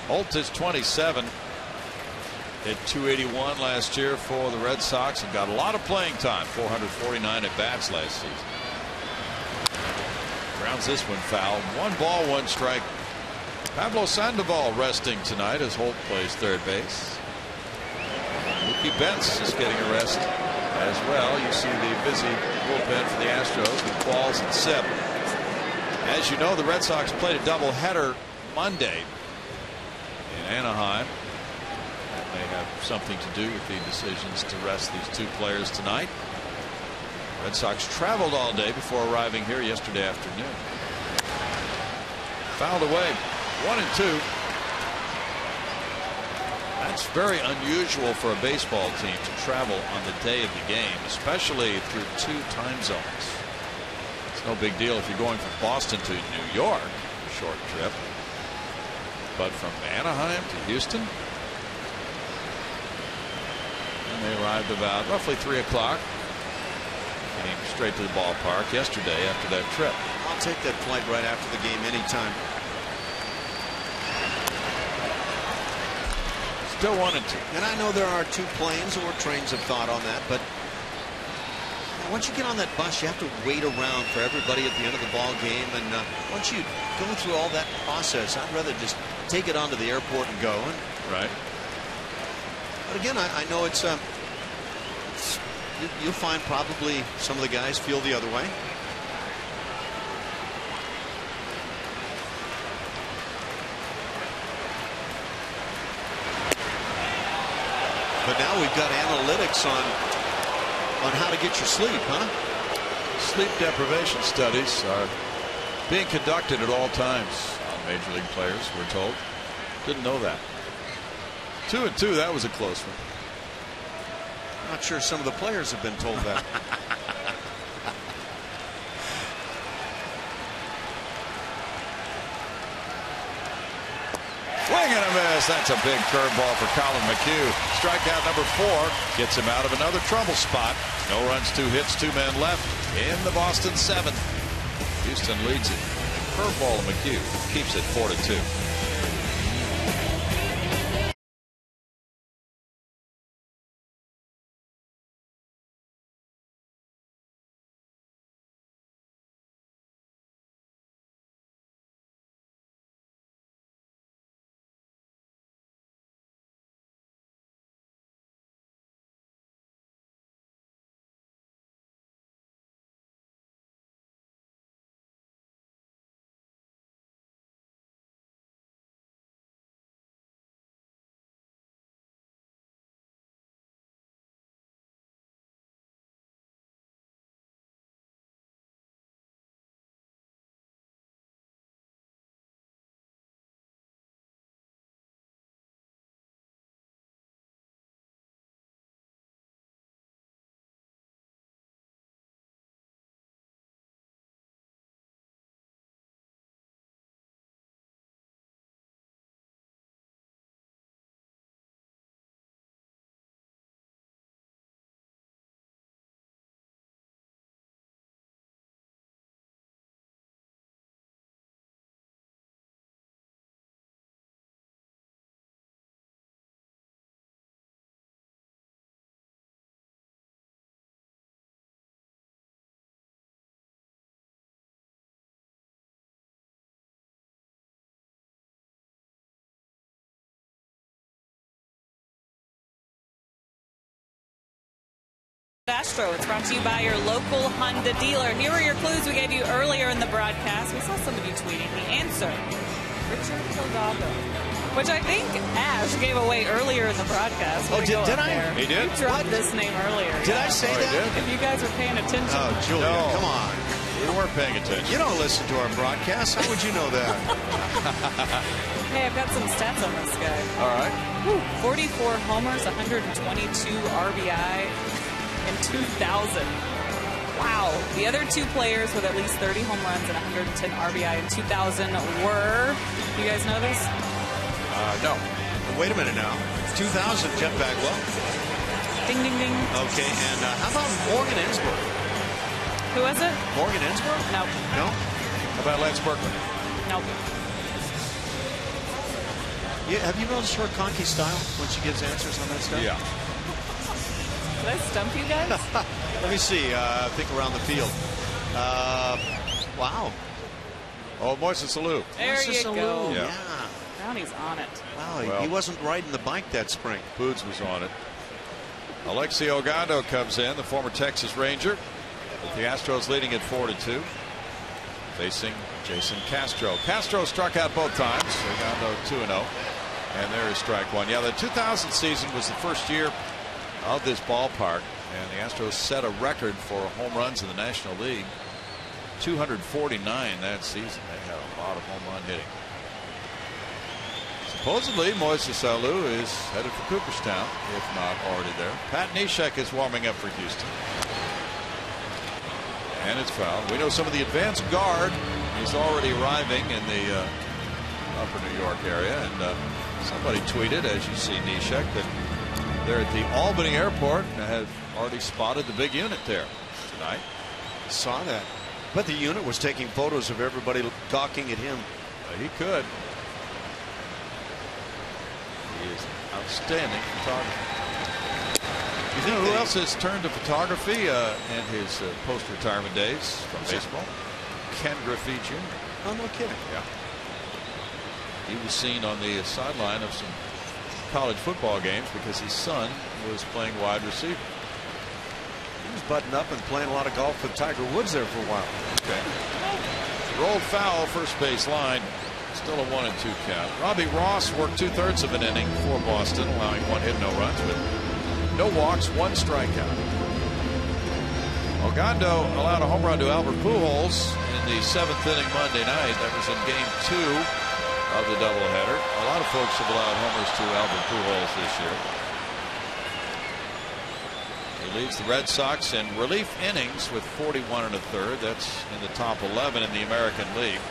[SPEAKER 1] Holt is 27. Hit 281 last year for the Red Sox and got a lot of playing time. 449 at bats last season. Grounds this one foul. 1 ball, 1 strike. Pablo Sandoval resting tonight as Holt plays third base. Mookie Betts is getting a rest as well. You see the busy bullpen for the Astros with Qualls and Sipp. As you know, the Red Sox played a doubleheader Monday in Anaheim. That may have something to do with the decisions to rest these 2 players tonight. Red Sox traveled all day before arriving here yesterday afternoon. Fouled away. 1 and 2. That's very unusual for a baseball team to travel on the day of the game, especially through 2 time zones. It's no big deal if you're going from Boston to New York, a short trip. But from Anaheim to Houston, and they arrived about roughly 3 o'clock. Came straight to the ballpark yesterday after that trip.
[SPEAKER 2] I'll take that flight right after the game anytime.
[SPEAKER 1] Still 1 and 2.
[SPEAKER 2] And I know there are 2 planes or trains of thought on that, but once you get on that bus, you have to wait around for everybody at the end of the ball game. And once you go through all that process, I'd rather just take it onto the airport and go.
[SPEAKER 1] Right.
[SPEAKER 2] But again, I know it's you'll find probably some of the guys feel the other way. But now we've got analytics on how to get your sleep, huh?
[SPEAKER 1] Sleep deprivation studies are being conducted at all times on Major League players, we're told. Didn't know that. 2 and 2, that was a close one.
[SPEAKER 2] Not sure some of the players have been told that.
[SPEAKER 1] Swing and a miss. That's a big curveball for Colin McHugh. Strikeout number 4 gets him out of another trouble spot. No runs, 2 hits, 2 men left in the Boston 7th. Houston leads it. Curveball of McHugh keeps it 4-2.
[SPEAKER 3] Astro. It's brought to you by your local Honda dealer. Here are your clues we gave you earlier in the broadcast. We saw some of you tweeting. The answer, Richard Delgado, which I think Ash gave away earlier in the broadcast.
[SPEAKER 2] Oh, did I?
[SPEAKER 3] There.
[SPEAKER 1] He did?
[SPEAKER 3] You dropped this name earlier.
[SPEAKER 2] Did I say that?
[SPEAKER 3] If you guys were paying attention.
[SPEAKER 2] Oh, Julia,
[SPEAKER 1] No.
[SPEAKER 2] come on.
[SPEAKER 1] We weren't paying attention.
[SPEAKER 2] You don't listen to our broadcast. How would you know that?
[SPEAKER 3] Hey, I've got some stats on this guy.
[SPEAKER 1] All right.
[SPEAKER 3] 44 homers, 122 RBI in 2000. Wow. The other two players with at least 30 home runs and 110 RBI in 2000 were, you guys know this?
[SPEAKER 1] No.
[SPEAKER 2] Wait a minute now. 2000, Jeff Bagwell.
[SPEAKER 3] Ding, ding, ding.
[SPEAKER 2] Okay, and how about Morgan Ensberg?
[SPEAKER 3] Who was it?
[SPEAKER 2] Morgan Ensberg?
[SPEAKER 3] No.
[SPEAKER 2] No?
[SPEAKER 1] How about Lance Berkman?
[SPEAKER 3] Nope.
[SPEAKER 2] Yeah, have you noticed her conky style when she gives answers on that stuff?
[SPEAKER 1] Yeah.
[SPEAKER 3] Did I stump you guys?
[SPEAKER 2] Let me see. Think around the field. Wow.
[SPEAKER 1] Oh, Moises Alou.
[SPEAKER 3] There you go.
[SPEAKER 2] Yeah.
[SPEAKER 3] Brownie's on it.
[SPEAKER 2] Wow,
[SPEAKER 1] Well.
[SPEAKER 2] he wasn't riding the bike that spring.
[SPEAKER 1] Boods was on it. Alexi Ogando comes in, the former Texas Ranger, with the Astros leading at 4-2, facing Jason Castro. Castro struck out both times. Ogando 2-0, and there is strike one. Yeah, the 2000 season was the first year of this ballpark, and the Astros set a record for home runs in the National League. 249 that season. They had a lot of home run hitting. Supposedly, Moises Alou is headed for Cooperstown, if not already there. Pat Neshek is warming up for Houston. And it's fouled. We know some of the advanced guard is already arriving in the upper New York area. And somebody tweeted, as you see Neshek, that they're at the Albany airport and have already spotted the big unit there tonight.
[SPEAKER 2] Saw that. But the unit was taking photos of everybody gawking at him.
[SPEAKER 1] He could. He is outstanding photographer. You know who else has turned to photography in his post-retirement days from baseball? Ken Griffey Jr.
[SPEAKER 2] Oh, no kidding.
[SPEAKER 1] Yeah. He was seen on the sideline of some college football games because his son was playing wide receiver.
[SPEAKER 2] He was buttoned up and playing a lot of golf with Tiger Woods there for a while.
[SPEAKER 1] Okay. Rolled foul, first base line. Still a 1-2 count. Robbie Ross worked 2/3 of an inning for Boston, allowing 1 hit, no runs, with no walks, 1 strikeout. Ogando allowed a home run to Albert Pujols in the 7th inning Monday night. That was in game 2 of the doubleheader. A lot of folks have allowed homers to Albert Pujols this year. He leads the Red Sox in relief innings with 41 1/3. That's in the top 11 in the American League.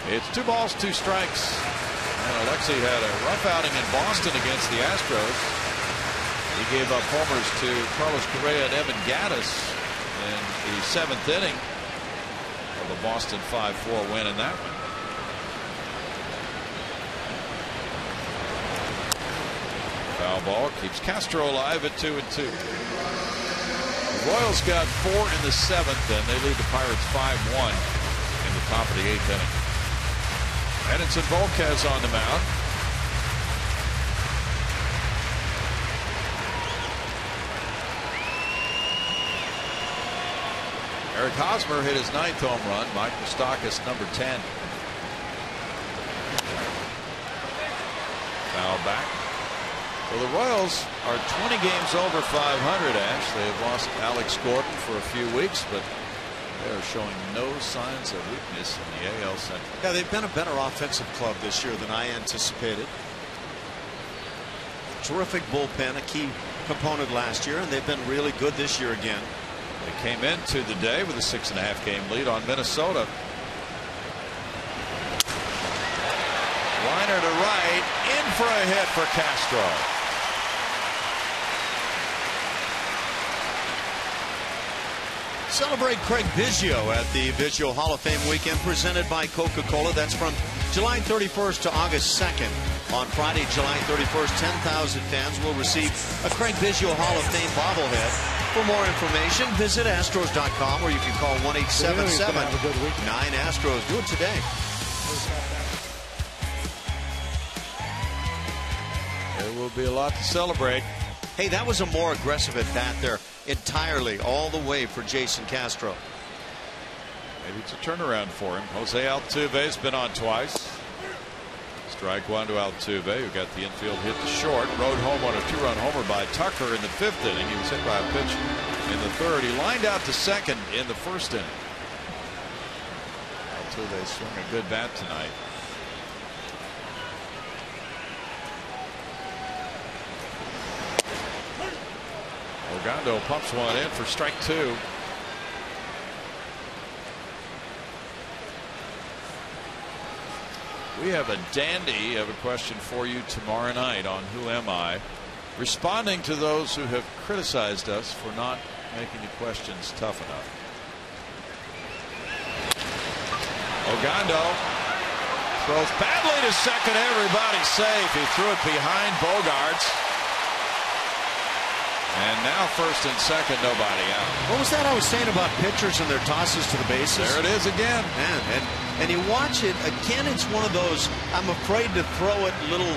[SPEAKER 1] It's 2 balls, 2 strikes. And Alexi had a rough outing in Boston against the Astros. He gave up homers to Carlos Correa and Evan Gattis in the 7th inning of a Boston 5-4 win in that one. Foul ball keeps Castro alive at 2-2. The Royals got 4 in the 7th, and they lead the Pirates 5-1 in the top of the 8th inning. Edinson Volquez on the mound. Eric Hosmer hit his 9th home run. Mike Moustakas number 10. Foul back. Well, the Royals are 20 games over 500, Ash. They've lost Alex Gordon for a few weeks, but they are showing no signs of weakness in the AL Central.
[SPEAKER 2] Yeah, they've been a better offensive club this year than I anticipated. Terrific bullpen, a key component last year, and they've been really good this year again.
[SPEAKER 1] They came into the day with a 6.5 game lead on Minnesota. Liner to right, in for a hit for Castro.
[SPEAKER 2] Celebrate Craig Biggio at the Biggio Hall of Fame weekend presented by Coca-Cola. That's from July 31st to August 2nd. On Friday, July 31st, 10,000 fans will receive a Craig Biggio Hall of Fame bobblehead. For more information, visit Astros.com, or you can call 1-877-9-ASTROS. Do it today.
[SPEAKER 1] There will be a lot to celebrate.
[SPEAKER 2] Hey, that was a more aggressive at bat there entirely, all the way for Jason Castro.
[SPEAKER 1] Maybe it's a turnaround for him. Jose Altuve's been on twice. Strike one to Altuve, who got the infield hit to short. Rode home on a 2-run homer by Tucker in the 5th inning. He was hit by a pitch in the 3rd. He lined out to second in the 1st inning. Altuve swung a good bat tonight. Ogando pumps one in for strike 2. We have a dandy of a question for you tomorrow night on Who Am I? Responding to those who have criticized us for not making the questions tough enough. Ogando throws badly to second. Everybody's safe. He threw it behind Bogaerts. And now first and second, nobody out.
[SPEAKER 2] What was that I was saying about pitchers and their tosses to the bases?
[SPEAKER 1] There it is again.
[SPEAKER 2] Man, and you watch it again. It's one of those I'm afraid to throw it little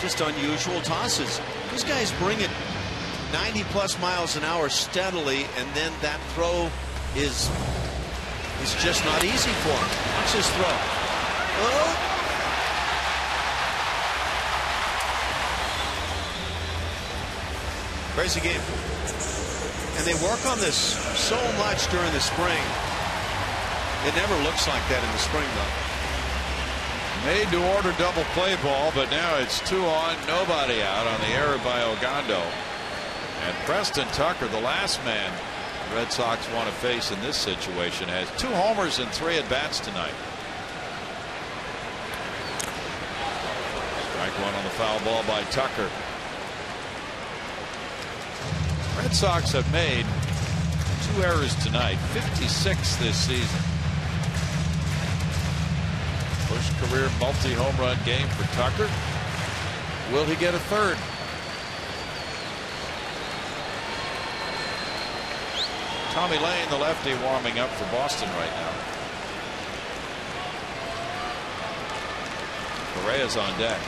[SPEAKER 2] just unusual tosses. These guys bring it 90+ miles an hour steadily, and then that throw is just not easy for him. Watch this throw. Oh. Crazy game. And they work on this so much during the spring. It never looks like that in the spring, though.
[SPEAKER 1] Made to order double play ball, but now it's 2 on, nobody out on the error by Ogando. And Preston Tucker, the last man the Red Sox want to face in this situation, has 2 homers and 3 at bats tonight. Strike one on the foul ball by Tucker. Red Sox have made 2 errors tonight, 56 this season. First career multi-home run game for Tucker. Will he get a 3rd? Tommy Lane, the lefty, warming up for Boston right now. Correa's on deck.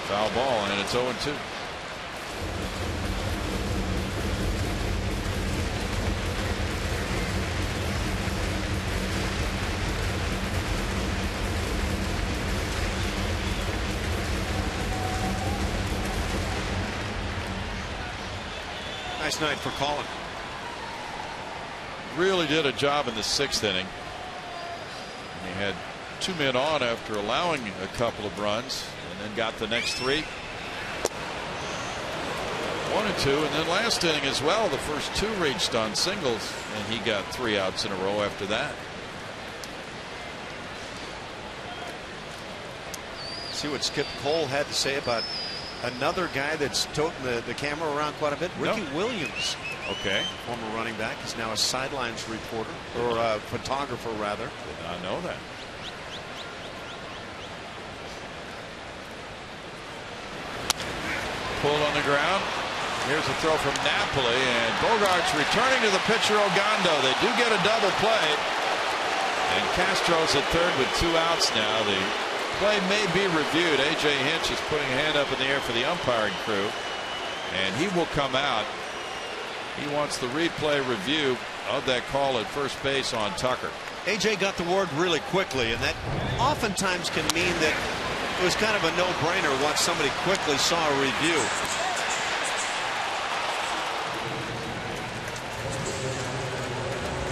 [SPEAKER 1] Foul ball, and it's 0-2.
[SPEAKER 2] Nice night for Colin.
[SPEAKER 1] Really did a job in the 6th inning. And he had 2 men on after allowing a couple of runs, and then got the next 3. 1 and 2, and then last inning as well, the first 2 reached on singles, and he got 3 outs in a row after that.
[SPEAKER 2] See what Skip Cole had to say about another guy that's toting the camera around quite a bit. Ricky Williams.
[SPEAKER 1] Okay.
[SPEAKER 2] Former running back is now a sidelines reporter, or a photographer rather.
[SPEAKER 1] Did not know that. Pulled on the ground. Here's a throw from Napoli, and Bogaerts returning to the pitcher Ogando. They do get a double play, and Castro's at third with 2 outs now. The play may be reviewed. A.J. Hinch is putting a hand up in the air for the umpiring crew, and he will come out. He wants the replay review of that call at first base on Tucker.
[SPEAKER 2] A.J. got the word really quickly, and that oftentimes can mean that it was kind of a no-brainer once somebody quickly saw a review.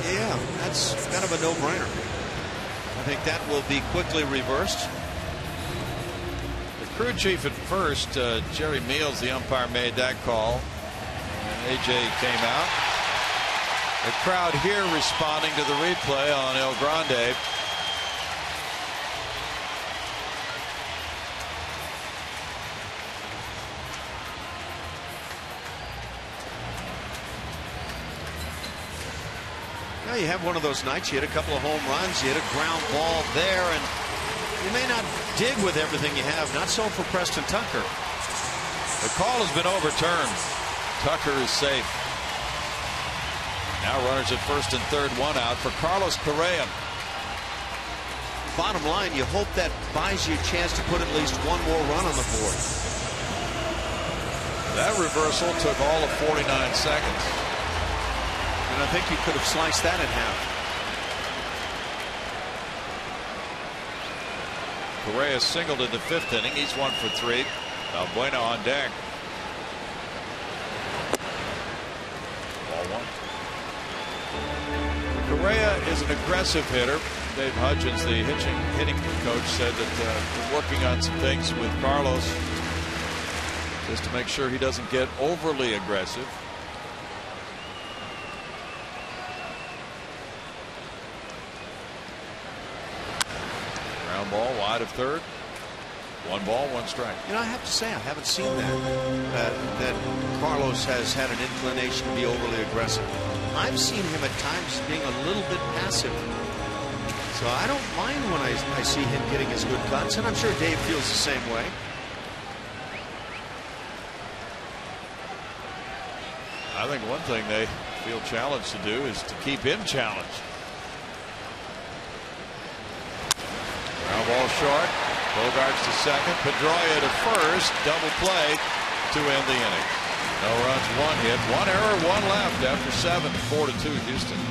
[SPEAKER 2] Yeah, that's kind of a no-brainer. I think that will be quickly reversed.
[SPEAKER 1] The crew chief at first, Jerry Meals, the umpire, made that call. And A.J. came out. The crowd here responding to the replay on El Grande.
[SPEAKER 2] Now you have one of those nights. You hit a couple of home runs. You hit a ground ball there, and you may not dig with everything you have. Not so for Preston Tucker.
[SPEAKER 1] The call has been overturned. Tucker is safe. Now runners at first and third, 1 out for Carlos Correa.
[SPEAKER 2] bottom line, you hope that buys you a chance to put at least one more run on the board.
[SPEAKER 1] That reversal took all of 49 seconds.
[SPEAKER 2] And I think you could have sliced that in half.
[SPEAKER 1] Correa singled in the 5th inning. He's 1 for 3. Bueno on deck. Ball 1. Correa is an aggressive hitter. Dave Hudgens, the hitting coach, said that they're working on some things with Carlos just to make sure he doesn't get overly aggressive. Ground ball wide of third. 1 ball, 1 strike.
[SPEAKER 2] You know, I have to say, I haven't seen that Carlos has had an inclination to be overly aggressive. I've seen him at times being a little bit passive. So I don't mind when I see him getting his good cuts, and I'm sure Dave feels the same way.
[SPEAKER 1] I think one thing they feel challenged to do is to keep him challenged. Ground ball short. Bogarts to second. Pedroia to first. Double play to end the inning. No runs, 1 hit, 1 error, 1 left after 7. 4-2 Houston.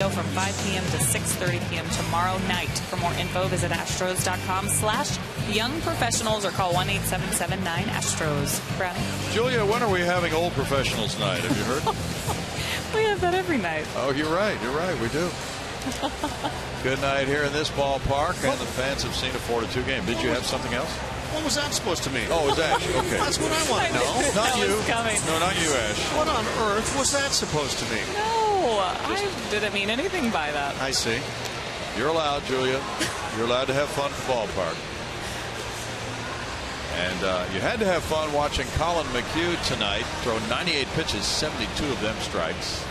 [SPEAKER 3] From 5 p.m. to 6:30 p.m. tomorrow night. For more info, visit astros.com/young professionals or call 1-877-9-ASTROS. Brad?
[SPEAKER 1] Julia, when are we having old professionals night? Have you heard?
[SPEAKER 3] We have that every night.
[SPEAKER 1] Oh, you're right. You're right. We do. Good night here in this ballpark, and the fans have seen a 4-2 game. Did you have something else?
[SPEAKER 2] What was that supposed to mean?
[SPEAKER 1] Oh, it was Ash. Okay.
[SPEAKER 2] That's what I want to know.
[SPEAKER 1] Not you.
[SPEAKER 3] Coming.
[SPEAKER 1] No, not you, Ash.
[SPEAKER 2] What on earth was that supposed to mean?
[SPEAKER 3] No, I didn't mean anything by that.
[SPEAKER 2] I see.
[SPEAKER 1] You're allowed, Julia. You're allowed to have fun at the ballpark. And you had to have fun watching Colin McHugh tonight throw 98 pitches, 72 of them strikes.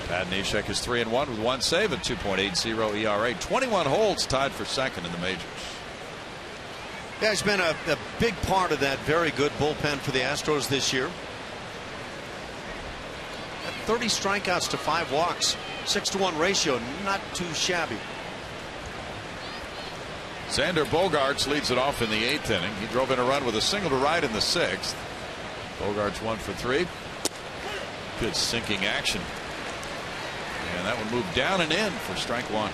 [SPEAKER 1] Pat Neshek is 3-1 with 1 save and 2.80 ERA. 21 holds, tied for second in the majors.
[SPEAKER 2] Yeah, he's been a big part of that very good bullpen for the Astros this year. 30 strikeouts to 5 walks, 6-to-1 ratio, not too shabby.
[SPEAKER 1] Xander Bogaerts leads it off in the 8th inning. He drove in a run with a single to right in the 6th. Bogaerts 1 for 3. Good sinking action. And that one moved down and in for strike 1.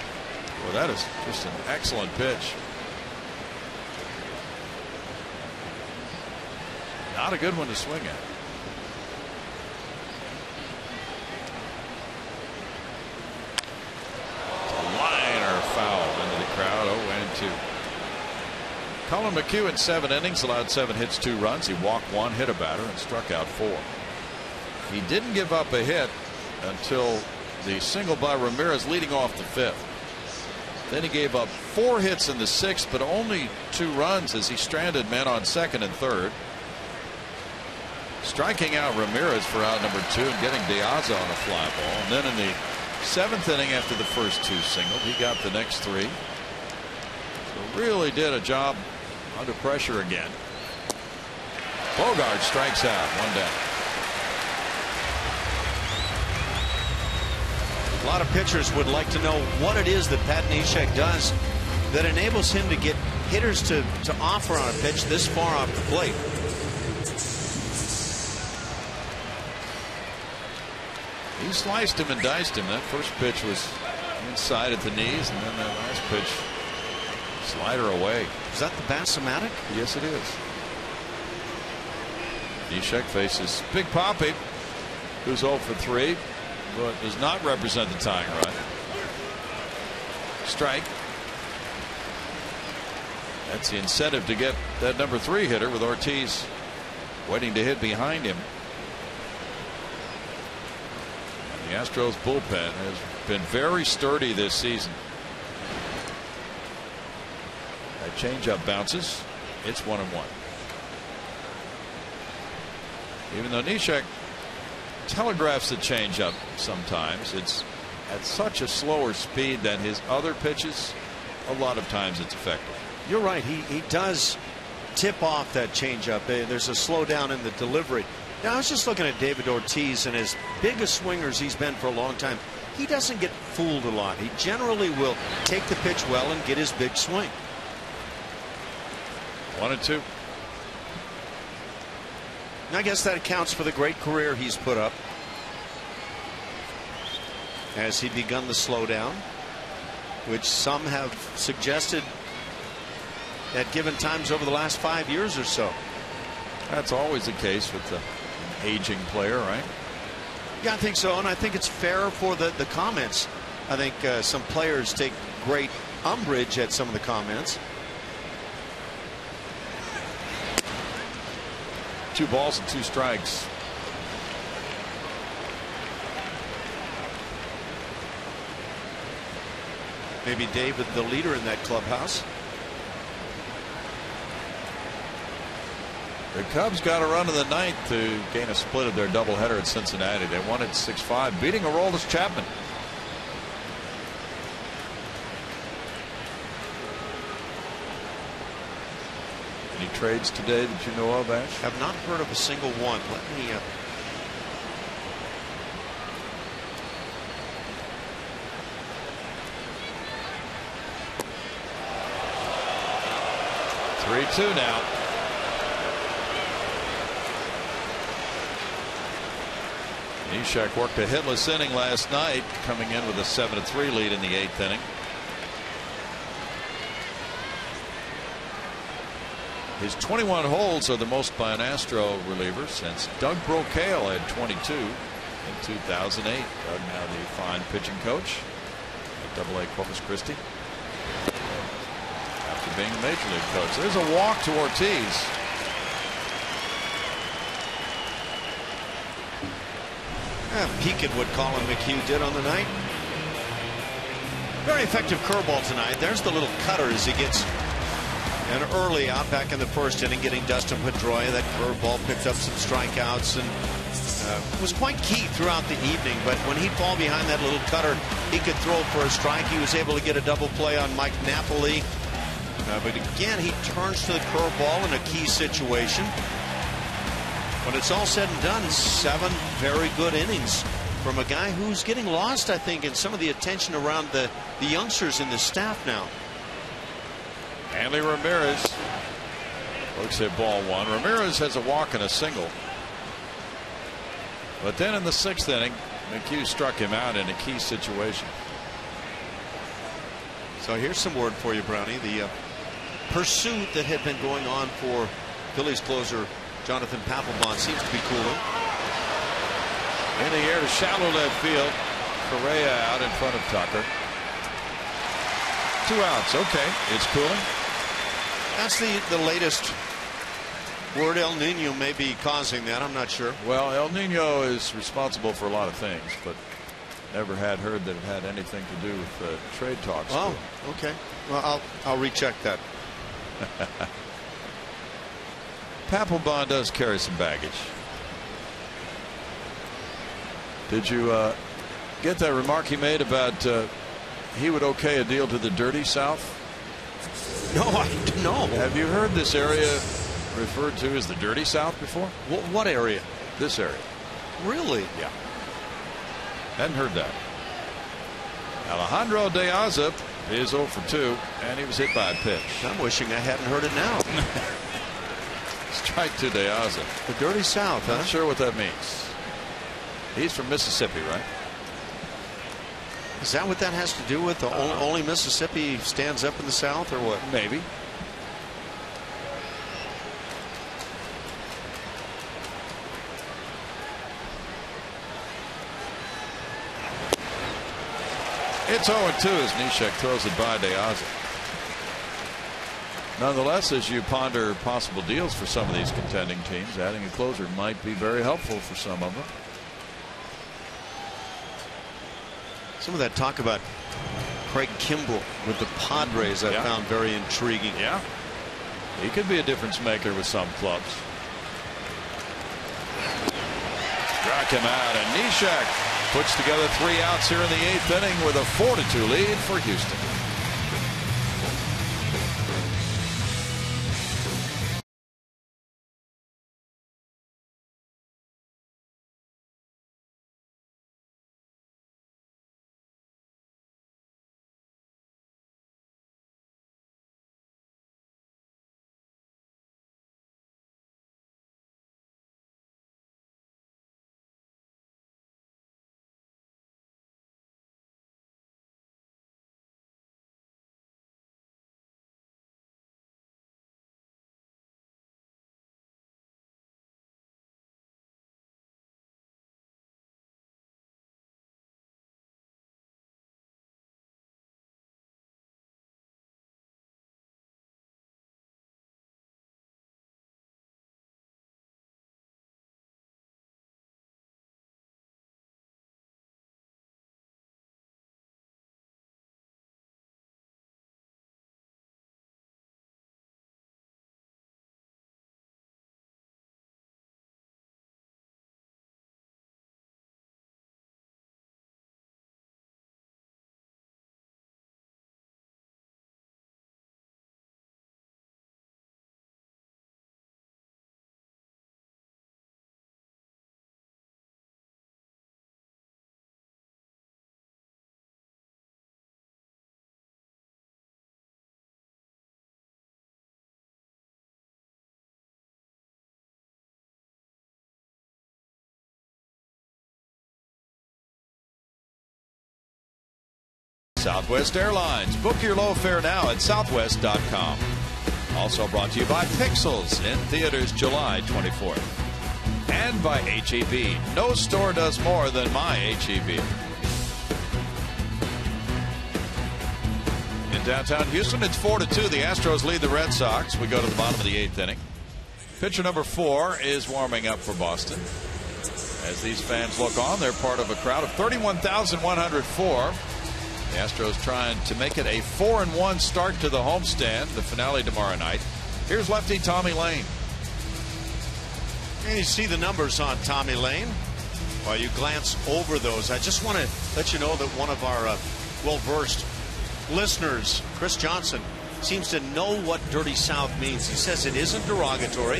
[SPEAKER 1] Well, that is just an excellent pitch. Not a good one to swing at. Liner foul into the crowd. 0-2. Colin McHugh in 7 innings allowed 7 hits, 2 runs. He walked 1, hit a batter, and struck out 4. He didn't give up a hit until the single by Ramirez leading off the 5th. Then he gave up 4 hits in the 6th, but only 2 runs as he stranded men on 2nd and 3rd. Striking out Ramirez for out number 2 and getting De Aza on a fly ball. And then in the 7th inning, after the first 2 singled, he got the next 3. So really did a job under pressure again. Bogart strikes out, 1 down.
[SPEAKER 2] A lot of pitchers would like to know what it is that Pat Neshek does that enables him to get hitters to offer on a pitch this far off the plate.
[SPEAKER 1] He sliced him and diced him. That first pitch was inside at the knees, and then that last pitch, slider away.
[SPEAKER 2] Is that the Bassomatic?
[SPEAKER 1] Yes, it is. Neshek faces Big Papi, who's 0 for 3. But does not represent the tying run. Strike. That's the incentive to get that number 3 hitter with Ortiz waiting to hit behind him. And the Astros bullpen has been very sturdy this season. That changeup bounces. It's 1-1. Even though Neshek telegraphs the changeup sometimes, it's at such a slower speed than his other pitches. A lot of times it's effective.
[SPEAKER 2] You're right. He does tip off that changeup. There's a slowdown in the delivery. Now I was just looking at David Ortiz, and as big a swinger as he's been for a long time, he doesn't get fooled a lot. He generally will take the pitch well and get his big swing.
[SPEAKER 1] 1-2.
[SPEAKER 2] I guess that accounts for the great career he's put up as he begun the slowdown, which some have suggested at given times over the last 5 years or so.
[SPEAKER 1] That's always the case with the aging player, right?
[SPEAKER 2] Yeah, I think so, and I think it's fair for the comments. I think some players take great umbrage at some of the comments.
[SPEAKER 1] 2 balls and 2 strikes.
[SPEAKER 2] Maybe David the leader in that clubhouse.
[SPEAKER 1] The Cubs got a run in the 9th to gain a split of their doubleheader at Cincinnati. They won it 6-5, beating Aroldis Chapman. Any trades today that you know of, Ash?
[SPEAKER 2] Have not heard of a single one. Let me
[SPEAKER 1] 3-2 now. Neshek worked a hitless inning last night, coming in with a 7-3 lead in the 8th inning. His 21 holds are the most by an Astro reliever since Doug Brocail had 22 in 2008. Doug now the fine pitching coach at AA Corpus Christi after being a major league coach. There's a walk to Ortiz.
[SPEAKER 2] peek at what Colin McHugh did on the night. Very effective curveball tonight. There's the little cutter as he gets an early out back in the first inning, getting Dustin Pedroia. That curveball picked up some strikeouts and was quite key throughout the evening. But when he'd fall behind that little cutter, he could throw for a strike. He was able to get a double play on Mike Napoli. But again, he turns to the curveball in a key situation. When it's all said and done, 7 very good innings from a guy who's getting lost, I think, in some of the attention around the youngsters in the staff now.
[SPEAKER 1] Hanley Ramirez looks at ball 1. Ramirez has a walk and a single. But then in the 6th inning, McHugh struck him out in a key situation.
[SPEAKER 2] So here's some word for you, Brownie. The pursuit that had been going on for Phillies closer Jonathan Papelbon seems to be cooling.
[SPEAKER 1] In the air to shallow left field. Correa out in front of Tucker. 2 outs. Okay, it's cooling.
[SPEAKER 2] That's the latest word. El Nino may be causing that. I'm not sure.
[SPEAKER 1] Well, El Nino is responsible for a lot of things, but never had heard that it had anything to do with trade talks.
[SPEAKER 2] Oh, okay. Well, I'll recheck that.
[SPEAKER 1] Papelbon does carry some baggage. Did you get that remark he made about he would okay a deal to the dirty South?
[SPEAKER 2] No, no.
[SPEAKER 1] Have you heard this area referred to as the dirty South before?
[SPEAKER 2] What area?
[SPEAKER 1] This area.
[SPEAKER 2] Really?
[SPEAKER 1] Yeah. Hadn't heard that. Alejandro De Aza is 0 for 2, and he was hit by a pitch.
[SPEAKER 2] I'm wishing I hadn't heard it now.
[SPEAKER 1] Strike to De Aza.
[SPEAKER 2] The dirty South, huh?
[SPEAKER 1] Not sure what that means. He's from Mississippi, right?
[SPEAKER 2] Is that what that has to do with? Only Mississippi stands up in the South, or what?
[SPEAKER 1] Maybe. It's 0-2 as Neshek throws it by De Aza. Nonetheless, as you ponder possible deals for some of these contending teams, adding a closer might be very helpful for some of them.
[SPEAKER 2] Some of that talk about Craig Kimbrell with the Padres I found very intriguing.
[SPEAKER 1] Yeah. He could be a difference maker with some clubs. Struck him out, and Neshek puts together 3 outs here in the 8th inning with a 4-2 lead for Houston. Southwest Airlines. Book your low fare now at southwest.com. Also brought to you by Pixels in theaters July 24th. And by H-E-B. No store does more than my H-E-B. In downtown Houston, it's 4-2. The Astros lead the Red Sox. We go to the bottom of the 8th inning. Pitcher number 4 is warming up for Boston. As these fans look on, they're part of a crowd of 31,104. The Astros trying to make it a 4-1 start to the homestand, the finale tomorrow night. Here's lefty Tommy Lane.
[SPEAKER 2] And you see the numbers on Tommy Lane. While you glance over those, I just want to let you know that one of our well-versed listeners, Chris Johnson, seems to know what Dirty South means. He says it isn't derogatory.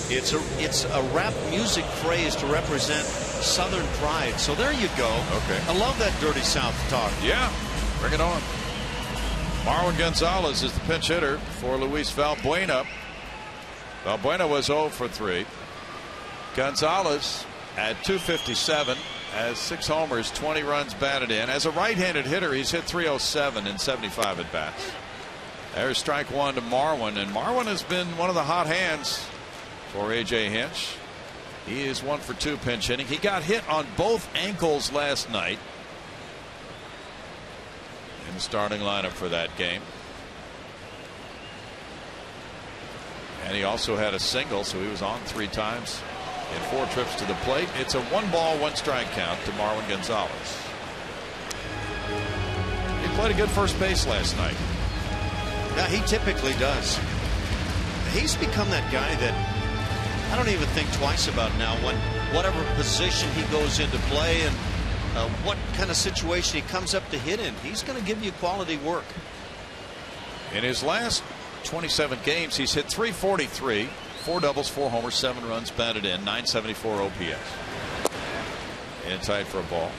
[SPEAKER 2] It's a rap music phrase to represent Southern pride. So there you go.
[SPEAKER 1] Okay.
[SPEAKER 2] I love that Dirty South talk.
[SPEAKER 1] Yeah, bring it on. Marwin Gonzalez is the pinch hitter for Luis Valbuena. Valbuena was 0 for 3. Gonzalez at 257 has 6 homers, 20 runs batted in. As a right-handed hitter, he's hit 307 in 75 at bats. There's strike 1 to Marwin, and Marwin has been one of the hot hands for A.J. Hinch. He is 1 for 2 pinch hitting. He got hit on both ankles last night in the starting lineup for that game. And he also had a single, so he was on 3 times in 4 trips to the plate. It's a 1-ball, 1-strike count to Marwin Gonzalez. played a good first base last night.
[SPEAKER 2] Yeah, he typically does. He's become that guy that I don't even think twice about now. When whatever position he goes into play and what kind of situation he comes up to hit in, he's going to give you quality work.
[SPEAKER 1] In his last 27 games, he's hit .343, 4 doubles, 4 homers, 7 runs batted in, .974 OPS. In tight for a ball.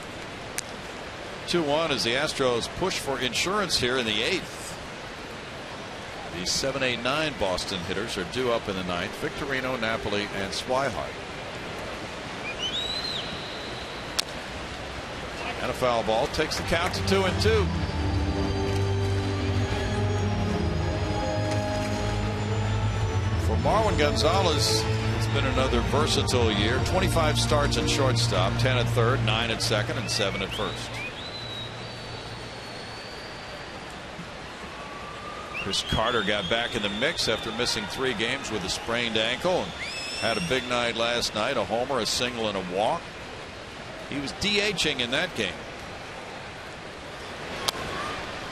[SPEAKER 1] 2-1 as the Astros push for insurance here in the 8th. The 7, 8, 9 Boston hitters are due up in the 9th. Victorino, Napoli, and Swihart. And a foul ball takes the count to 2-2. For Marwin Gonzalez, it's been another versatile year. 25 starts at shortstop, 10 at third, 9 at second, and 7 at first. Chris Carter got back in the mix after missing 3 games with a sprained ankle and had a big night last night. A homer, a single, and a walk. He was DHing in that game.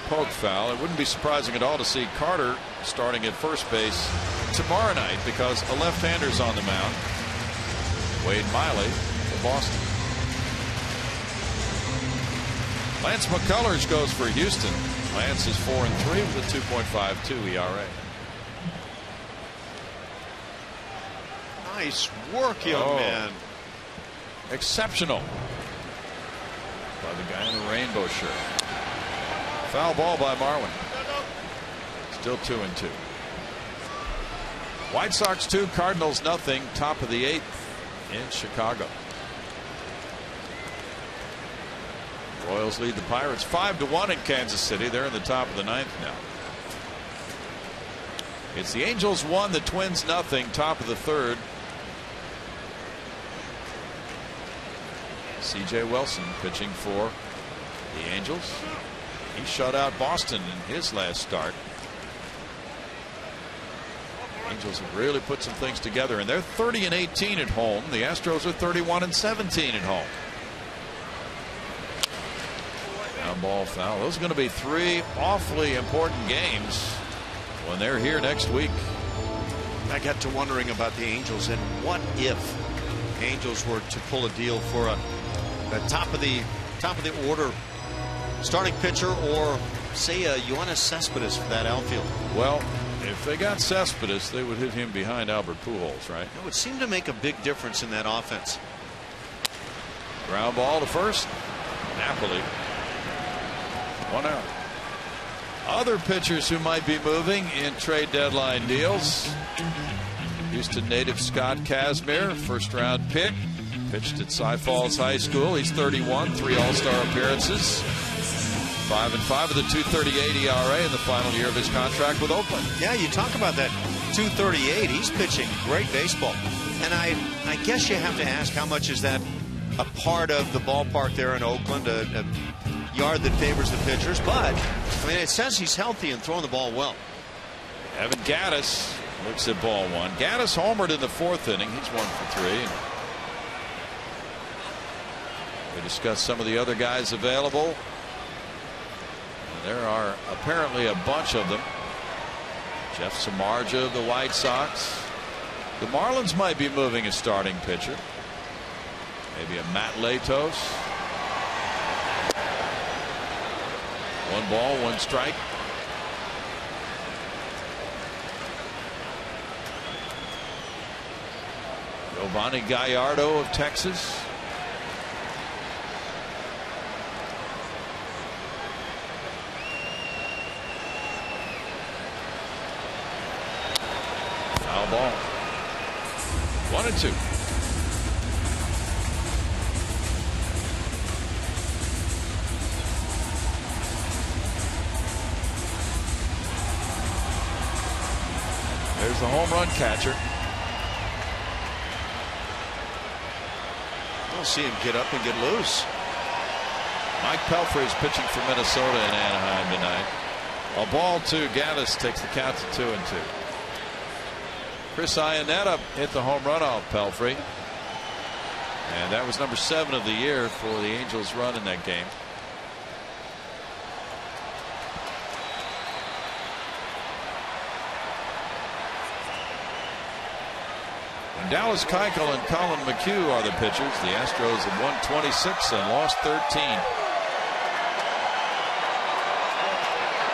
[SPEAKER 1] Poke foul. It wouldn't be surprising at all to see Carter starting at first base tomorrow night because a left-hander's on the mound. Wade Miley for Boston. Lance McCullers goes for Houston. Lance is 4-3 with a 2.52 ERA.
[SPEAKER 2] Nice work, young man.
[SPEAKER 1] Exceptional by the guy in the rainbow shirt. Foul ball by Marwin. Still 2-2. White Sox 2, Cardinals nothing. Top of the 8th in Chicago. Royals lead the Pirates 5-1 in Kansas City. They're in the top of the 9th now. It's the Angels 1, the Twins nothing. Top of the 3rd. C.J. Wilson pitching for the Angels. He shut out Boston in his last start. Angels have really put some things together, and they're 30-18 at home. The Astros are 31-17 at home. Ground ball foul. Those are going to be 3 awfully important games when they're here next week.
[SPEAKER 2] I got to wondering about the Angels, and what if Angels were to pull a deal for a top of the order starting pitcher, or say a Yoenis Cespedes for that outfield?
[SPEAKER 1] Well, if they got Cespedes, they would hit him behind Albert Pujols, right?
[SPEAKER 2] It would seem to make a big difference in that offense.
[SPEAKER 1] Ground ball to first. Napoli. 1 out. Other pitchers who might be moving in trade deadline deals. Houston native Scott Kazmir, first-round pick. Pitched at Cy Falls High School. He's 31, 3 All-Star appearances. 5-5 with a 2.38 ERA in the final year of his contract with Oakland.
[SPEAKER 2] Yeah, you talk about that 2.38. He's pitching great baseball. And I guess you have to ask, how much is that a part of the ballpark there in Oakland, a yard that favors the pitchers? But, I mean, it says he's healthy and throwing the ball well.
[SPEAKER 1] Evan Gattis looks at ball 1. Gattis homered in the 4th inning. He's 1 for 3. We discussed some of the other guys available. There are apparently a bunch of them. Jeff Samardzija of the White Sox. The Marlins might be moving a starting pitcher. Maybe a Matt Latos. 1 ball, 1 strike. Giovanni Gallardo of Texas. Foul ball. 1-2. There's the home run catcher.
[SPEAKER 2] We'll see him get up and get loose.
[SPEAKER 1] Mike Pelfrey is pitching for Minnesota in Anaheim tonight. A ball to Gattis takes the count to 2-2. Chris Iannetta hit the home run off Pelfrey. And that was number 7 of the year for the Angels' run in that game. Dallas Keuchel and Colin McHugh are the pitchers. The Astros have won 26 and lost 13.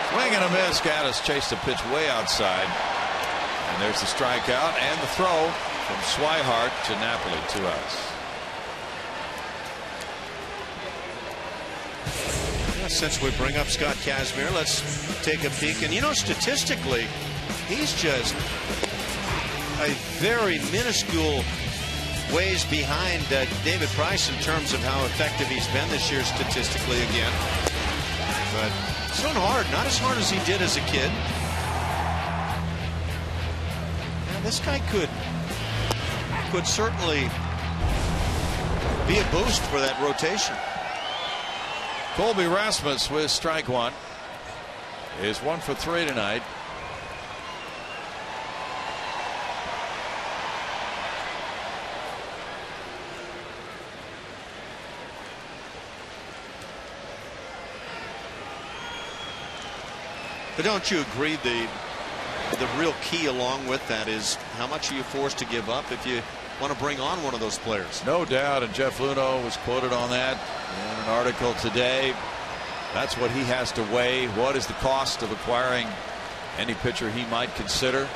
[SPEAKER 1] Swing and a miss. Gaddis chased a pitch way outside. And there's the strikeout and the throw from Swihart to Napoli. 2 outs.
[SPEAKER 2] Since we bring up Scott Kazmir, let's take a peek. And you know, statistically, he's just a very minuscule ways behind David Price in terms of how effective he's been this year statistically again. But it's not hard, not as hard as he did as a kid. Now, this guy could certainly be a boost for that rotation.
[SPEAKER 1] Colby Rasmus with strike 1 is 1 for 3 tonight.
[SPEAKER 2] But don't you agree the real key along with that is how much are you forced to give up if you want to bring on one of those players?
[SPEAKER 1] No doubt, and Jeff Luhnow was quoted on that in an article today. That's what he has to weigh. What is the cost of acquiring any pitcher he might consider?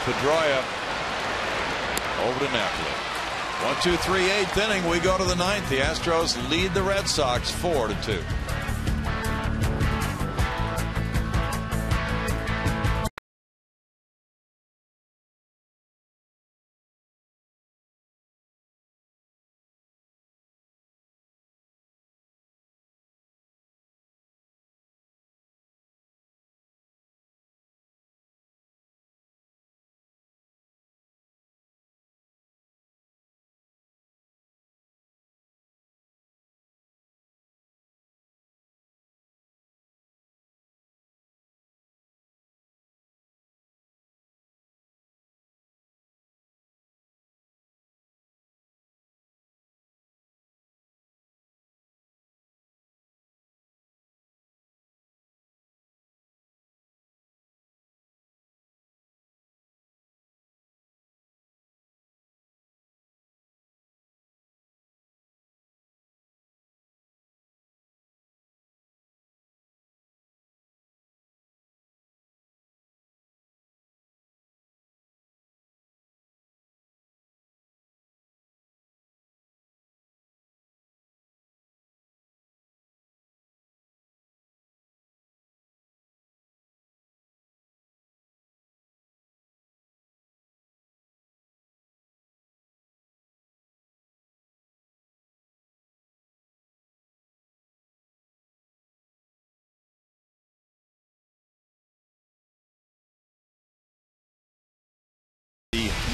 [SPEAKER 1] Pedroia over to Napoli. 1, 2, 3, 8th inning. We go to the 9th. The Astros lead the Red Sox 4-2.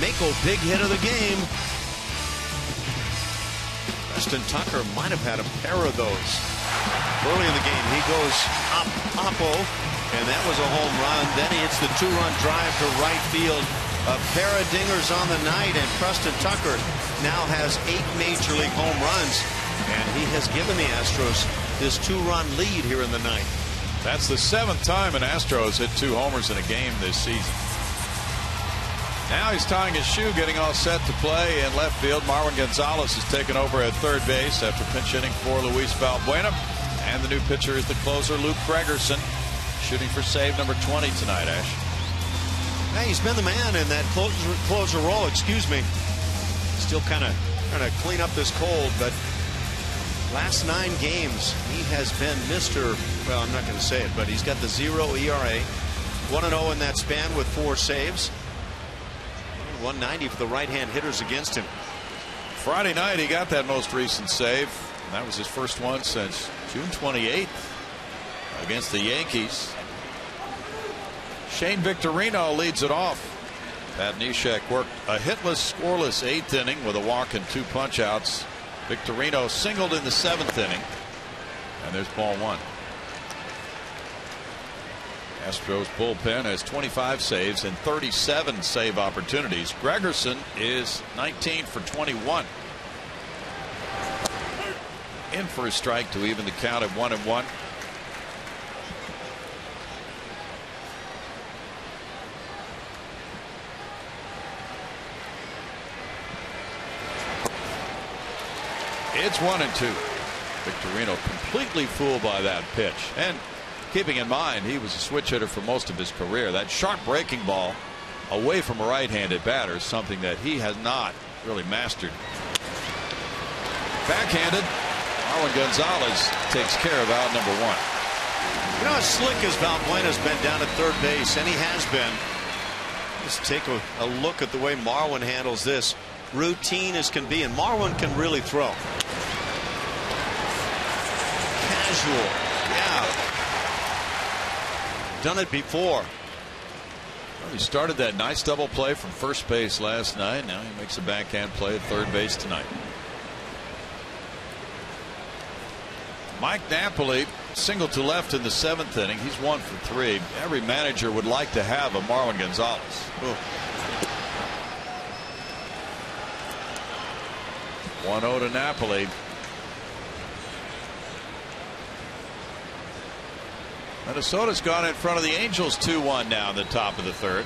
[SPEAKER 2] Mako big hit of the game. Preston Tucker might have had a pair of those early in the game. He goes oppo, and that was a home run. Then he hits the 2-run drive to right field. A pair of dingers on the night, and Preston Tucker now has 8 major league home runs, and he has given the Astros this 2-run lead here in the ninth.
[SPEAKER 1] That's the 7th time an Astros hit 2 homers in a game this season. Now he's tying his shoe, getting all set to play in left field. Marwin Gonzalez has taken over at third base after pinch hitting for Luis Valbuena. And the new pitcher is the closer, Luke Gregerson, shooting for save number 20 tonight, Ash.
[SPEAKER 2] Yeah, he's been the man in that closer role. Excuse me. Still kind of trying to clean up this cold, but last 9 games, he has been Mr. Well, I'm not going to say it, but he's got the 0 ERA, 1-0 in that span with 4 saves. 190 for the right-hand hitters against him.
[SPEAKER 1] Friday night, he got that most recent save. And that was his first one since June 28th against the Yankees. Shane Victorino leads it off. Pat Neshek worked a hitless, scoreless 8th inning with a walk and 2 punch-outs. Victorino singled in the 7th inning. And there's ball 1. Astros bullpen has 25 saves and 37 save opportunities. Gregerson is 19 for 21. In for a strike to even the count at 1-1. It's 1-2. Victorino completely fooled by that pitch, and keeping in mind he was a switch hitter for most of his career. That sharp breaking ball away from a right-handed batter is something that he has not really mastered. Backhanded, Marwin Gonzalez takes care of out number 1.
[SPEAKER 2] You know, as slick as Valbuena's been down at third base, and he has been. Just take a look at the way Marwin handles this. Routine as can be, and Marwin can really throw. Casual, yeah. Done it before.
[SPEAKER 1] Well, he started that nice double play from first base last night. Now he makes a backhand play at third base tonight. Mike Napoli single to left in the 7th inning. He's 1 for 3. Every manager would like to have a Marwin Gonzalez.
[SPEAKER 2] Ooh.
[SPEAKER 1] 1-0 to Napoli. Minnesota's gone in front of the Angels 2-1 now in the top of the 3rd.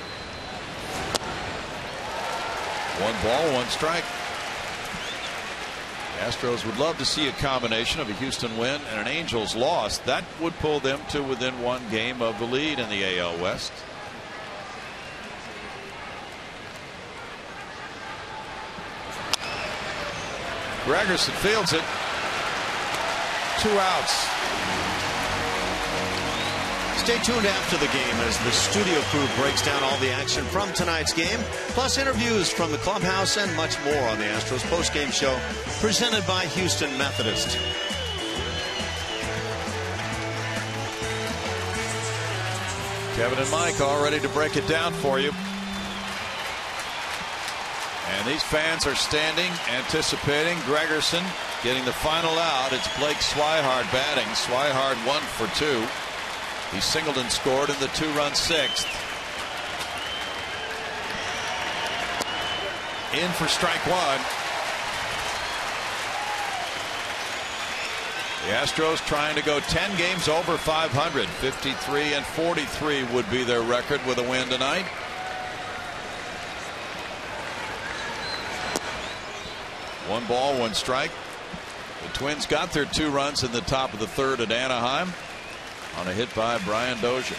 [SPEAKER 1] 1 ball, 1 strike. The Astros would love to see a combination of a Houston win and an Angels loss. That would pull them to within 1 game of the lead in the AL West. Gregerson fields it. 2 outs.
[SPEAKER 2] Stay tuned after the game as the studio crew breaks down all the action from tonight's game, plus interviews from the clubhouse and much more on the Astros postgame show presented by Houston Methodist.
[SPEAKER 1] Kevin and Mike all ready to break it down for you. And these fans are standing, anticipating Gregerson getting the final out. It's Blake Swihart batting. Swihart 1 for 2. He singled and scored in the 2-run 6th. In for strike 1. The Astros trying to go 10 games over 500. 53-43 would be their record with a win tonight. One ball, 1 strike. The Twins got their 2 runs in the top of the 3rd at Anaheim on a hit by Brian Dozier.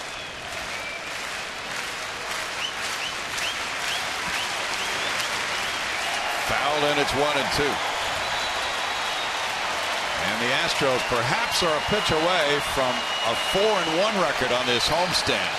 [SPEAKER 1] Fouled, and it's 1-2. And the Astros perhaps are a pitch away from a 4-1 record on this homestand.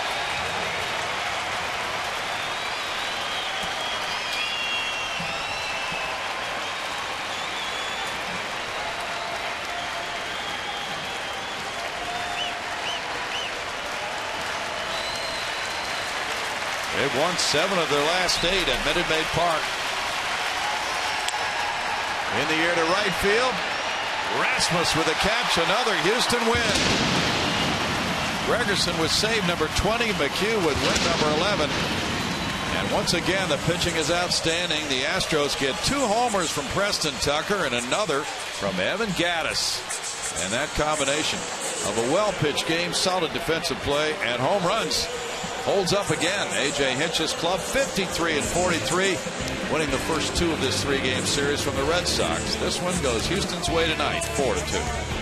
[SPEAKER 1] They've won 7 of their last 8 at Minute Maid Park. In the air to right field. Rasmus with a catch. Another Houston win. Gregerson with save number 20. McHugh with win number 11. And once again, the pitching is outstanding. The Astros get 2 homers from Preston Tucker and another from Evan Gattis. And that combination of a well-pitched game, solid defensive play, and home runs holds up again. A.J. Hinch's club 53-43, winning the first 2 of this 3-game series from the Red Sox. This one goes Houston's way tonight, 4-2.